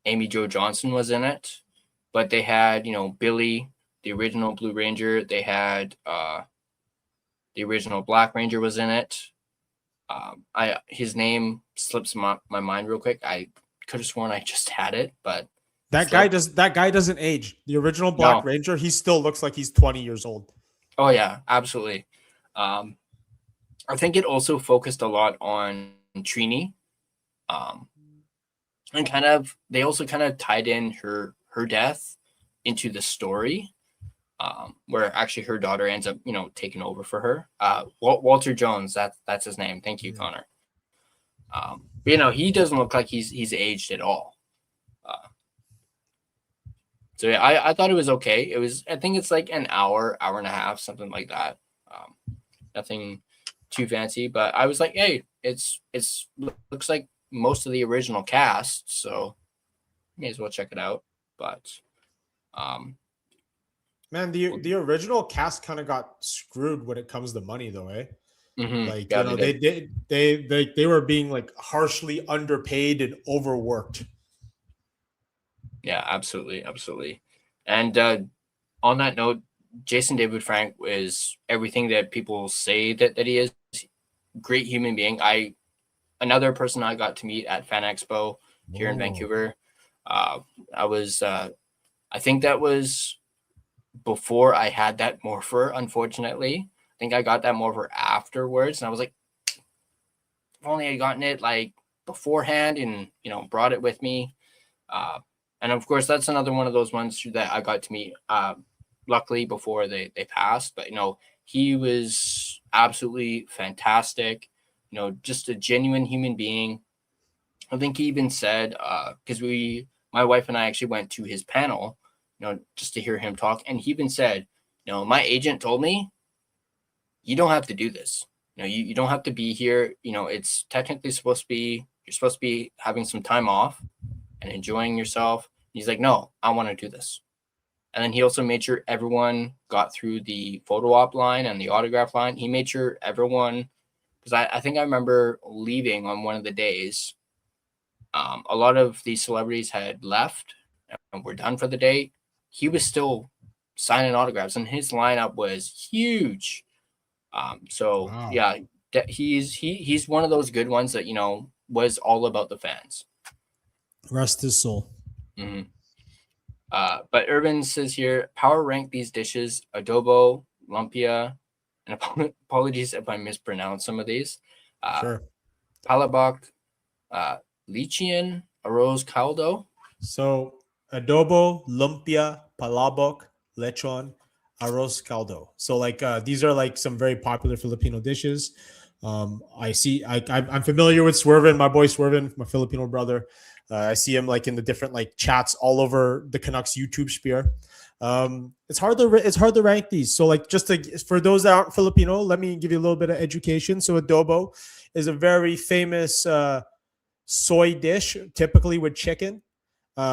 Amy Jo Johnson was in it, but they had Billy, the original Blue Ranger. They had the original Black Ranger was in it. His name slips my mind real quick. I could have sworn I just had it, but that guy doesn't age. The original Black Ranger, he still looks like he's 20 years old. Oh yeah, absolutely. I think it also focused a lot on Trini, and they also kind of tied in her death into the story, where actually her daughter ends up taking over for her. Walter Jones, that's his name. Thank you, Connor. But he doesn't look like he's aged at all. So yeah, I thought it was okay. I think it's like an hour and a half, something like that. Nothing too fancy, but I was like, hey, it's looks like most of the original cast, so may as well check it out. But man, the original cast kind of got screwed when it comes to money, though, eh? Like they were being like harshly underpaid and overworked. Yeah, absolutely. And on that note, Jason David Frank is everything that people say that he is. Great human being. Another person I got to meet at Fan Expo here in Vancouver. I was I think that was before I had that morpher, unfortunately. I think I got that morpher afterwards, and I was like, if only I gotten it like beforehand and brought it with me. And of course, that's another one of those ones that I got to meet. Luckily, before they passed, but he was absolutely fantastic. Just a genuine human being. I think he even said, because my wife and I actually went to his panel, just to hear him talk, and he even said, my agent told me, you don't have to do this. You don't have to be here. It's technically supposed to be, you're supposed to be having some time off and enjoying yourself. He's like, no, I want to do this. And then he also made sure everyone got through the photo op line and the autograph line. He made sure everyone, because I think I remember leaving on one of the days. A lot of these celebrities had left and were done for the day. He was still signing autographs, and his lineup was huge. Wow. Yeah, he's one of those good ones that was all about the fans. Rest his soul. Mm-hmm. But Urban says here, power rank these dishes: adobo, lumpia, and apologies if I mispronounce some of these. Sure. Palabok, Lichian, arroz caldo. So adobo, lumpia, palabok, lechon, arroz caldo. So like these are like some very popular Filipino dishes. I'm familiar with Swervin, my boy Swervin, my Filipino brother. I see him like in the different like chats all over the Canucks YouTube sphere. It's hard to rank these. So like for those that aren't Filipino, let me give you a little bit of education. So adobo is a very famous soy dish, typically with chicken.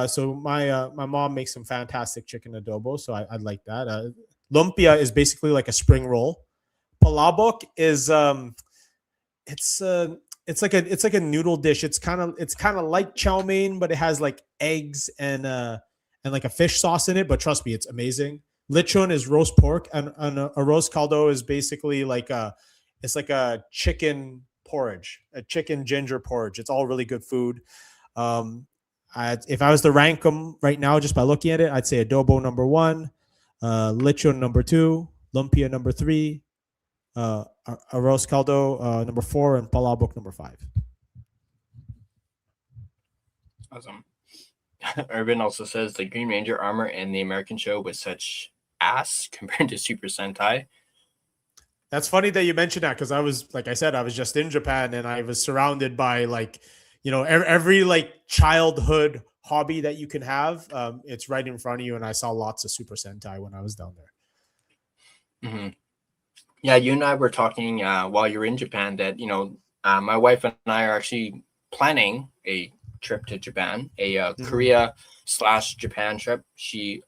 So my mom makes some fantastic chicken adobo, so I'd like that. Lumpia is basically like a spring roll. Palabok is it's like a noodle dish. It's kind of like chow mein, but it has like eggs and like a fish sauce in it. But trust me, it's amazing. Lechon is roast pork, and a roast caldo is basically like it's like a chicken porridge, a chicken ginger porridge. It's all really good food. If I was to rank them right now, just by looking at it, I'd say adobo number 1, lechon number 2, lumpia number 3, arroz caldo number 4, and palabok number 5. Awesome. Urban also says the Green Ranger armor in the American show was such ass compared to Super Sentai. That's funny that you mentioned that, because I was just in Japan and I was surrounded by like, every like childhood hobby that you can have. It's right in front of you, and I saw lots of Super Sentai when I was down there. Mm-hmm. Yeah, you and I were talking while you were in Japan that my wife and I are actually planning a trip to Japan, a Korea/Japan trip.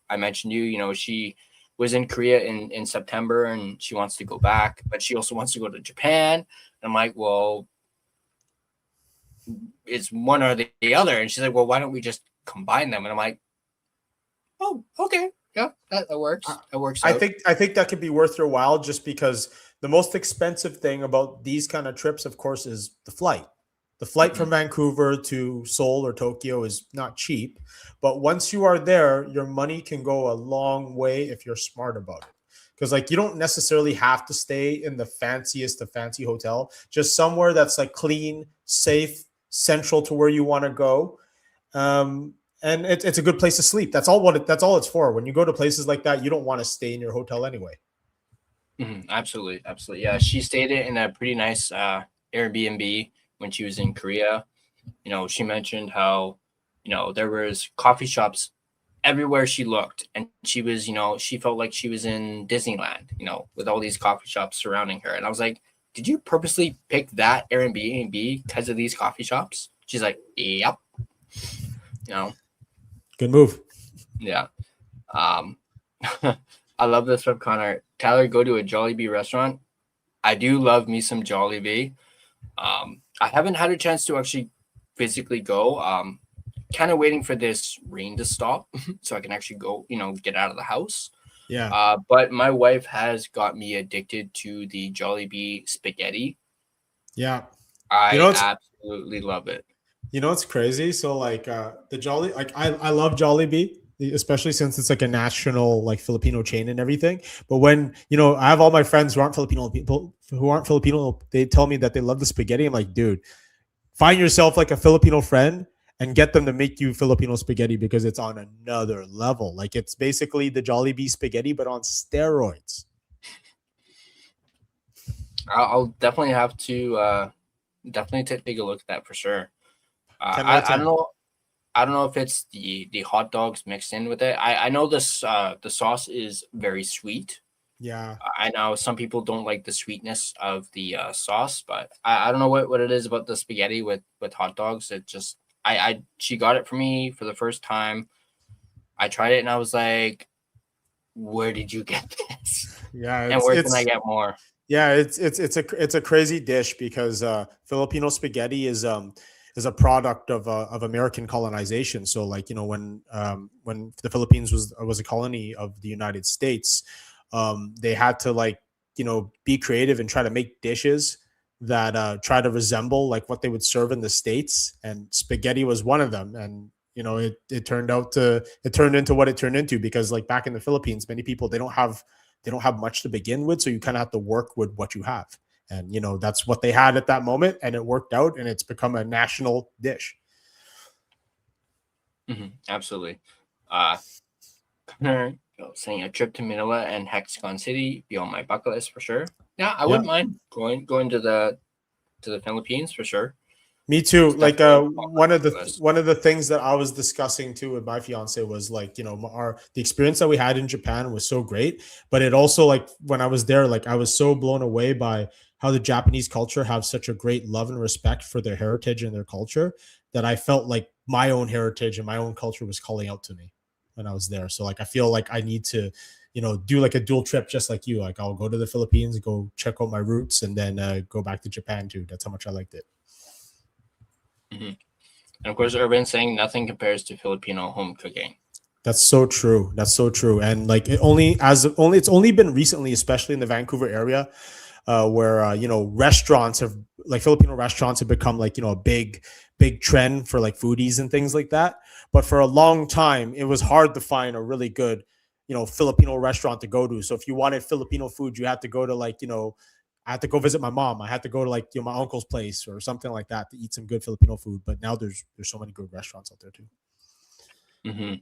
I mentioned she was in Korea in September, and she wants to go back, but she also wants to go to Japan. And I'm like, well, it's one or the other. And she's like, well, why don't we just combine them? And I'm like, oh, okay. Yeah, that works. That works. I think that could be worth your while, just because the most expensive thing about these kind of trips, of course, is the flight. The flight from Vancouver to Seoul or Tokyo is not cheap, but once you are there, your money can go a long way if you're smart about it. Because like you don't necessarily have to stay in the fanciest of fancy hotel, just somewhere that's like clean, safe, central to where you want to go. And it's a good place to sleep. That's all it's for. When you go to places like that, you don't want to stay in your hotel anyway. Mm-hmm. Absolutely. Yeah, she stayed in a pretty nice Airbnb when she was in Korea. She mentioned how there was coffee shops everywhere she looked, and she was she felt like she was in Disneyland, with all these coffee shops surrounding her. And I was like, did you purposely pick that Airbnb because of these coffee shops? She's like, yep. Good move. Yeah. I love this from Connor. Tyler, go to a Jollibee restaurant. I do love me some Jollibee. I haven't had a chance to actually physically go. Kind of waiting for this rain to stop so I can actually go, get out of the house. Yeah. But my wife has got me addicted to the Jollibee spaghetti. Yeah. You know I it's absolutely love it. it's crazy. So like the Jolly like I love Jollibee, especially since it's like a national like Filipino chain and everything. But when I have all my friends who aren't Filipino people who aren't Filipino, they tell me that they love the spaghetti. I'm like, dude, find yourself like a Filipino friend and get them to make you Filipino spaghetti because it's on another level. Like it's basically the Jollibee spaghetti but on steroids. I'll definitely have to definitely take a look at that for sure. Ten out of I don't 10. know. I don't know if it's the hot dogs mixed in with it. I know this the sauce is very sweet. Yeah. I know some people don't like the sweetness of the sauce, but I don't know what it is about the spaghetti with hot dogs. It just I she got it for me for the first time. I tried it and I was like, where did you get this? Yeah, And where can I get more? yeah, it's a crazy dish because Filipino spaghetti is a product of American colonization. So like when the Philippines was a colony of the United States, they had to like be creative and try to make dishes that try to resemble like what they would serve in the States, and spaghetti was one of them. And it turned into what it turned into because like back in the Philippines, many people they don't have much to begin with, so you kind of have to work with what you have. And that's what they had at that moment, and it worked out, and it's become a national dish. Absolutely. Uh, Connor, saying a trip to Manila and Hexagon City be on my bucket list for sure. Yeah, I Yeah, wouldn't mind going to the Philippines for sure. me too. It's Like definitely on my one of the bucket list. one of the things that I was discussing too with my fiance was like our the experience that we had in Japan was so great, but it also like when I was there, like I was so blown away by how the Japanese culture have such a great love and respect for their heritage and their culture, that I felt like my own heritage and my own culture was calling out to me when I was there. So like I feel like I need to do like a dual trip just like you. Like I'll go to the Philippines, go check out my roots, and then go back to Japan too. That's how much I liked it. hmm And of course, Urban saying nothing compares to Filipino home cooking. That's so true. That's so true. And like it's only been recently, especially in the Vancouver area, where restaurants have like Filipino restaurants have become like a big trend for like foodies and things like that. But for a long time, it was hard to find a really good Filipino restaurant to go to. So if you wanted Filipino food, you had to go to like I had to go visit my mom. I had to go to like my uncle's place or something like that to eat some good Filipino food. But now there's so many good restaurants out there too. hmm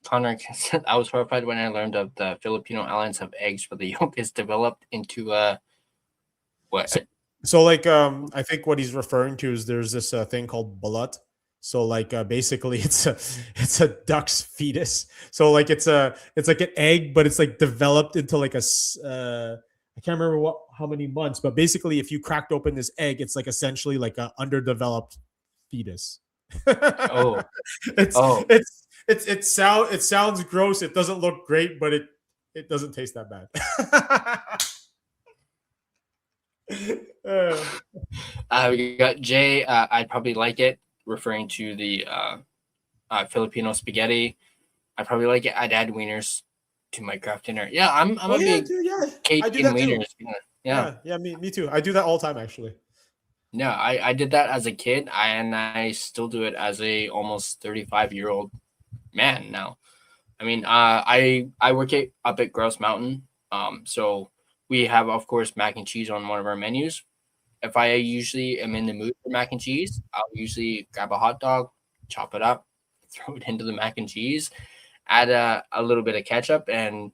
Connor said, I was horrified when I learned of the Filipino Islands have eggs, but the yolk is developed into what? So, so like I think what he's referring to is there's this thing called balut. So like basically it's a duck's fetus. So like it's like an egg, but it's like developed into like I can't remember how many months, but basically if you cracked open this egg, it's like essentially like a underdeveloped fetus. Oh, it's oh, it sounds gross. It doesn't look great, but it doesn't taste that bad. Uh, we got Jay. I'd probably like it, referring to the Filipino spaghetti. I'd probably like it. I'd add wieners to my craft dinner. Yeah, I'm oh a yeah, big dude, yeah. cake I do and that too. wieners. Yeah. Yeah, me too. I do that all the time actually. Yeah, I did that as a kid, and I still do it as a almost 35-year-old man now. I mean, I work up at Grouse Mountain, so we have, of course, mac and cheese on one of our menus. If I usually am in the mood for mac and cheese, I'll usually grab a hot dog, chop it up, throw it into the mac and cheese, add a little bit of ketchup, and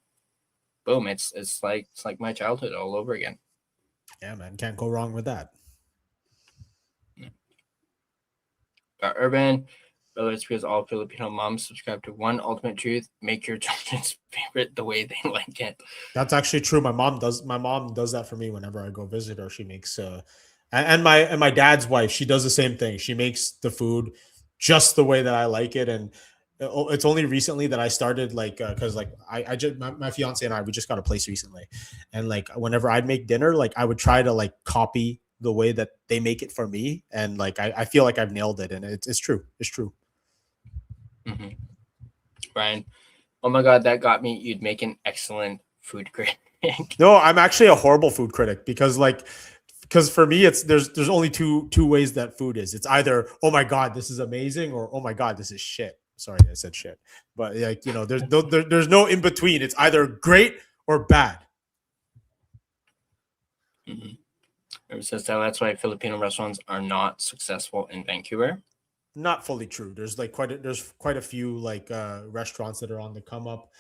boom, it's like my childhood all over again. Yeah, man, can't go wrong with that. Urban, whether it's because all Filipino moms subscribe to one ultimate truth: make your children's favorite the way they like it. That's actually true. My mom does that for me whenever I go visit her. She makes and my dad's wife, she does the same thing. She makes the food just the way that I like it. And it's only recently that I started like because like I just my fiance and I, we just got a place recently, and like whenever I'd make dinner, like I would try to like copy the way that they make it for me, and like I feel like I've nailed it, and it's true. It's true. Mm-hmm. Brian. Oh my God, that got me. You'd make an excellent food critic. No, I'm actually a horrible food critic because for me it's there's only two ways that food is. It's either, oh my God, this is amazing, or oh my God, this is shit. Sorry, I said shit. But like, there's no in between. It's either great or bad. Mm-hmm. Ever since that's why Filipino restaurants are not successful in Vancouver. Not fully true. There's quite a few restaurants that are on the come up.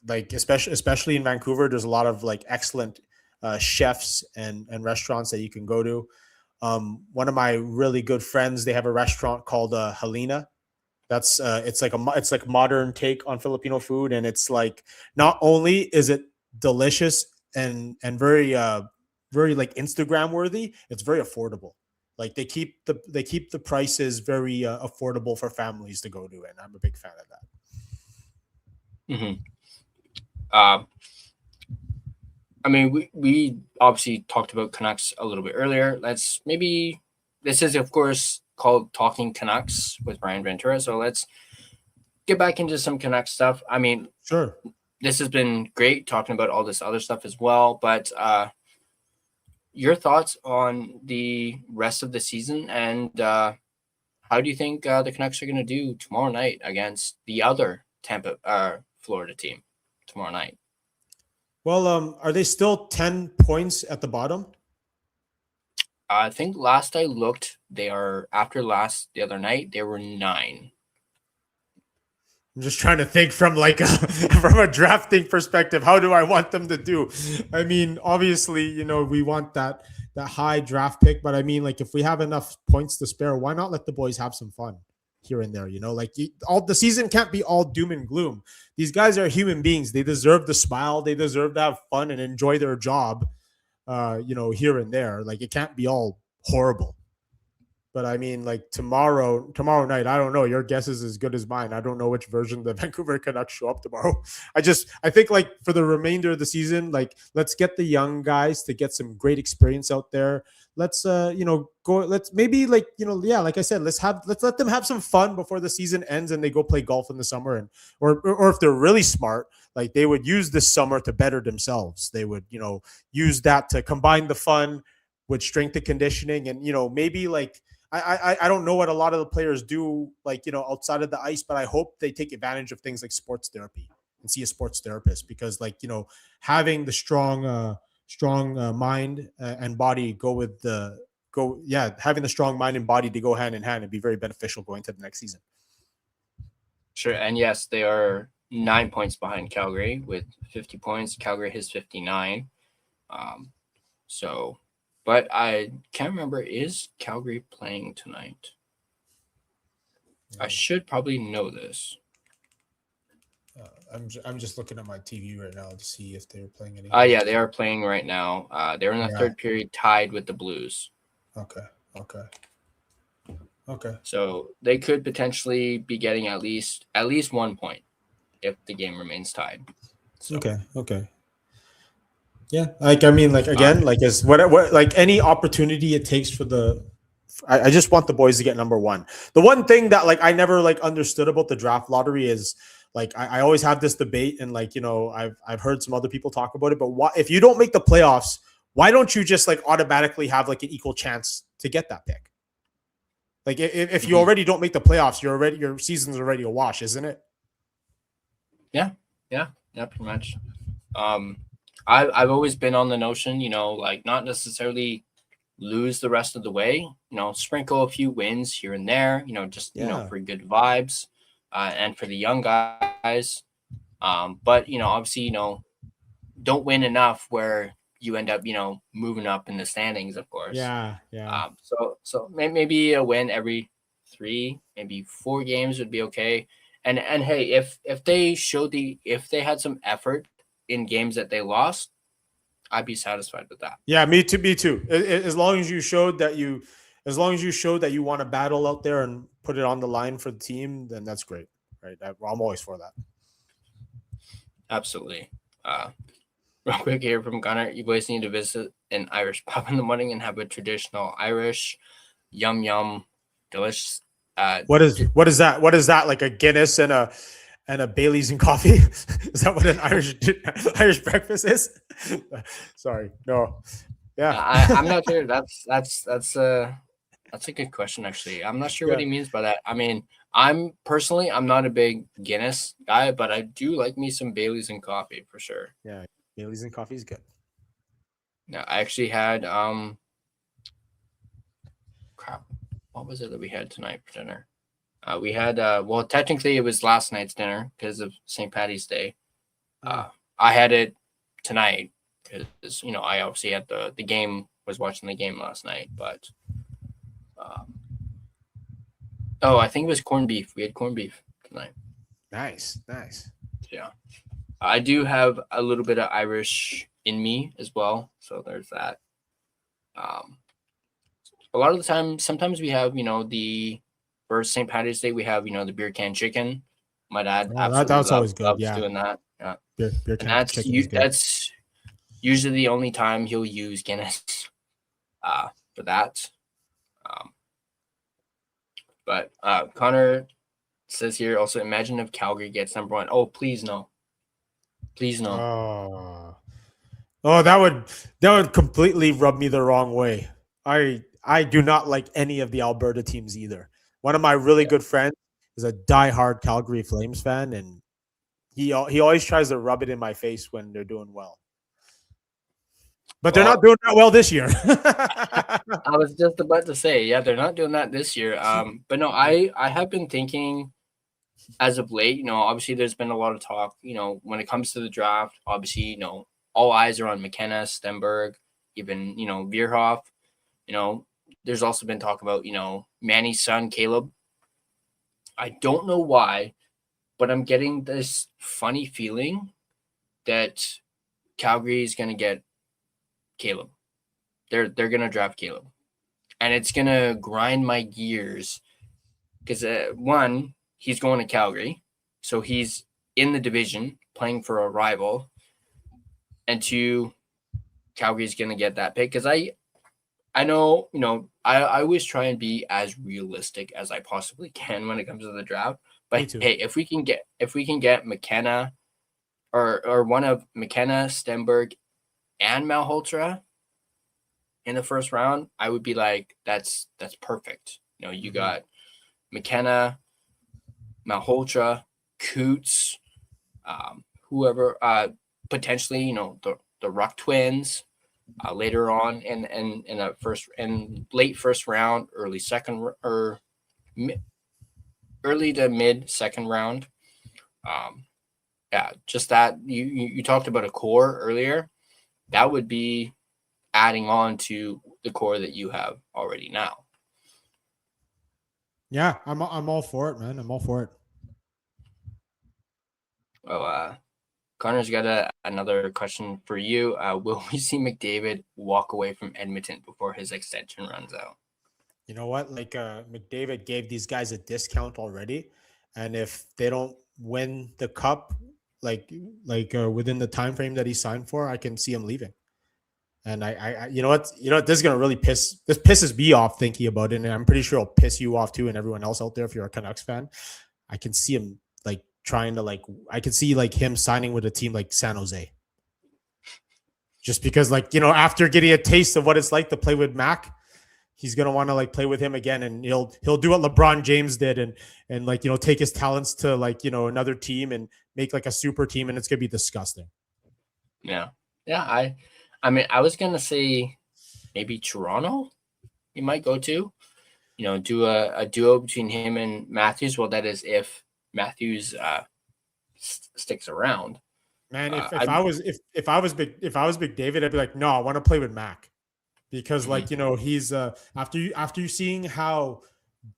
Like especially in Vancouver, there's a lot of like excellent chefs and restaurants that you can go to. One of my really good friends, they have a restaurant called Helena. That's it's like modern take on Filipino food, and it's like not only is it delicious and very very like Instagram worthy, it's very affordable. Like they keep the prices very affordable for families to go to, and I'm a big fan of that. Mm-hmm. I mean, we obviously talked about Canucks a little bit earlier. This is of course called Talking Canucks with Brian Ventura. So let's get back into some Canucks stuff. I mean, sure. This has been great talking about all this other stuff as well, but your thoughts on the rest of the season, and how do you think the Canucks are going to do tomorrow night against the other Florida team tomorrow night? Well, are they still 10 points at the bottom? I think last I looked, they are the other night, they were 9. I'm just trying to think from from a drafting perspective. How do I want them to do? I mean, obviously, we want that high draft pick, but I mean, like if we have enough points to spare, why not let the boys have some fun here and there? All the season can't be all doom and gloom. These guys are human beings. They deserve to smile. They deserve to have fun and enjoy their job. Here and there. Like it can't be all horrible. But I mean, like tomorrow night, I don't know. Your guess is as good as mine. I don't know which version of the Vancouver Canucks show up tomorrow. I think like for the remainder of the season, like let's get the young guys to get some great experience out there. Let's go. Let's maybe like like I said, let's let them have some fun before the season ends and they go play golf in the summer, and or if they're really smart, like they would use this summer to better themselves. They would use that to combine the fun with strength and conditioning, and maybe like. I don't know what a lot of the players do, outside of the ice, but I hope they take advantage of things like sports therapy and see a sports therapist, because having the strong mind and body having the strong mind and body to go hand in hand and be very beneficial going to the next season. Sure. And yes, they are 9 points behind Calgary with 50 points. Calgary has 59. But I can't remember, is Calgary playing tonight? I should probably know this. I'm just looking at my TV right now to see if they're playing any. Yeah, they are playing right now. They're in the third period, tied with the Blues. Okay. So they could potentially be getting at least 1 point if the game remains tied. So. Okay. Yeah, as what like any opportunity it takes for I just want the boys to get number one. The one thing that I never understood about the draft lottery is I always have this debate, and I've heard some other people talk about it. But if you don't make the playoffs, why don't you just automatically have an equal chance to get that pick? Like if you already don't make the playoffs, your season's already a wash, isn't it? Yeah, pretty much. I've always been on the notion, not necessarily lose the rest of the way, sprinkle a few wins here and there, for good vibes, and for the young guys. But, obviously, don't win enough where you end up, moving up in the standings, of course. Yeah. So maybe a win every 3, maybe 4 games would be okay. And hey, if they had some effort in games that they lost, I'd be satisfied with that. Yeah, me too. As long as you showed that you want to battle out there and put it on the line for the team, then that's great, right? I'm always for that. Absolutely. Real quick here from Gunnar, you boys need to visit an Irish pub in the morning and have a traditional Irish yum delicious What is that? What is that? Like a Guinness and a Bailey's and coffee? Is that what an Irish breakfast is? Sorry, no. Yeah, I'm not sure. That's a good question, actually. I'm not sure what yeah, he means by that. I mean, I'm not a big Guinness guy, but I do like me some Baileys and coffee for sure. yeah. Bailey's and coffee is good. Now, I actually had crap. What was it that we had tonight for dinner? We had well, technically it was last night's dinner because of St. Patty's Day. I had it tonight because I obviously had the game. Was watching the game last night, but I think it was corned beef. We had corned beef tonight. Nice. Yeah, I do have a little bit of Irish in me as well, so there's that. A lot of the time, sometimes we have the first St. Patty's Day we have the beer can chicken. My dad absolutely That's always good. loves Yeah, doing that. Yeah, beer and can chicken is good. that's usually the only time he'll use Guinness for that. But Connor says here also, imagine if Calgary gets number 1. Oh, please no. Please no. Oh, that would completely rub me the wrong way. I do not like any of the Alberta teams either. One of my really good friends is a diehard Calgary Flames fan, and he always tries to rub it in my face when they're doing well. But they're not doing that well this year. I was just about to say, yeah, they're not doing that this year. But no, I have been thinking as of late, obviously there's been a lot of talk, when it comes to the draft, obviously, all eyes are on McKenna, Stenberg, even, Veerhoff. There's also been talk about, Manny's son, Caleb. I don't know why, but I'm getting this funny feeling that Calgary is going to get Caleb. They're going to draft Caleb. And it's going to grind my gears because, one, he's going to Calgary. So he's in the division playing for a rival. And two, Calgary's going to get that pick because I know, I always try and be as realistic as I possibly can when it comes to the draft. But hey, if we can get McKenna or one of McKenna, Stenberg, and Malhotra in the first round, I would be like, that's perfect. You got McKenna, Malhotra, Coots, whoever, potentially, the Ruck twins. Later on in a late first round, early second or early to mid second round. Just that you talked about a core earlier. That would be adding on to the core that you have already now. Yeah, I'm all for it, man. I'm all for it. Oh, Connor's got another question for you. Will we see McDavid walk away from Edmonton before his extension runs out? You know what? Like McDavid gave these guys a discount already, and if they don't win the cup, within the time frame that he signed for, I can see him leaving. And I you know what? This is gonna really pisses me off thinking about it, and I'm pretty sure it'll piss you off too, and everyone else out there if you're a Canucks fan. I can see him trying to I could see him signing with a team like San Jose. Just because after getting a taste of what it's like to play with Mac, he's gonna want to play with him again, and he'll do what LeBron James did and take his talents to another team and make a super team, and it's gonna be disgusting. Yeah. I mean, I was gonna say maybe Toronto. He might go to, do a duo between him and Matthews. Well, that is if Matthews sticks around. Man, if I was McDavid, I'd be like, no, I want to play with Mac because he's after seeing how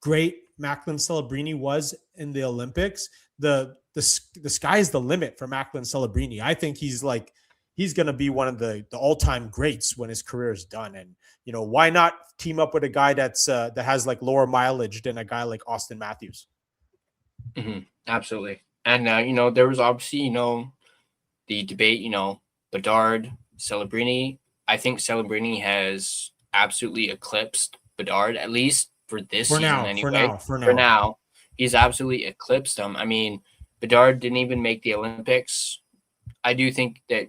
great Macklin Celebrini was in the Olympics, the sky's the limit for Macklin Celebrini. I think he's gonna be one of the all-time greats when his career is done. And why not team up with a guy that has lower mileage than a guy like Austin Matthews? Mm-hmm. Absolutely. And, there was obviously, the debate, Bedard, Celebrini. I think Celebrini has absolutely eclipsed Bedard, at least for this For season now, anyway. for For now. now, he's absolutely eclipsed him. I mean, Bedard didn't even make the Olympics. I do think that,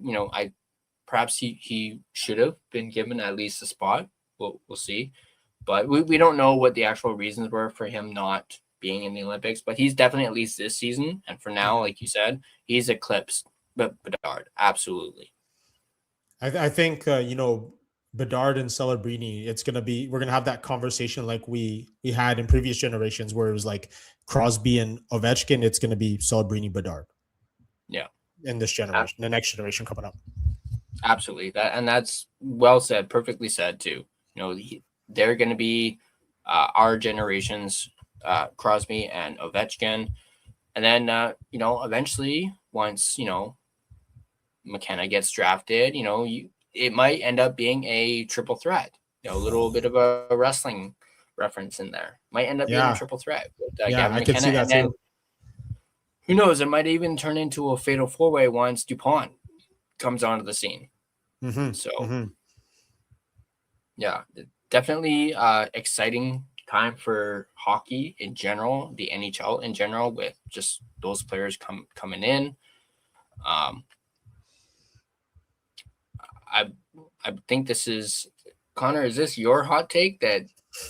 perhaps he should have been given at least a spot. We'll see. But we don't know what the actual reasons were for him not being in the Olympics. But he's definitely, at least this season, and for now, like you said, he's eclipsed Bedard. Absolutely. I think Bedard and Celebrini, we're gonna have that conversation like we had in previous generations where it was like Crosby and Ovechkin. It's gonna be Celebrini, Bedard. Yeah. In this generation, the next generation coming up. Absolutely. That's well said, perfectly said too. They're going to be our generation's Crosby and Ovechkin, and then eventually once McKenna gets drafted, it might end up being a triple threat. A little bit of a wrestling reference in there. Might end up being a triple threat with Gavin I McKenna, can see that and then too. who knows? It might even turn into a fatal four-way once DuPont comes onto the scene. Mm-hmm. So, mm-hmm. Yeah, definitely exciting time for hockey in general, the NHL in general, with just those players coming in. I think this is, Connor, is this your hot take that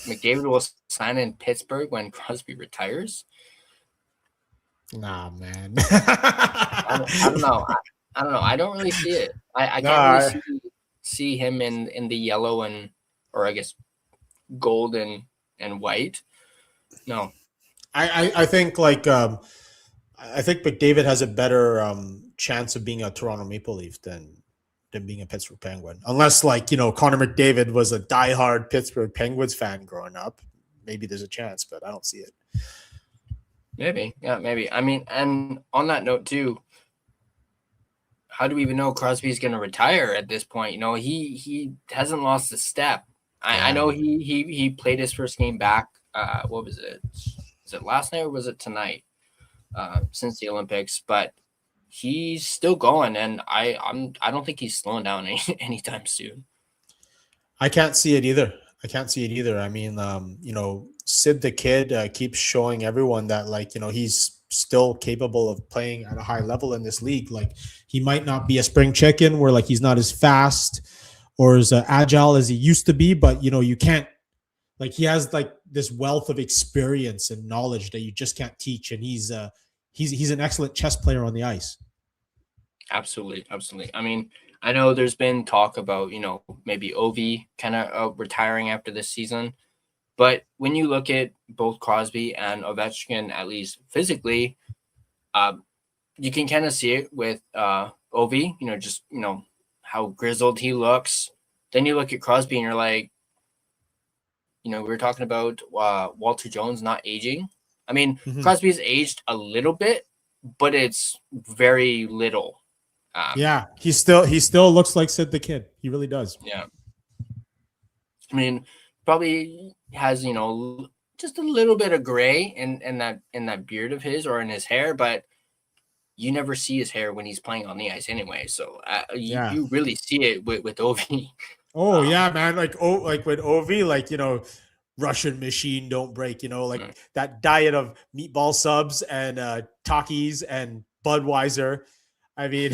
McDavid will sign in Pittsburgh when Crosby retires? Nah, man. I don't know. I don't know. I don't really see it. I can't really see him in the yellow or I guess gold and white. No. I think I think McDavid has a better chance of being a Toronto Maple Leaf than being a Pittsburgh Penguin. Unless Connor McDavid was a diehard Pittsburgh Penguins fan growing up. Maybe there's a chance, but I don't see it. Maybe. Yeah, maybe. I mean, and on that note too, how do we even know Crosby's going to retire at this point? He hasn't lost a step. I know he played his first game back. What was it? Was it last night or was it tonight? Since the Olympics, but he's still going, and I don't think he's slowing down anytime soon. I can't see it either. I mean, Sid the Kid keeps showing everyone that he's still capable of playing at a high level in this league. He might not be a spring chicken where he's not as fast or as agile as he used to be, but you can't, he has this wealth of experience and knowledge that you just can't teach, and he's an excellent chess player on the ice. Absolutely. I mean, I know there's been talk about maybe Ovi kind of retiring after this season, but when you look at both Crosby and Ovechkin, at least physically, you can kind of see it with Ovi. Just how grizzled he looks. Then you look at Crosby and you're like, we were talking about Walter Jones not aging. I mean, Crosby's aged a little bit, but it's very little. He still looks like Sid the Kid. He really does. Yeah. I mean, probably has just a little bit of gray in that beard of his or in his hair, but you never see his hair when he's playing on the ice anyway. So you really see it with Ovi. Oh yeah, man! Like with Ovi, Russian machine don't break. That diet of meatball subs and Takis and Budweiser. I mean,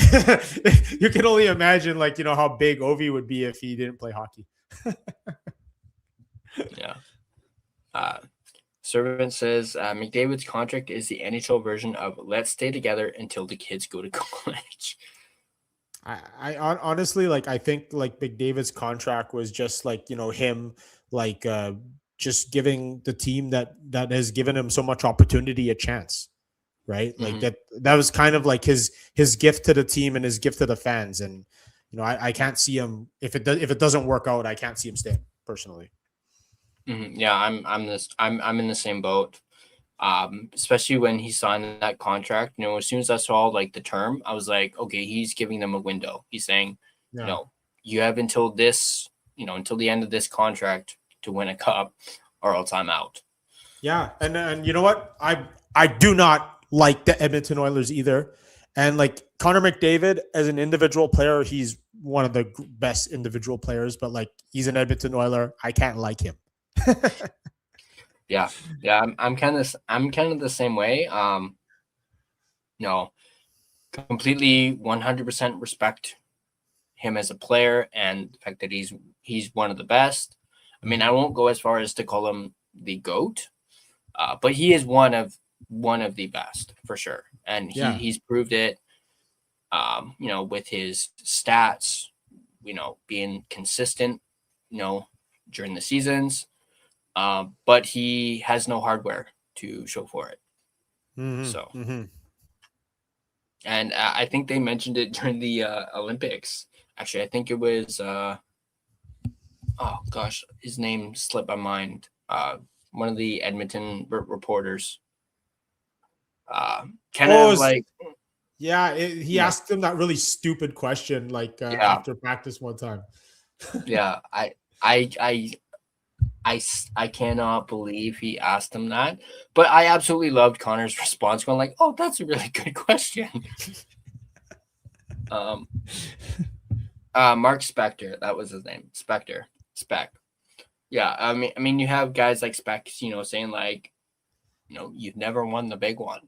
you can only imagine how big Ovi would be if he didn't play hockey. Yeah. Servant says McDavid's contract is the NHL version of "Let's stay together until the kids go to college." I honestly I think McDavid's contract was just him just giving the team that has given him so much opportunity a chance, right? That was kind of his gift to the team and his gift to the fans, and I can't see him if it doesn't work out. I can't see him staying personally. Mm-hmm. Yeah, I'm in the same boat. Especially when he signed that contract, as soon as I saw the term, I was like, okay, he's giving them a window. He's saying, you have until this, until the end of this contract to win a cup, or else I'm out. Yeah, and you know what? I do not like the Edmonton Oilers either. And Connor McDavid as an individual player, he's one of the best individual players, but he's an Edmonton Oiler. I can't like him. Yeah. I'm kind of the same way. No, completely 100% respect him as a player and the fact that he's one of the best. I mean, I won't go as far as to call him the GOAT, but he is one of the best for sure, and Yeah. he's proved it. With his stats, being consistent, during the seasons, but he has no hardware to show for it. So, and I think they mentioned it during the Olympics. Actually, I think it was. Oh gosh, his name slipped my mind. One of the Edmonton reporters. Kind of like. Yeah, he asked him that really stupid question, like after practice one time. Yeah, I cannot believe he asked him that, but I absolutely loved Connor's response, going like, "Oh, that's a really good question." Mark Spector, that was his name, Spec. Yeah, I mean, you have guys like Spec, saying like, you've never won the big one,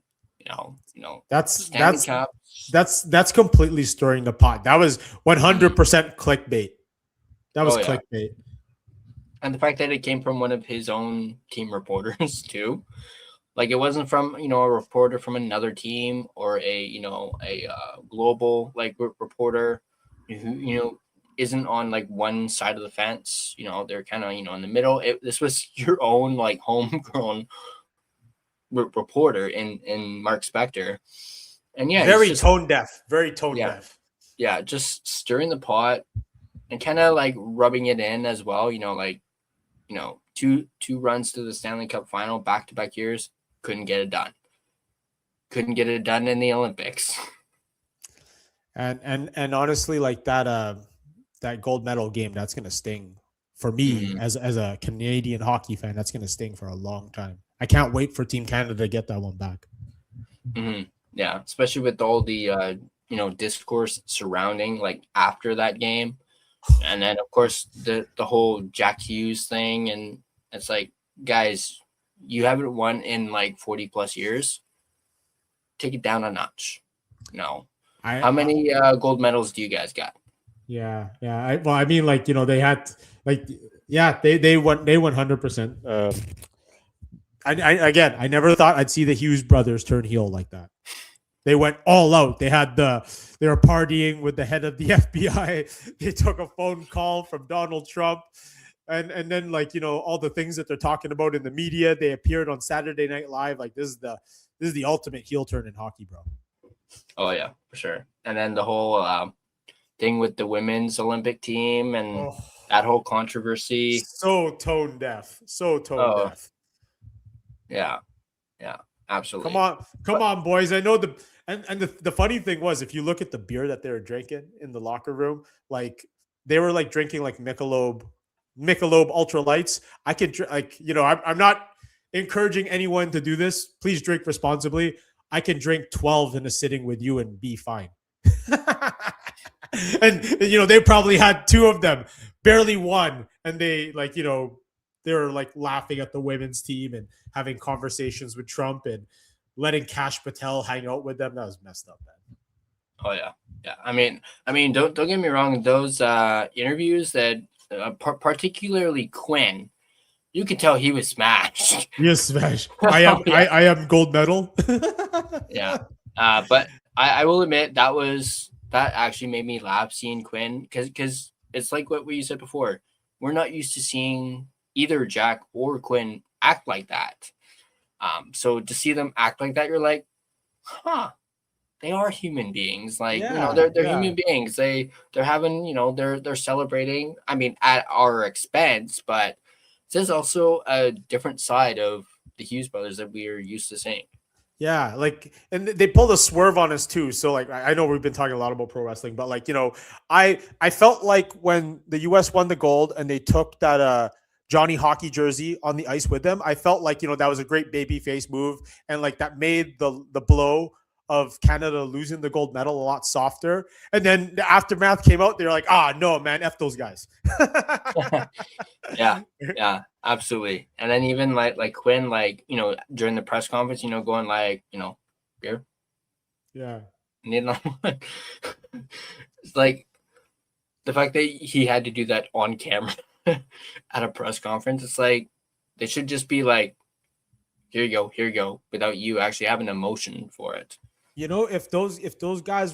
That's Stanley Cup. That's completely stirring the pot. That was 100% clickbait. That was clickbait. And the fact that it came from one of his own team reporters too, like it wasn't from a reporter from another team or a global like reporter who isn't on like one side of the fence. They're kind of in the middle. This was your own like homegrown reporter in Mark Spector, and very tone deaf. Yeah, just stirring the pot and kind of like rubbing it in as well. Two runs to the Stanley Cup final back-to-back years, couldn't get it done. Couldn't get it done in the Olympics. And honestly, like that gold medal game, that's gonna sting for me as a Canadian hockey fan. That's gonna sting for a long time. I can't wait for Team Canada to get that one back. Yeah, especially with all the discourse surrounding like after that game. And then, of course, the whole Jack Hughes thing. And it's like, guys, you haven't won in like 40 plus years. Take it down a notch. No. How many gold medals do you guys got? Yeah. I mean, like, they had like, yeah, they won 100%. I never thought I'd see the Hughes brothers turn heel like that. They went all out. They were partying with the head of the FBI. They took a phone call from Donald Trump. And then like, all the things that they're talking about in the media, they appeared on Saturday Night Live. Like this is the ultimate heel turn in hockey, bro. Oh yeah, for sure. And then the whole thing with the women's Olympic team and that whole controversy. So tone deaf. Deaf. Yeah, absolutely. Come on, boys. I know the funny thing was, if you look at the beer that they were drinking in the locker room, like they were like drinking like Michelob ultralights. I could I'm not encouraging anyone to do this. Please drink responsibly. I can drink 12 in a sitting with you and be fine. And they probably had two of them, barely one, and they like they were like laughing at the women's team and having conversations with Trump and letting Kash Patel hang out with them. That was messed up, man. Oh yeah. I mean, don't get me wrong. Those interviews that, particularly Quinn, you could tell he was smashed. Yes, smashed. I am gold medal. Yeah, but I will admit that actually made me laugh seeing Quinn because it's like what you said before. We're not used to seeing either Jack or Quinn act like that. So to see them act like that, you're like, huh, they are human beings. Like, they're human beings. They're having, they're celebrating, I mean, at our expense, but this is also a different side of the Hughes brothers that we are used to seeing. Yeah, like, and they pulled a swerve on us too. So like, I know we've been talking a lot about pro wrestling, but like, I felt like when the US won the gold and they took that Johnny Hockey jersey on the ice with them, I felt like, that was a great baby face move. And like that made the blow of Canada losing the gold medal a lot softer. And then the aftermath came out. They're like, no, man, F those guys. Yeah. Absolutely. And then even like Quinn, like, during the press conference, going like, beer, Yeah. need another one. It's like the fact that he had to do that on camera at a press conference. It's like they should just be like, here you go, without you actually having emotion for it. If those guys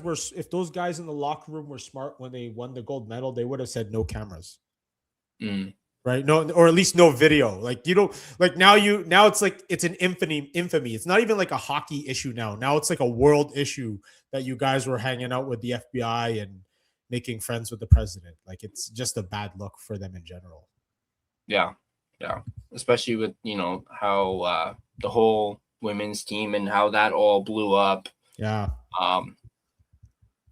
in the locker room were smart when they won the gold medal, they would have said no cameras. Mm. Right? No, or at least no video. Like like now it's like it's an infamy. It's not even like a hockey issue now. Now it's like a world issue that you guys were hanging out with the FBI and making friends with the president. Like it's just a bad look for them in general. Yeah. Especially with how the whole women's team and how that all blew up. Yeah. And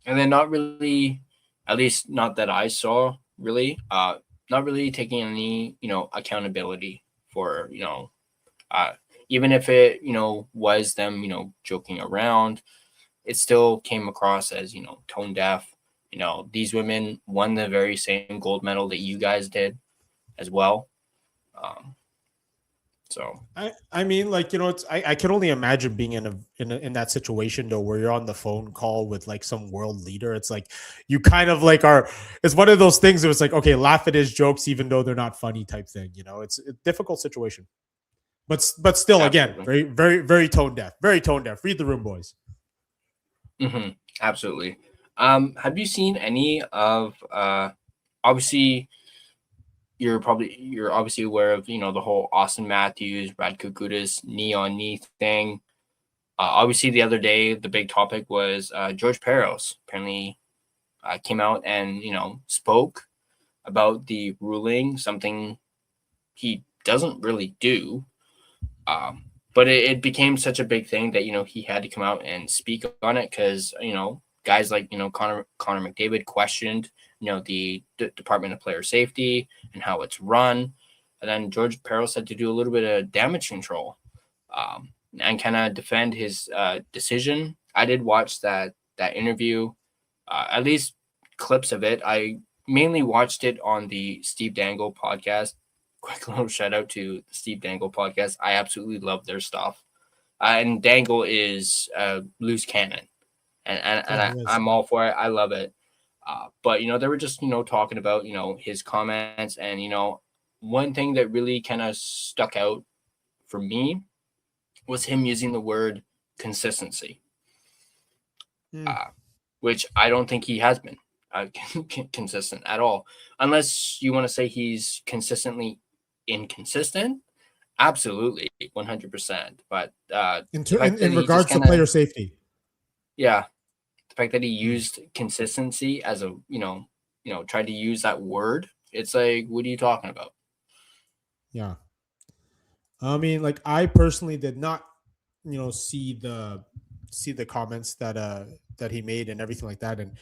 then not really, at least not that I saw, really, not really taking any accountability for uh, even if it was them joking around, it still came across as tone deaf. These women won the very same gold medal that you guys did as well. So I mean, like I can only imagine being in that situation though, where you're on the phone call with like some world leader. It's like you kind of like are. It's one of those things. Where it's like, okay, laugh at his jokes even though they're not funny type thing. It's a difficult situation, but still, again, absolutely. very very tone deaf. Very tone deaf. Read the room, boys. Mm-hmm. Absolutely. Have you seen any of obviously you're obviously aware of the whole Austin Matthews, Brad Kukutis knee on knee thing. Obviously, the other day the big topic was George Peros apparently came out and spoke about the ruling, something he doesn't really do. But it became such a big thing that he had to come out and speak on it because guys like Connor McDavid questioned the Department of Player Safety and how it's run, and then George Peros had to do a little bit of damage control and kind of defend his decision. I did watch that interview, at least clips of it. I mainly watched it on the Steve Dangle podcast. Quick little shout out to the Steve Dangle podcast. I absolutely love their stuff. And Dangle is loose cannon, and I'm all for it. I love it. But they were just talking about his comments, and one thing that really kind of stuck out for me was him using the word consistency, which I don't think he has been consistent at all, unless you want to say he's consistently inconsistent. Absolutely, 100%. But in regards to player safety, yeah, the fact that he used consistency as a tried to use that word, it's like, what are you talking about? Yeah, I mean, like I personally did not see the comments that he made and everything like that. And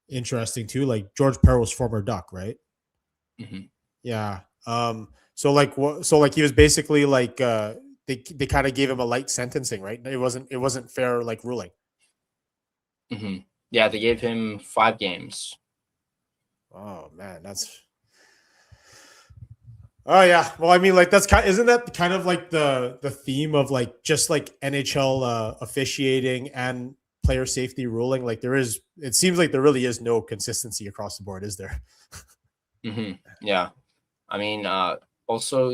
interesting too, like George Peros, former Duck, right? Mm-hmm. Yeah. So like what? So like he was basically like they kind of gave him a light sentencing, right? It wasn't fair like ruling. Mm-hmm. Yeah, they gave him 5 games. Oh man, that's. Oh yeah, well I mean like isn't that kind of like the theme of like just like NHL officiating and player safety ruling? Like it seems like there really is no consistency across the board, is there? Mm-hmm. Yeah, I mean, also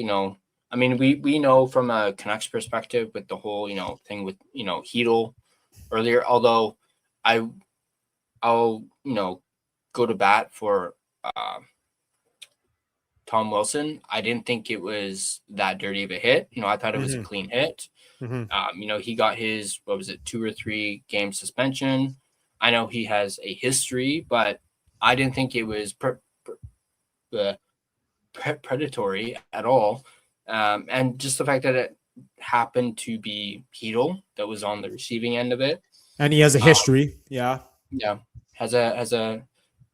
I mean we know from a Canucks perspective with the whole thing with Hedel earlier. Although I'll go to bat for Tom Wilson. I didn't think it was that dirty of a hit. I thought it was a clean hit. Mm-hmm. He got his, what was it, 2 or 3 game suspension. I know he has a history, but I didn't think it was predatory at all. And just the fact that it happened to be Hedel that was on the receiving end of it. And he has a history. Yeah. Yeah. Has a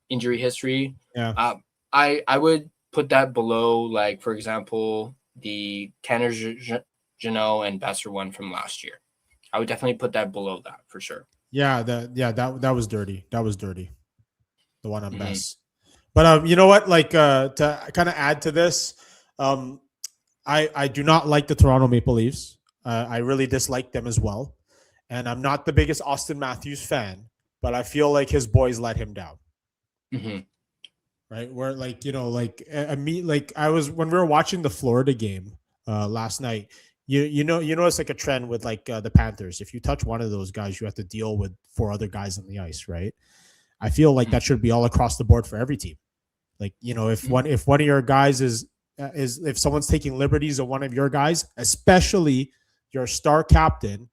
injury history. Yeah. I would put that below, like, for example, the Tanner Jeannot and Besser one from last year. I would definitely put that below that for sure. Yeah, that was dirty. That was dirty. The one on Bess. But you know what? Like to kind of add to this, I do not like the Toronto Maple Leafs. I really dislike them as well. And I'm not the biggest Austin Matthews fan, but I feel like his boys let him down. Mm-hmm. Right? Where like, like I was when we were watching the Florida game last night, you know it's like a trend with like the Panthers. If you touch one of those guys, you have to deal with four other guys on the ice, right? I feel like that should be all across the board for every team. Like, if one of your guys is if someone's taking liberties of one of your guys, especially your star captain,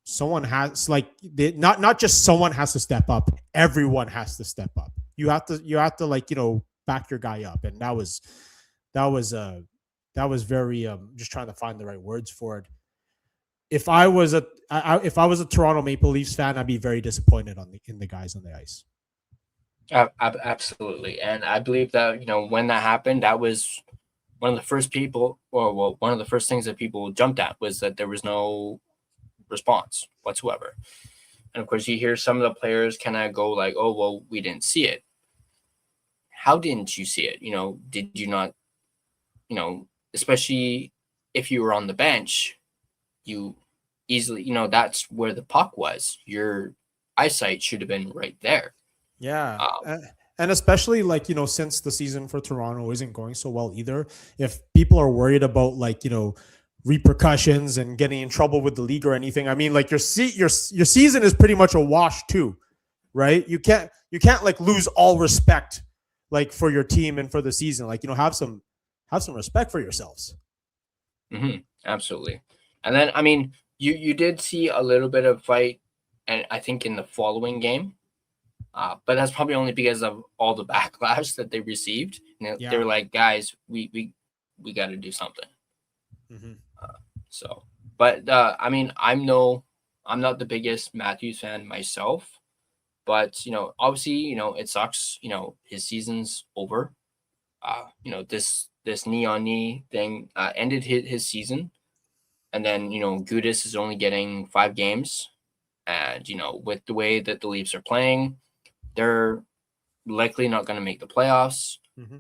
someone has not just someone has to step up, everyone has to step up. You have to like, back your guy up. And that was very just trying to find the right words for it. If I was a Toronto Maple Leafs fan, I'd be very disappointed in the guys on the ice. Absolutely. And I believe that, when that happened, that was one of the first one of the first things that people jumped at was that there was no response whatsoever. And of course, you hear some of the players kind of go like, oh, well, we didn't see it. How didn't you see it? Did you not, especially if you were on the bench, you easily, that's where the puck was. Your eyesight should have been right there. Yeah. And especially like, since the season for Toronto isn't going so well either, if people are worried about like, repercussions and getting in trouble with the league or anything, I mean, like your season is pretty much a wash too, right? You can't like lose all respect like for your team and for the season. Like, have some respect for yourselves. Mm-hmm. Absolutely. And then, I mean, you did see a little bit of fight, and I think in the following game. But that's probably only because of all the backlash that they received. They were like, guys, we got to do something. Mm-hmm. But I mean, I'm not the biggest Matthews fan myself, but obviously, it sucks. His season's over. This knee on knee thing ended his season, and then Gudas is only getting 5 games, and with the way that the Leafs are playing, they're likely not going to make the playoffs. Mm-hmm.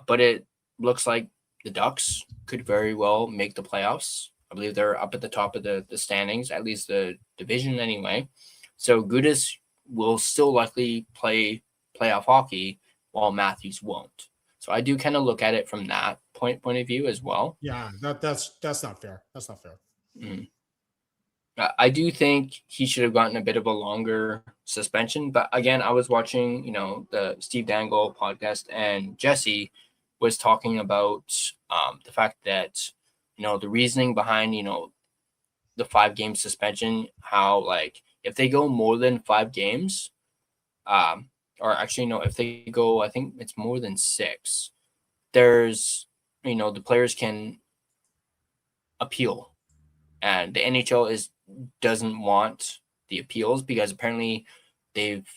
But it looks like the Ducks could very well make the playoffs. I believe they're up at the top of the standings, at least the division anyway. So Gudas will still likely play playoff hockey while Matthews won't. So I do kind of look at it from that point of view as well. Yeah, that's not fair. That's not fair. Mm-hmm. I do think he should have gotten a bit of a longer suspension. But again, I was watching, the Steve Dangle podcast, and Jesse was talking about the fact that, the reasoning behind, the 5-game suspension, how like if they go more than 5 games, or actually, no, if they go, I think it's more than 6, there's, the players can appeal. And the NHL doesn't want the appeals because apparently they've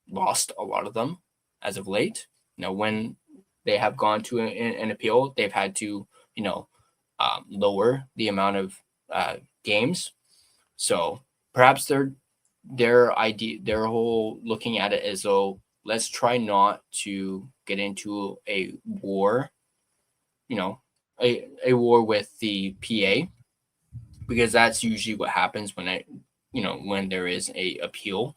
lost a lot of them as of late. When they have gone to an appeal, they've had to, lower the amount of games. So perhaps their whole looking at it as though let's try not to get into a war, a war with the PA. Because that's usually what happens when there is a appeal.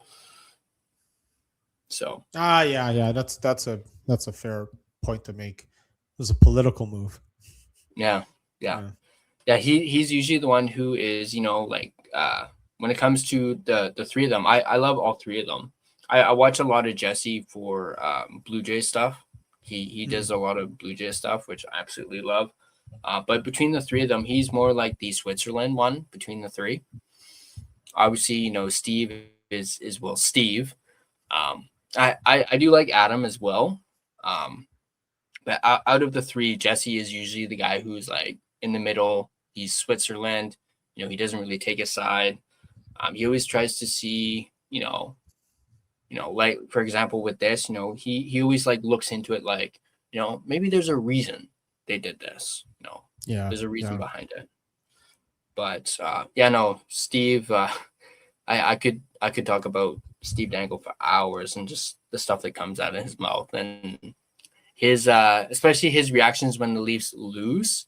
So yeah, that's a fair point to make. It was a political move. Yeah. He's usually the one who is when it comes to the 3 of them. I love all 3 of them. I watch a lot of Jesse for Blue Jay stuff. He does a lot of Blue Jay stuff, which I absolutely love. But between the 3 of them, he's more like the Switzerland one between the 3. Obviously, Steve is Steve. I do like Adam as well. But out of the 3, Jesse is usually the guy who's like in the middle. He's Switzerland. He doesn't really take a side. He always tries to see, like for example with this, he always like looks into it like, maybe there's a reason they did this. There's a reason behind it. But Steve, I could talk about Steve Dangle for hours and just the stuff that comes out of his mouth and his especially his reactions when the Leafs lose.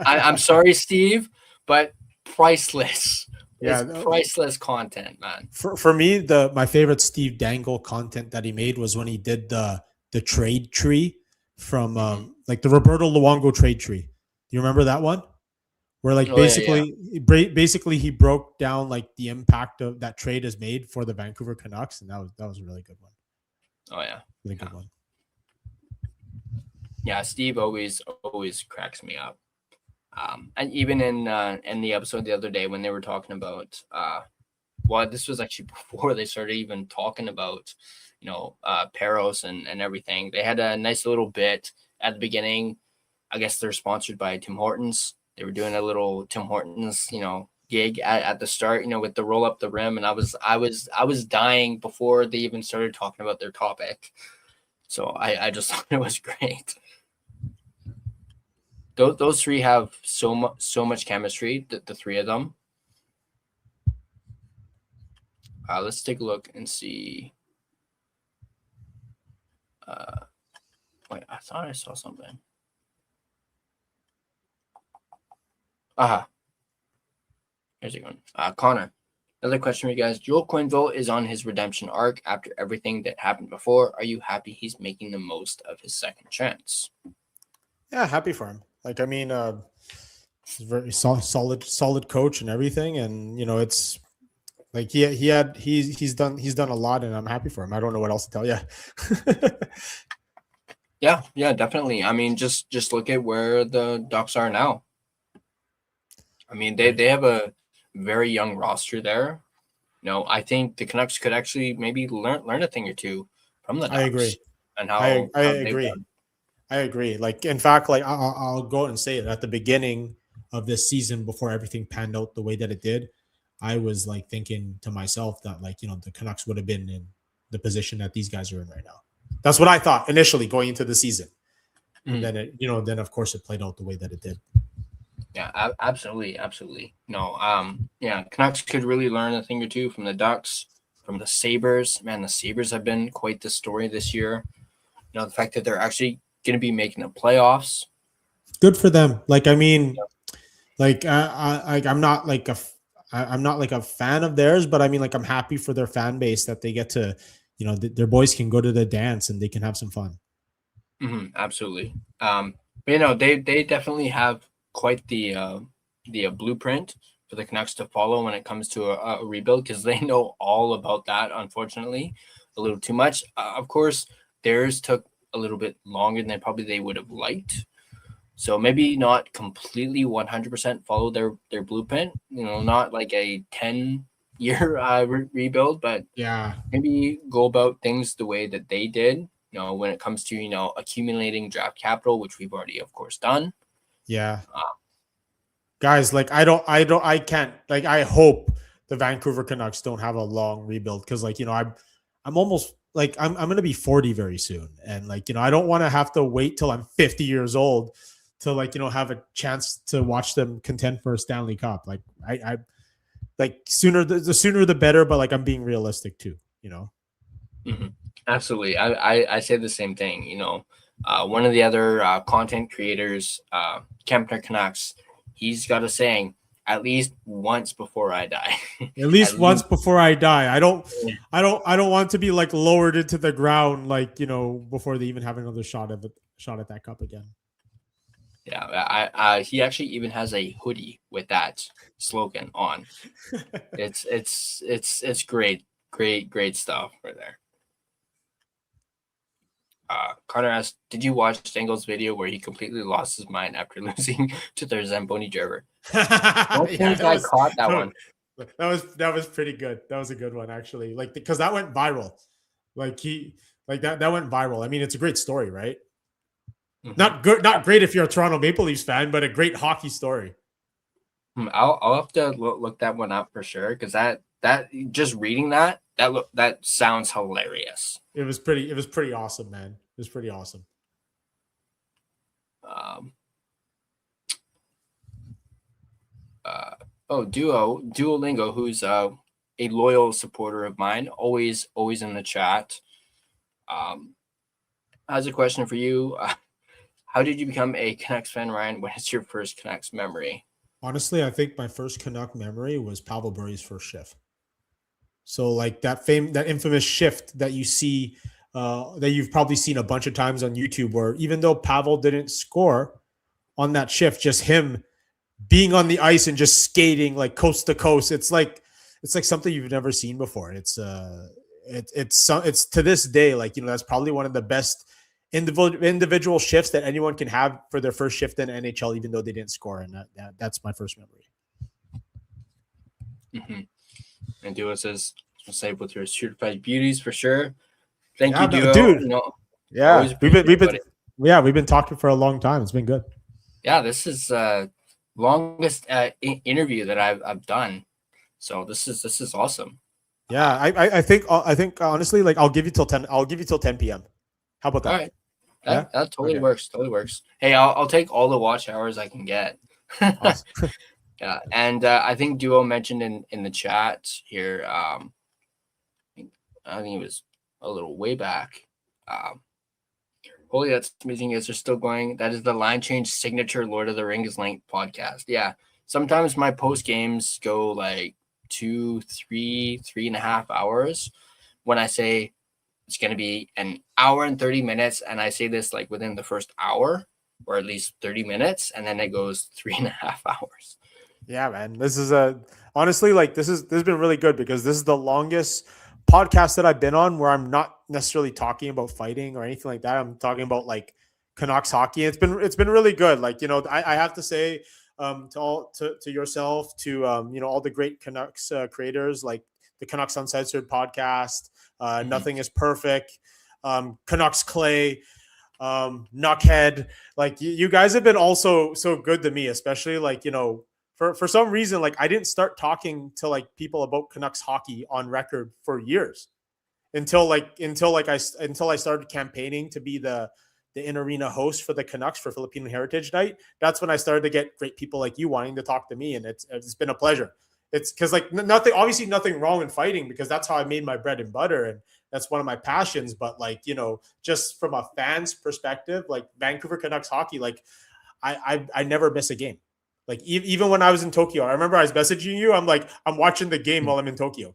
I'm sorry, Steve, but priceless. Yeah, It's priceless content, man. for me, my favorite Steve Dangle content that he made was when he did the trade tree from like the Roberto Luongo trade tree. Do you remember that one? Where like Oh yeah. basically he broke down like the impact of that trade has made for the Vancouver Canucks, and that was a really good one. Oh yeah. Really good one. Yeah, Steve always cracks me up. And even in the episode the other day when they were talking about well, this was actually before they started even talking about, Peros and everything. They had a nice little bit at the beginning. I guess they're sponsored by Tim Hortons. They were doing a little Tim Hortons, gig at the start, with the roll up the rim, and I was dying before they even started talking about their topic. So I just thought it was great. Those three have so much chemistry. The three of them. Let's take a look and see. Wait, I thought I saw something. Here's it going. Connor, another question for you guys. Joel Quenneville is on his redemption arc after everything that happened before. Are you happy he's making the most of his second chance? Yeah, happy for him. Like, I mean, he's a very solid coach and everything, and it's like he's done a lot, and I'm happy for him. I don't know what else to tell you. Yeah, definitely. I mean, just look at where the Ducks are now. I mean, they have a very young roster there. I think the Canucks could actually maybe learn a thing or two from the Ducks. I agree. And I how agree. I agree. Like, in fact, like I'll go out and say it at the beginning of this season, before everything panned out the way that it did, I was like thinking to myself that, like, the Canucks would have been in the position that these guys are in right now. That's what I thought initially going into the season. And then then of course it played out the way that it did. Yeah, absolutely. No, Canucks could really learn a thing or two from the Ducks, from the Sabres. Man, the Sabres have been quite the story this year. The fact that they're actually going to be making the playoffs. Good for them. Like, I mean, like I'm not like I'm not like a fan of theirs, but I mean, like, I'm happy for their fan base that they get to, their boys can go to the dance and they can have some fun. Absolutely. But they definitely have quite the blueprint for the Canucks to follow when it comes to a rebuild, because they know all about that. Unfortunately, a little too much. Of course, theirs took a little bit longer than probably they would have liked. So maybe not completely 100% follow their blueprint. Not like a 10-year rebuild, but yeah, maybe go about things the way that they did. When it comes to accumulating draft capital, which we've already, of course, done. Yeah. Guys, like, I can't, like, I hope the Vancouver Canucks don't have a long rebuild, because, like, I'm almost like I'm going to be 40 very soon, and, like, I don't want to have to wait till I'm 50 years old to, like, have a chance to watch them contend for a Stanley Cup. Like, I like, the sooner the better, but, like, I'm being realistic too. Absolutely. I say the same thing. One of the other content creators, Kempner Canucks, he's got a saying, at least once before I die. At least once before I die. I don't want to be, like, lowered into the ground, like, before they even have another shot at that cup again. Yeah, he actually even has a hoodie with that slogan on. It's great stuff right there. Connor asked, did you watch Dangle's video where he completely lost his mind after losing to their Zamboni driver? I caught that one. That was pretty good. That was a good one, actually. Like, because that went viral. Like, that went viral. I mean, it's a great story, right? Not great if you're a Toronto Maple Leafs fan, but a great hockey story. I'll have to look that one up for sure, because that just reading that sounds hilarious. It was pretty awesome, man. It was pretty awesome. Duolingo, who's a loyal supporter of mine, always in the chat, has a question for you. how did you become a Canucks fan, Ryan? What is your first Canucks memory? Honestly, I think my first Canuck memory was Pavel Bure's first shift. So like that infamous shift that you see, that you've probably seen a bunch of times on YouTube, where even though Pavel didn't score on that shift, just him being on the ice and just skating like coast to coast, it's like something you've never seen before. It's to this day, like, that's probably one of the best individual shifts that anyone can have for their first shift in NHL, even though they didn't score. And that's my first memory. Mm-hmm. And Duo says, "Save with your certified beauties for sure." Thank you, Duo. Dude. Yeah, we've been talking for a long time. It's been good. Yeah, this is longest interview that I've done. So this is awesome. Yeah, I think honestly, like, I'll give you till 10. I'll give you till 10 p.m. How about that? All right. That totally works. Totally works. Hey, I'll take all the watch hours I can get. Awesome. Yeah, and I think Duo mentioned in the chat here. I think it was a little way back. Holy, that's amazing! You guys are still going. That is the Line Change signature Lord of the Rings length podcast. Yeah, sometimes my post games go like 2, 3, 3.5 hours. When I say it's going to be an hour and 30 minutes, and I say this like within the first hour, or at least 30 minutes, and then it goes 3.5 hours. Yeah, man. This is honestly, like, this has been really good, because this is the longest podcast that I've been on where I'm not necessarily talking about fighting or anything like that. I'm talking about like Canucks hockey. It's been really good. Like, I have to say, to yourself, to all the great Canucks creators, like the Canucks Uncensored podcast, Nothing is Perfect, Canucks Clay, Knuckhead. Like, you guys have been also so good to me, especially like, for some reason, like, I didn't start talking to like people about Canucks hockey on record for years until I started campaigning to be the in-arena host for the Canucks for Filipino Heritage Night. That's when I started to get great people like you wanting to talk to me, and it's been a pleasure. It's because, like, nothing wrong in fighting, because that's how I made my bread and butter, and that's one of my passions. But like, just from a fan's perspective, like Vancouver Canucks hockey, like I never miss a game. Like, even when I was in Tokyo, I remember I was messaging you. I'm like, I'm watching the game while I'm in Tokyo.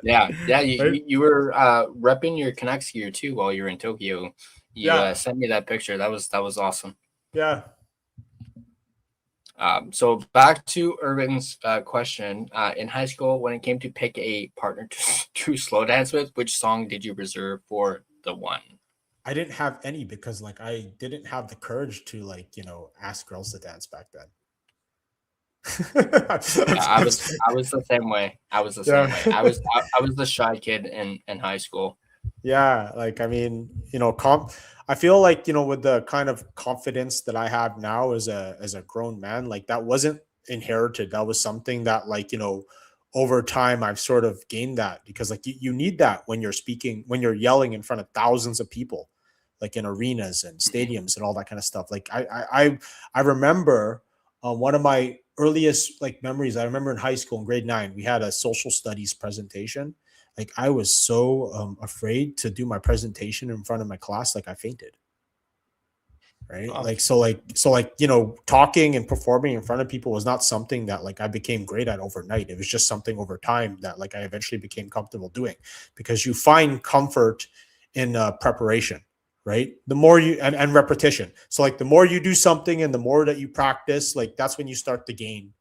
Yeah. Right? You were repping your Canucks gear too while you were in Tokyo. You sent me that picture. That was awesome. Yeah. So back to Urban's question. In high school, when it came to pick a partner to slow dance with, which song did you reserve for the one? I didn't have any, because like I didn't have the courage to, like, ask girls to dance back then. I was the same way. I was the same way. I was the shy kid in high school. Yeah, like, I mean, I feel like, with the kind of confidence that I have now as a grown man, like, that wasn't inherited. That was something that, like, over time I've sort of gained that, because like you need that when you're speaking, when you're yelling in front of thousands of people, like in arenas and stadiums and all that kind of stuff. Like, I remember one of my earliest like memories. I remember in high school in grade 9, we had a social studies presentation. Like, I was so afraid to do my presentation in front of my class, like I fainted. Right. Oh. Like, talking and performing in front of people was not something that like I became great at overnight. It was just something over time that like I eventually became comfortable doing, because you find comfort in preparation, right? The more you, and repetition. So like, the more you do something and the more that you practice, like, that's when you start to gain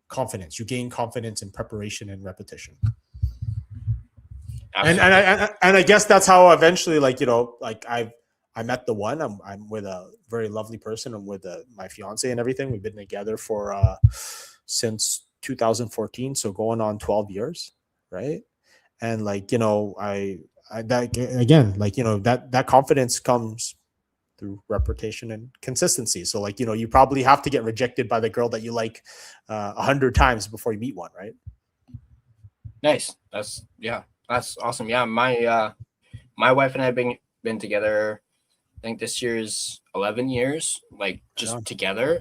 confidence. You gain confidence in preparation and repetition. And I guess that's how eventually, like, like I met the one. I'm with a very lovely person. I'm with my fiance and everything. We've been together for since 2014, so going on 12 years, right? And like, I that again, like, that confidence comes through repetition and consistency. So like, you probably have to get rejected by the girl that you like 100 times before you meet one, right? Nice. That's awesome. Yeah, my wife and I have been together, I think this year is 11 years, like, just together.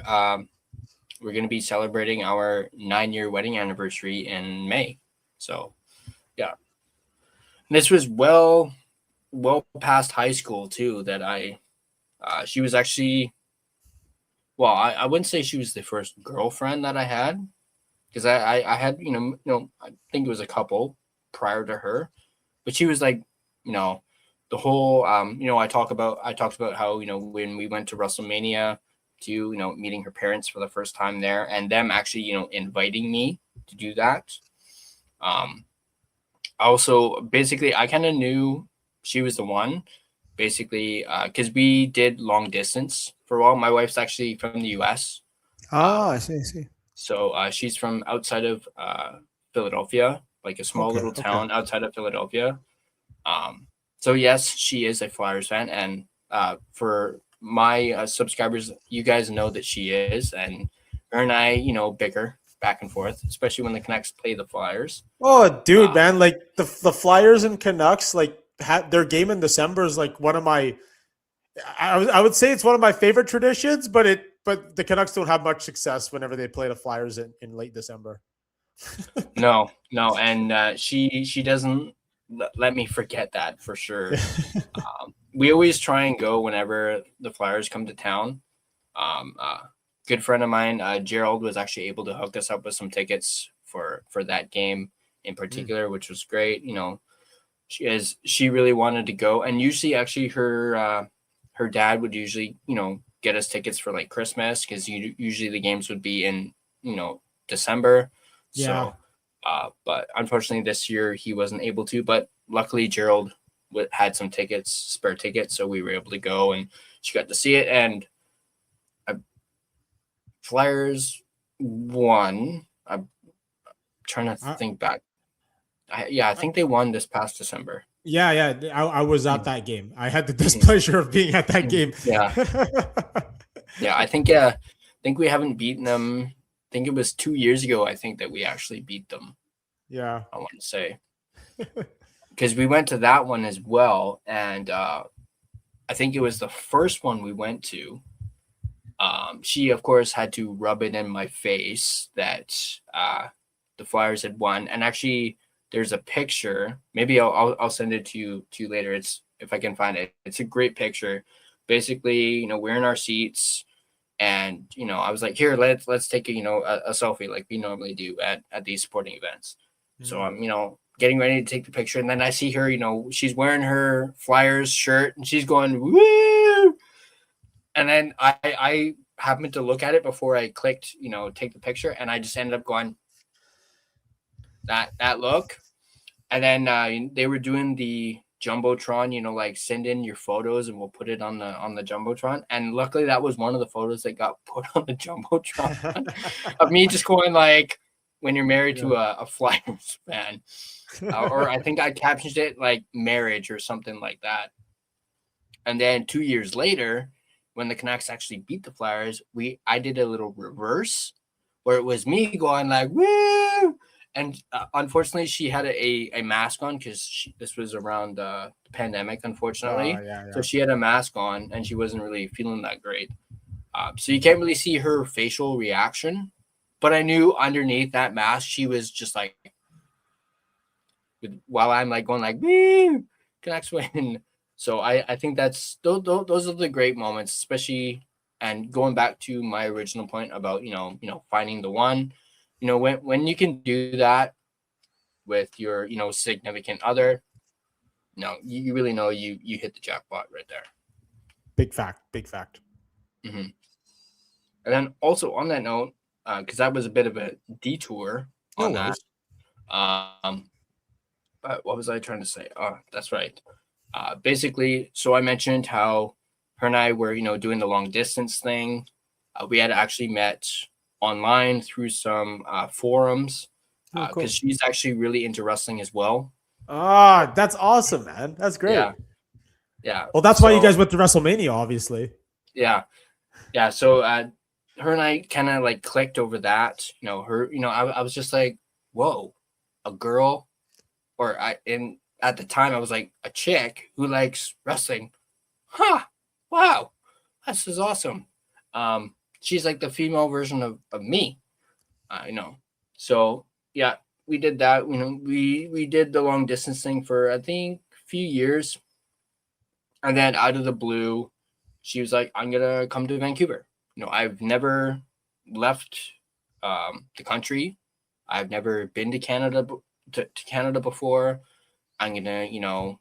We're going to be celebrating our 9-year wedding anniversary in May. So, yeah. And this was well past high school too, that I She was actually, well, I wouldn't say she was the first girlfriend that I had, because I had, I think it was a couple prior to her, but she was like, you know, the whole, I talked about how, when we went to WrestleMania, to, meeting her parents for the first time there, and them actually, inviting me to do that. Also, basically, I kind of knew she was the one, basically, because we did long distance for a while. My wife's actually from the US. Ah, I see. I see. So she's from outside of Philadelphia, like a small Okay. little Okay. town outside of Philadelphia. So yes, she is a Flyers fan, and for my subscribers, you guys know that she is, and her and I, bicker back and forth, especially when the Canucks play the Flyers. Oh, dude, Uh, man! Like the Flyers and Canucks, like their game in December is like one of my. I would say it's one of my favorite traditions, but the Canucks don't have much success whenever they play the Flyers in late December. no, and she doesn't let me forget that for sure. We always try and go whenever the Flyers come to town. Good friend of mine, Gerald, was actually able to hook us up with some tickets for that game in particular, which was great. She really wanted to go, and usually actually her dad would usually get us tickets for like Christmas, because usually the games would be in December. Yeah. So but unfortunately this year he wasn't able to, but luckily Gerald had some spare tickets, so we were able to go, and she got to see it, and Flyers won. I'm trying to think back. I think they won this past December. Yeah. I was at that game. I had the displeasure of being at that game. Yeah. Yeah, I think we haven't beaten them. I think it was 2 years ago, I think, that we actually beat them. Yeah. I want to say. Because we went to that one as well, and I think it was the first one we went to. She, of course, had to rub it in my face that the Flyers had won. And actually, there's a picture. Maybe I'll send it to you later. It's, if I can find it. It's a great picture. Basically, we're in our seats, and I was like, here, let's take a selfie like we normally do at these sporting events. So I'm getting ready to take the picture, and then I see her. She's wearing her Flyers shirt, and she's going woo. And then I happened to look at it before I clicked, take the picture, and I just ended up going that look. And then they were doing the Jumbotron, like send in your photos and we'll put it on the Jumbotron. And luckily that was one of the photos that got put on the Jumbotron of me just going like, when you're married to a Flyers fan. Or I think I captioned it like marriage or something like that. And then 2 years later, when the Canucks actually beat the Flyers, I did a little reverse where it was me going like woo, and unfortunately she had a mask on, because this was around the pandemic, unfortunately. So she had a mask on and she wasn't really feeling that great. So you can't really see her facial reaction, but I knew underneath that mask she was just like, while I'm like going like woo, Canucks win. So I think those are the great moments, especially, and going back to my original point about finding the one, when you can do that with your significant other, you really know you hit the jackpot right there. Big fact. Mm-hmm. And then also on that note, because that was a bit of a detour on that. But what was I trying to say? Oh, that's right. Basically, so I mentioned how her and I were, doing the long distance thing. We had actually met online through some forums, because she's actually really into wrestling as well. Ah, that's awesome, man. That's great. Yeah. Well, that's why you guys went to WrestleMania, obviously. Yeah. So her and I kind of like clicked over that. I was just like, whoa, a girl, at the time I was like, a chick who likes wrestling. Huh. Wow. This is awesome. She's like the female version of me. So yeah, we did that. We did the long distance thing for I think a few years. And then out of the blue, she was like, I'm gonna come to Vancouver. I've never left the country. I've never been to Canada to Canada before. I'm gonna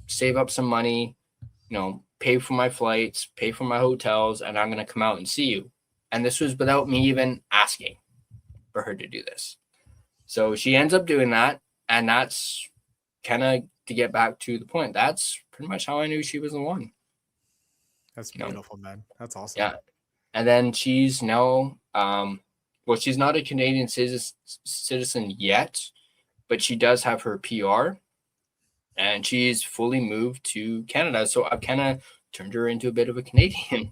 save up some money, pay for my flights, pay for my hotels, and I'm gonna come out and see you. And this was without me even asking for her to do this. So she ends up doing that, and that's kind of to get back to the point. That's pretty much how I knew she was the one. That's beautiful, man. That's awesome. Yeah. And then she's now, she's not a Canadian citizen yet, but she does have her PR, and she's fully moved to Canada. So I've kind of turned her into a bit of a Canadian.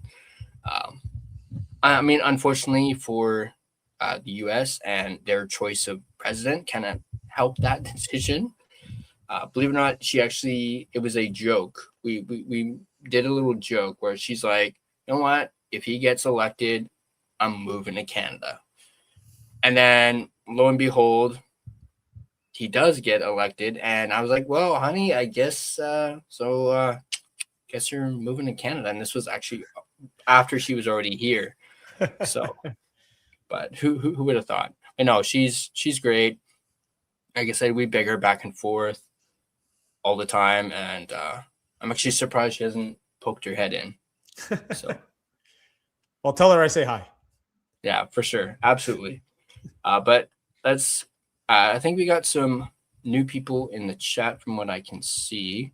I mean, unfortunately for the U.S. and their choice of president kind of helped that decision. Believe it or not, it was a joke. We did a little joke where she's like, you know what? If he gets elected, I'm moving to Canada. And then lo and behold, he does get elected. And I was like, well, honey, I guess guess you're moving to Canada. And this was actually after she was already here. So, but who would have thought? I know she's great. Like I said, we beg her back and forth all the time, and I'm actually surprised she hasn't poked her head in. So, well, tell her I say hi. Yeah, for sure, absolutely. But let's. I think we got some new people in the chat from what I can see.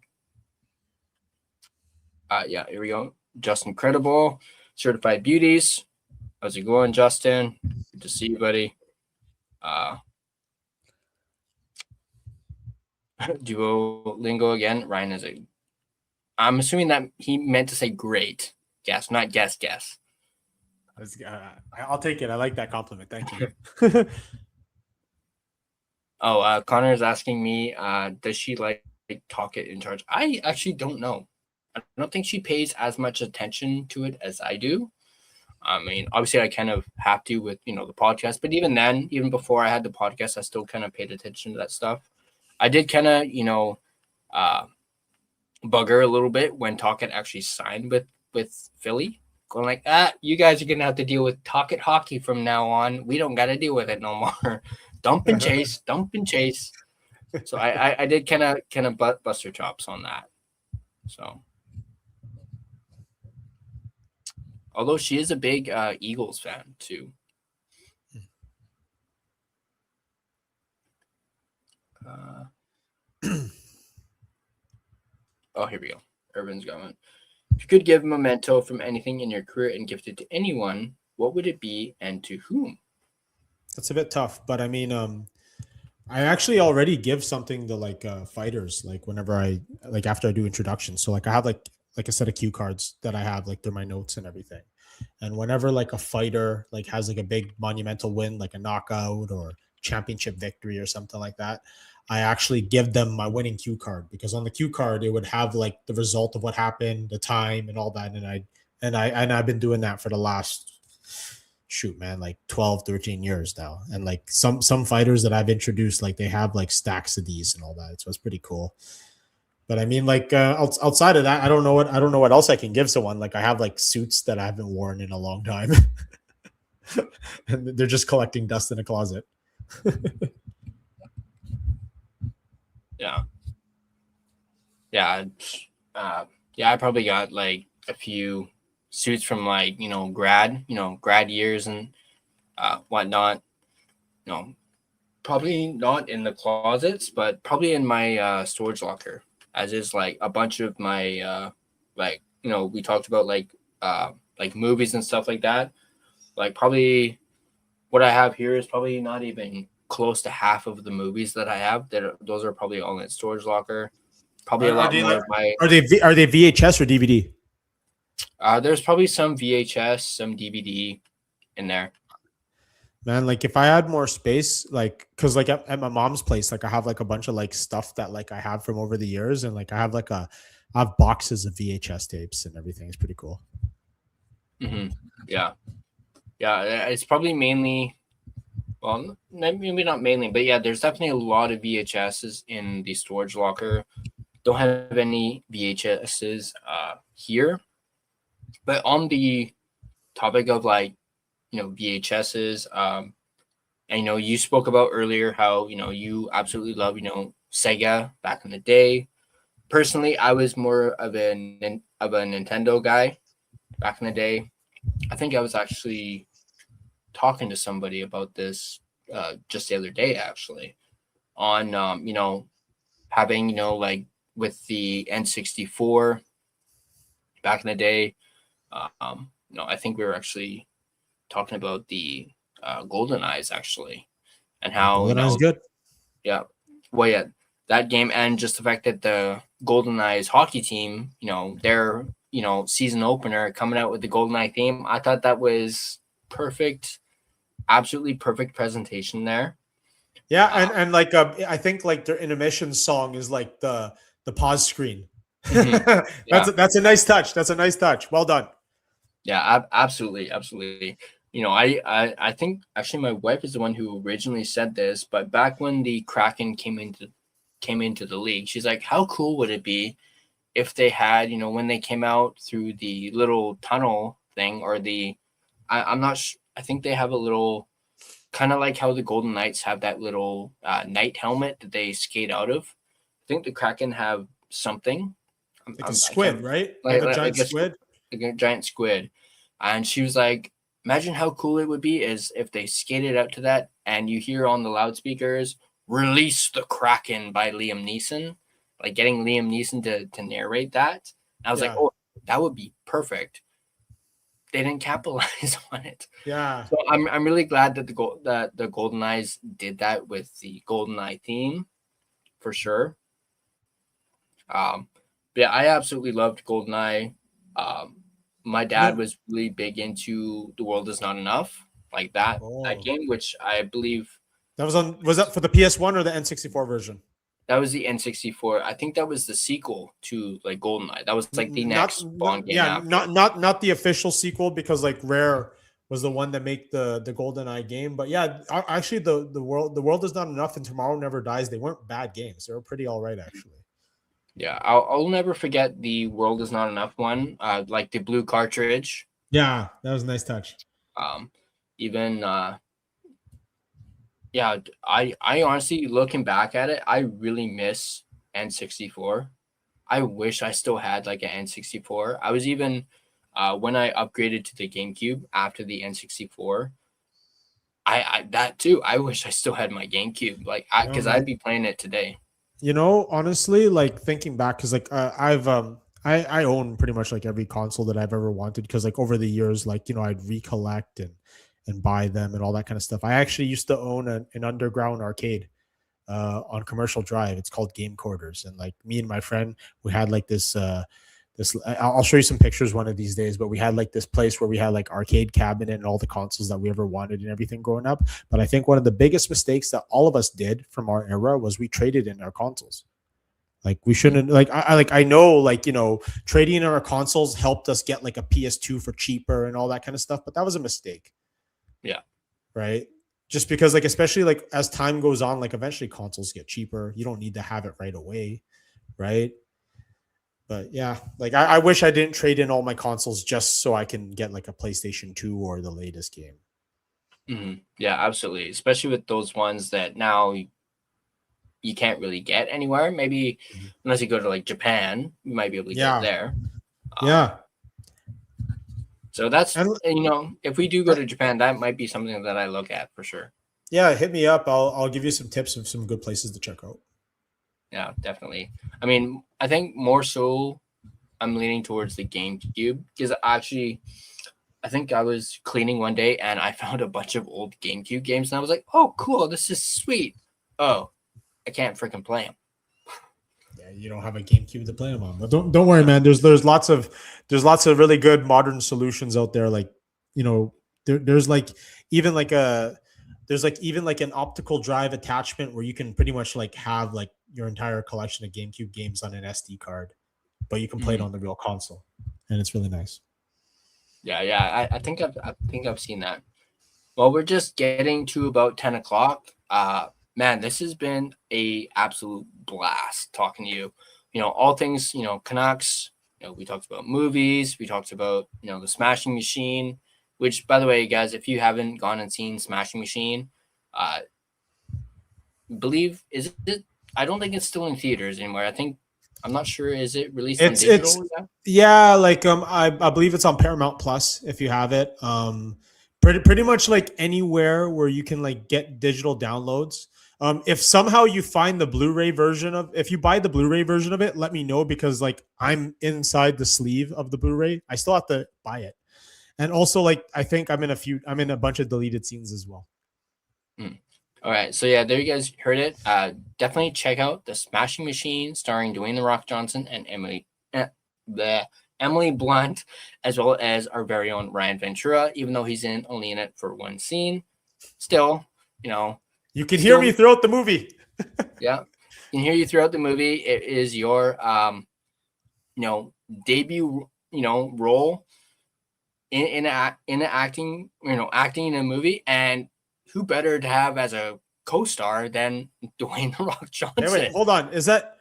Yeah, here we go. Justin Credible, Certified Beauties. How's it going, Justin? Good to see you, buddy. Duolingo again. Ryan is I'm assuming that he meant to say great. Guess, not guess. I'll take it. I like that compliment. Thank you. Connor is asking me, does she like Talk It in Charge? I actually don't know. I don't think she pays as much attention to it as I do. I mean, obviously I kind of have to with, the podcast, but even then, even before I had the podcast, I still kind of paid attention to that stuff. I did kind of, bug her a little bit when Talk It actually signed with Philly, going like, you guys are going to have to deal with Talk It hockey from now on. We don't got to deal with it no more. dump and chase. So I did kind of bust her chops on that. So. Although she is a big Eagles fan, too. Here we go. Urban's going. If you could give a memento from anything in your career and gift it to anyone, what would it be and to whom? That's a bit tough, but I mean, I actually already give something to fighters, whenever after I do introductions. So I have like a set of cue cards that I have through my notes and everything. And whenever a fighter has a big monumental win, like a knockout or championship victory or something like that, I actually give them my winning cue card, because on the cue card it would have the result of what happened, the time, and all that. And I've been doing that for the last 12, 13 years now. And some fighters that I've introduced, they have stacks of these and all that. So it's pretty cool. But I mean, outside of that, I don't know what else I can give someone. I have suits that I haven't worn in a long time, and they're just collecting dust in a closet. Yeah. I probably got a few suits from grad years and whatnot. Probably not in the closets, but probably in my storage locker. As is a bunch of my we talked about movies and stuff like that. Probably what I have here is probably not even close to half of the movies that I have. Those are probably all in storage locker. Probably a lot more of my. Are they VHS or DVD? There's probably some VHS, some DVD in there. Man, if I had more space, because at my mom's place, I have a bunch of stuff that I have from over the years, and I have boxes of VHS tapes and everything. It's pretty cool. Mm-hmm. Yeah, it's probably mainly, well, maybe not mainly, but yeah, there's definitely a lot of VHSs in the storage locker. Don't have any VHSs here. But on the topic of like, VHSs, and you spoke about earlier how you absolutely love Sega back in the day. Personally, I was more of a Nintendo guy back in the day. I think I was actually talking to somebody about this just the other day, actually, on having like with the N64 back in the day. I think we were actually talking about the Golden Eyes actually, and how Golden is good. yeah, well yeah, that game, and just the fact that the Golden Eyes hockey team, their season opener coming out with the Golden Eye theme, I thought that was perfect, absolutely perfect presentation there. Yeah, and like I think like their intermission song is like the pause screen. Yeah. That's a nice touch. That's a nice touch. Well done. Yeah, absolutely. I think actually my wife is the one who originally said this, but back when the Kraken came into the league, she's like, "How cool would it be if they had, when they came out through the little tunnel thing or I'm not I think they have a little kind of like how the Golden Knights have that little night helmet that they skate out of. I think the Kraken have something Like a squid, right? like Like a giant squid. like a giant squid." And she was like, imagine how cool it would be is if they skated out to that and you hear on the loudspeakers, "Release the Kraken" by Liam Neeson, like getting Liam Neeson to narrate that. And I was like, oh, that would be perfect. They didn't capitalize on it. Yeah. So I'm really glad that the Golden Eyes did that with the Golden Eye theme, for sure. But yeah, I absolutely loved Golden Eye. My dad was really big into The World Is Not Enough, like that game, which I believe was that for the PS1 or the N64 version? that was the N64. I think that was the sequel to like GoldenEye. That was like the next Bond game. Yeah, after. not the official sequel, because like Rare was the one that made the GoldenEye game. But yeah, actually the world is not enough and Tomorrow Never Dies, they weren't bad games. They were pretty all right actually. Yeah, I'll never forget the World Is Not Enough one, like the blue cartridge. Yeah, that was a nice touch. Even yeah, I honestly, looking back at it, I really miss N64. I wish I still had like an N64. I was even when I upgraded to the GameCube after the N64. I that too. I wish I still had my GameCube, like because I'd be playing it today. Honestly, like thinking back, because like I own pretty much like every console that I've ever wanted, because like over the years, like I'd recollect and buy them and all that kind of stuff. I actually used to own an underground arcade on Commercial Drive. It's called Game Quarters, and like me and my friend, we had like this I'll show you some pictures one of these days, but we had like this place where we had like arcade cabinet and all the consoles that we ever wanted and everything growing up. But I think one of the biggest mistakes that all of us did from our era was we traded in our consoles. Like we shouldn't, like I know, like trading in our consoles helped us get like a PS2 for cheaper and all that kind of stuff, but that was a mistake. Yeah. Right. Just because like, especially like as time goes on, like eventually consoles get cheaper. You don't need to have it right away. Right. But yeah, like I wish I didn't trade in all my consoles just so I can get like a PlayStation 2 or the latest game. Mm-hmm. Yeah, absolutely. Especially with those ones that now you can't really get anywhere. Maybe unless you go to like Japan, you might be able to get there. Yeah. So that's, if we do go to Japan, that might be something that I look at for sure. Yeah, hit me up. I'll give you some tips of some good places to check out. Yeah, definitely. I mean, I think more so I'm leaning towards the GameCube, because actually I think I was cleaning one day and I found a bunch of old GameCube games and I was like, oh, cool, this is sweet. Oh, I can't freaking play them. Yeah, you don't have a GameCube to play them on. But don't worry, man. There's lots of really good modern solutions out there. Like, there's like even like an optical drive attachment where you can pretty much like have like your entire collection of GameCube games on an SD card, but you can play it on the real console, and it's really nice. Yeah. I think I've seen that. Well, we're just getting to about 10 o'clock. Man, this has been a absolute blast talking to you. All things, Canucks, we talked about movies. We talked about the Smashing Machine. Which, by the way, guys, if you haven't gone and seen Smashing Machine, believe is it? I don't think it's still in theaters anymore. I'm not sure. Is it released on digital? Yeah, like I believe it's on Paramount Plus if you have it. Pretty much like anywhere where you can like get digital downloads. If somehow you find the Blu-ray version if you buy the Blu-ray version of it, let me know because like I'm inside the sleeve of the Blu-ray. I still have to buy it. And also like I think I'm in a bunch of deleted scenes as well. All right, so yeah, there you guys heard it. Definitely check out The Smashing Machine, starring Dwayne the Rock Johnson and Emily Blunt, as well as our very own Ryan Ventura. Even though he's only in it for one scene, still, you can hear me throughout the movie. Yeah, can hear you throughout the movie. It is your debut role in acting in a movie, and who better to have as a co-star than Dwayne the Rock Johnson? Wait, hold on. Is that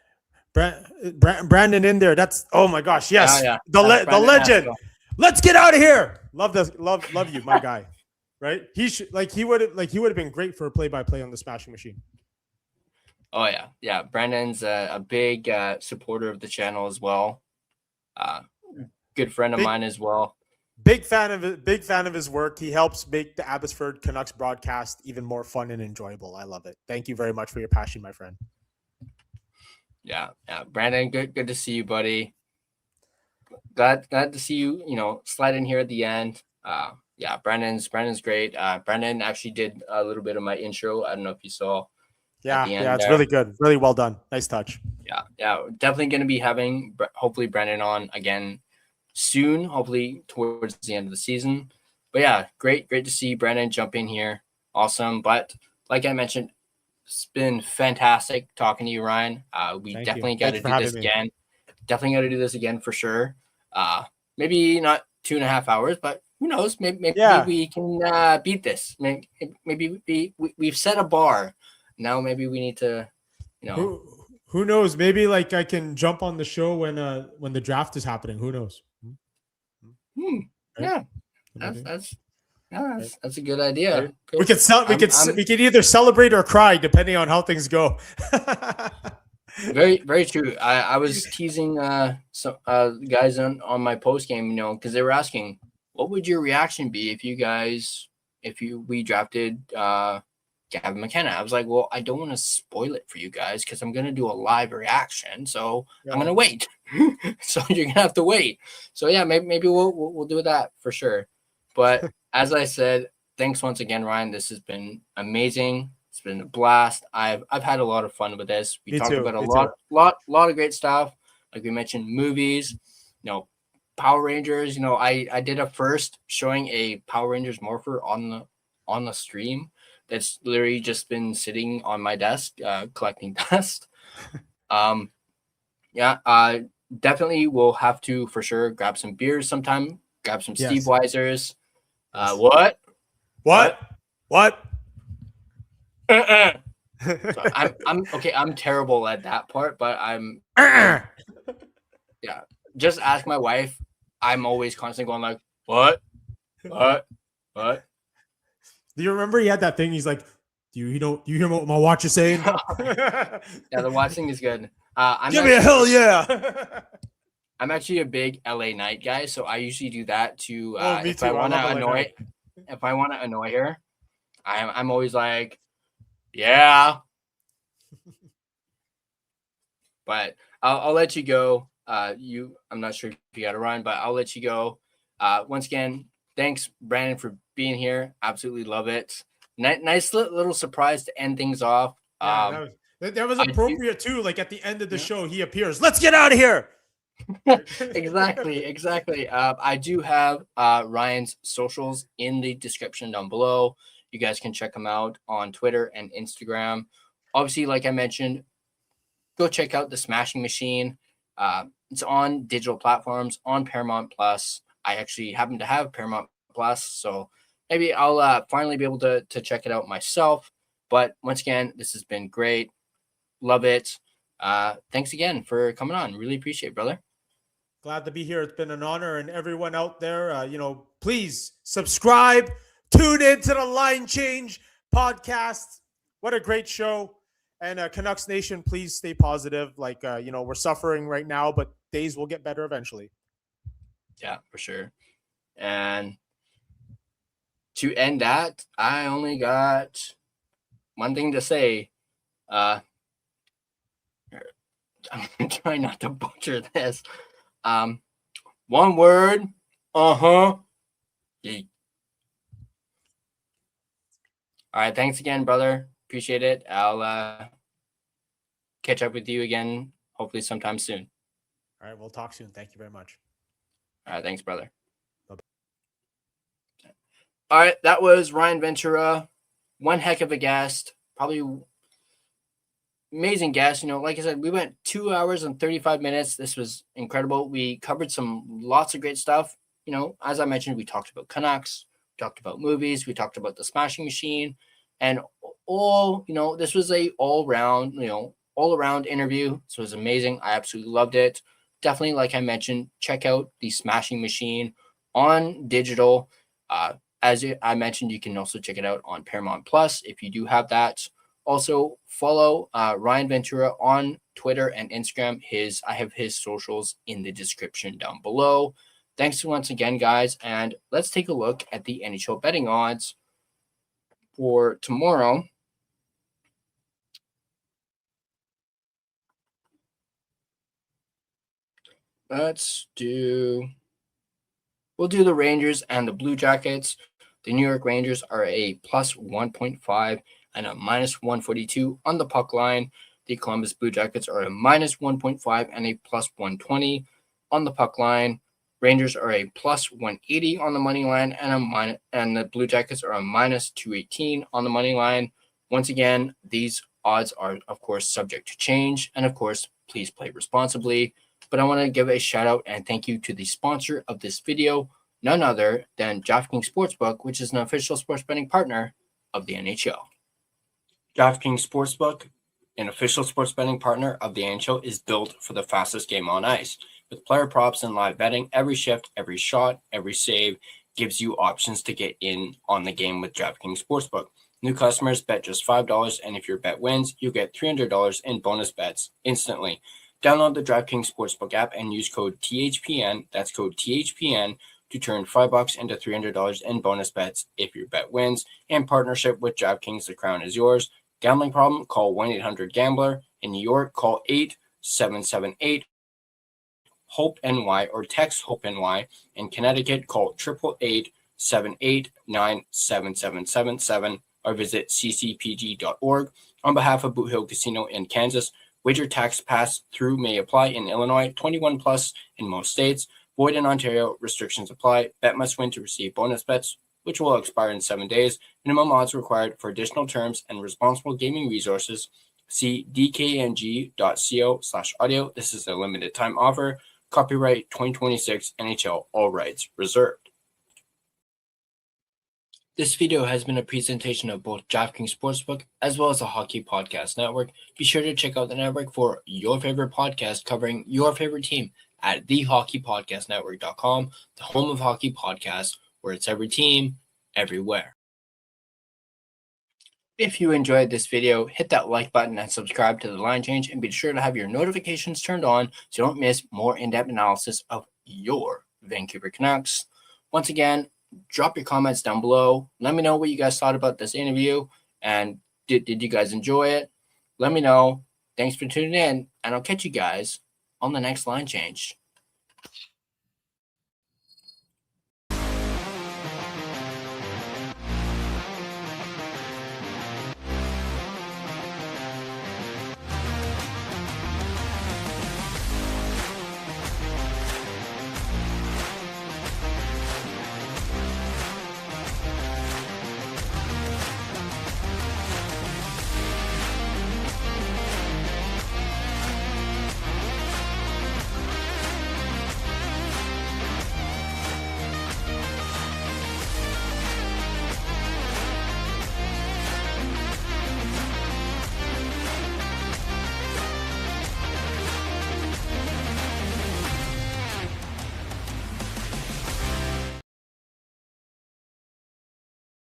Brandon in there? That's oh my gosh, yes. Yeah. The legend. Let's get out of here. Love this. Love you, my guy. Right? He would have been great for a play-by-play on the Smashing Machine. Oh yeah. Brandon's a big supporter of the channel as well. Good friend of mine as well. Big fan of his work. He helps make the Abbotsford Canucks broadcast even more fun and enjoyable. I love it. Thank you very much for your passion, my friend. Yeah. Brandon, good to see you, buddy. Glad to see you, slide in here at the end. Brandon's great. Brandon actually did a little bit of my intro. I don't know if you saw. Yeah, it's really good. Really well done. Nice touch. Yeah. Definitely going to be having hopefully Brandon on again soon, hopefully towards the end of the season. But yeah, great to see Brandon jump in here. Awesome. But like I mentioned, it's been fantastic talking to you, Ryan. We definitely got to do this again. Definitely got to do this again for sure. Maybe not 2.5 hours, but who knows? Maybe we can beat this. Maybe we've set a bar. Now maybe we need to, Who knows? Maybe like I can jump on the show when the draft is happening. Who knows? Yeah, that's a good idea. Right? We could either celebrate or cry depending on how things go. Very, very true. I was teasing some guys on my post game, because they were asking, what would your reaction be if we drafted Gavin McKenna? I was like, well, I don't want to spoil it for you guys because I'm going to do a live reaction. So I'm going to wait. So you're going to have to wait. So yeah, maybe we'll do that for sure. But as I said, thanks once again, Ryan. This has been amazing. It's been a blast. I've had a lot of fun with this. We talked about a lot of great stuff. Like we mentioned movies, Power Rangers. I did a first showing a Power Rangers morpher on the stream. That's literally just been sitting on my desk, collecting dust. Definitely we'll have to for sure grab some beers sometime. Grab some Steve Weisers. What? So I'm okay. I'm terrible at that part, but I'm just ask my wife. I'm always constantly going like, what? Do you remember he had that thing? He's like, do you hear what my watch is saying? Yeah, the watching is good. Give me a hell yeah. I'm actually a big LA Night guy, so I usually do that to if too. I want to annoy her, I'm always like, yeah. But I'll let you go. I'm not sure if you got to run, but I'll let you go. Once again, thanks, Brandon, for being here. Absolutely love it. Nice little surprise to end things off. That was appropriate too. Like at the end of the show, he appears. Let's get out of here. Exactly. I do have Ryan's socials in the description down below. You guys can check him out on Twitter and Instagram. Obviously, like I mentioned, go check out The Smashing Machine. It's on digital platforms on Paramount Plus. I actually happen to have Paramount Plus, so maybe I'll finally be able to check it out myself. But once again, this has been great. Love it. Thanks again for coming on. Really appreciate it, brother. Glad to be here. It's been an honor. And everyone out there, please subscribe, tune in to the Line Change podcast. What a great show. And Canucks Nation, please stay positive. We're suffering right now, but days will get better eventually. Yeah, for sure. And to end that, I only got one thing to say. I'm trying not to butcher this. One word. Yeet. All right. Thanks again, brother. Appreciate it. I'll catch up with you again, hopefully sometime soon. All right. We'll talk soon. Thank you very much. All right. Thanks, brother. Bye-bye. All right. That was Ryan Ventura. One heck of a guest. Probably amazing guest. Like I said, we went 2 hours and 35 minutes. This was incredible. We covered lots of great stuff. As I mentioned, we talked about Canucks, we talked about movies, we talked about the Smashing Machine, and this was a all around interview. So it was amazing. I absolutely loved it. Definitely, like I mentioned, check out the Smashing Machine on digital. As I mentioned, you can also check it out on Paramount Plus if you do have that. Also, follow Ryan Ventura on Twitter and Instagram. I have his socials in the description down below. Thanks once again, guys. And let's take a look at the NHL betting odds for tomorrow. We'll do the Rangers and the Blue Jackets. The New York Rangers are a plus 1.5 and a minus 142 on the puck line. The Columbus Blue Jackets are a minus 1.5 and a plus 120 on the puck line. Rangers are a plus 180 on the money line, and the Blue Jackets are a minus 218 on the money line. Once again, these odds are, of course, subject to change. And, of course, please play responsibly. But I want to give a shout out and thank you to the sponsor of this video, none other than DraftKings Sportsbook, which is an official sports betting partner of the NHL. DraftKings Sportsbook, an official sports betting partner of the NHL, is built for the fastest game on ice. With player props and live betting, every shift, every shot, every save gives you options to get in on the game with DraftKings Sportsbook. New customers bet just $5, and if your bet wins, you get $300 in bonus bets instantly. Download the DraftKings Sportsbook app and use code THPN, that's code THPN, to turn $5 into $300 in bonus bets if your bet wins. In partnership with DraftKings, the crown is yours. Gambling problem? Call 1-800-GAMBLER. In New York, call 877-8 HOPE-NY or text HOPE-NY. In Connecticut, call 888-789-7777 or visit ccpg.org. On behalf of Boot Hill Casino in Kansas, wager tax pass-through may apply in Illinois, 21 plus in most states. Void in Ontario, restrictions apply. Bet must win to receive bonus bets, which will expire in 7 days. Minimum odds required. For additional terms and responsible gaming resources, see dkng.co/audio. This is a limited time offer. Copyright 2026 NHL, all rights reserved. This video has been a presentation of both DraftKings Sportsbook as well as the Hockey Podcast Network. Be sure to check out the network for your favorite podcast covering your favorite team at thehockeypodcastnetwork.com, the home of hockey podcasts, where it's every team, everywhere. If you enjoyed this video, hit that like button and subscribe to The Line Change, and be sure to have your notifications turned on so you don't miss more in-depth analysis of your Vancouver Canucks. Once again, drop your comments down below. Let me know what you guys thought about this interview, and did you guys enjoy it? Let me know. Thanks for tuning in, and I'll catch you guys on the next Line Change.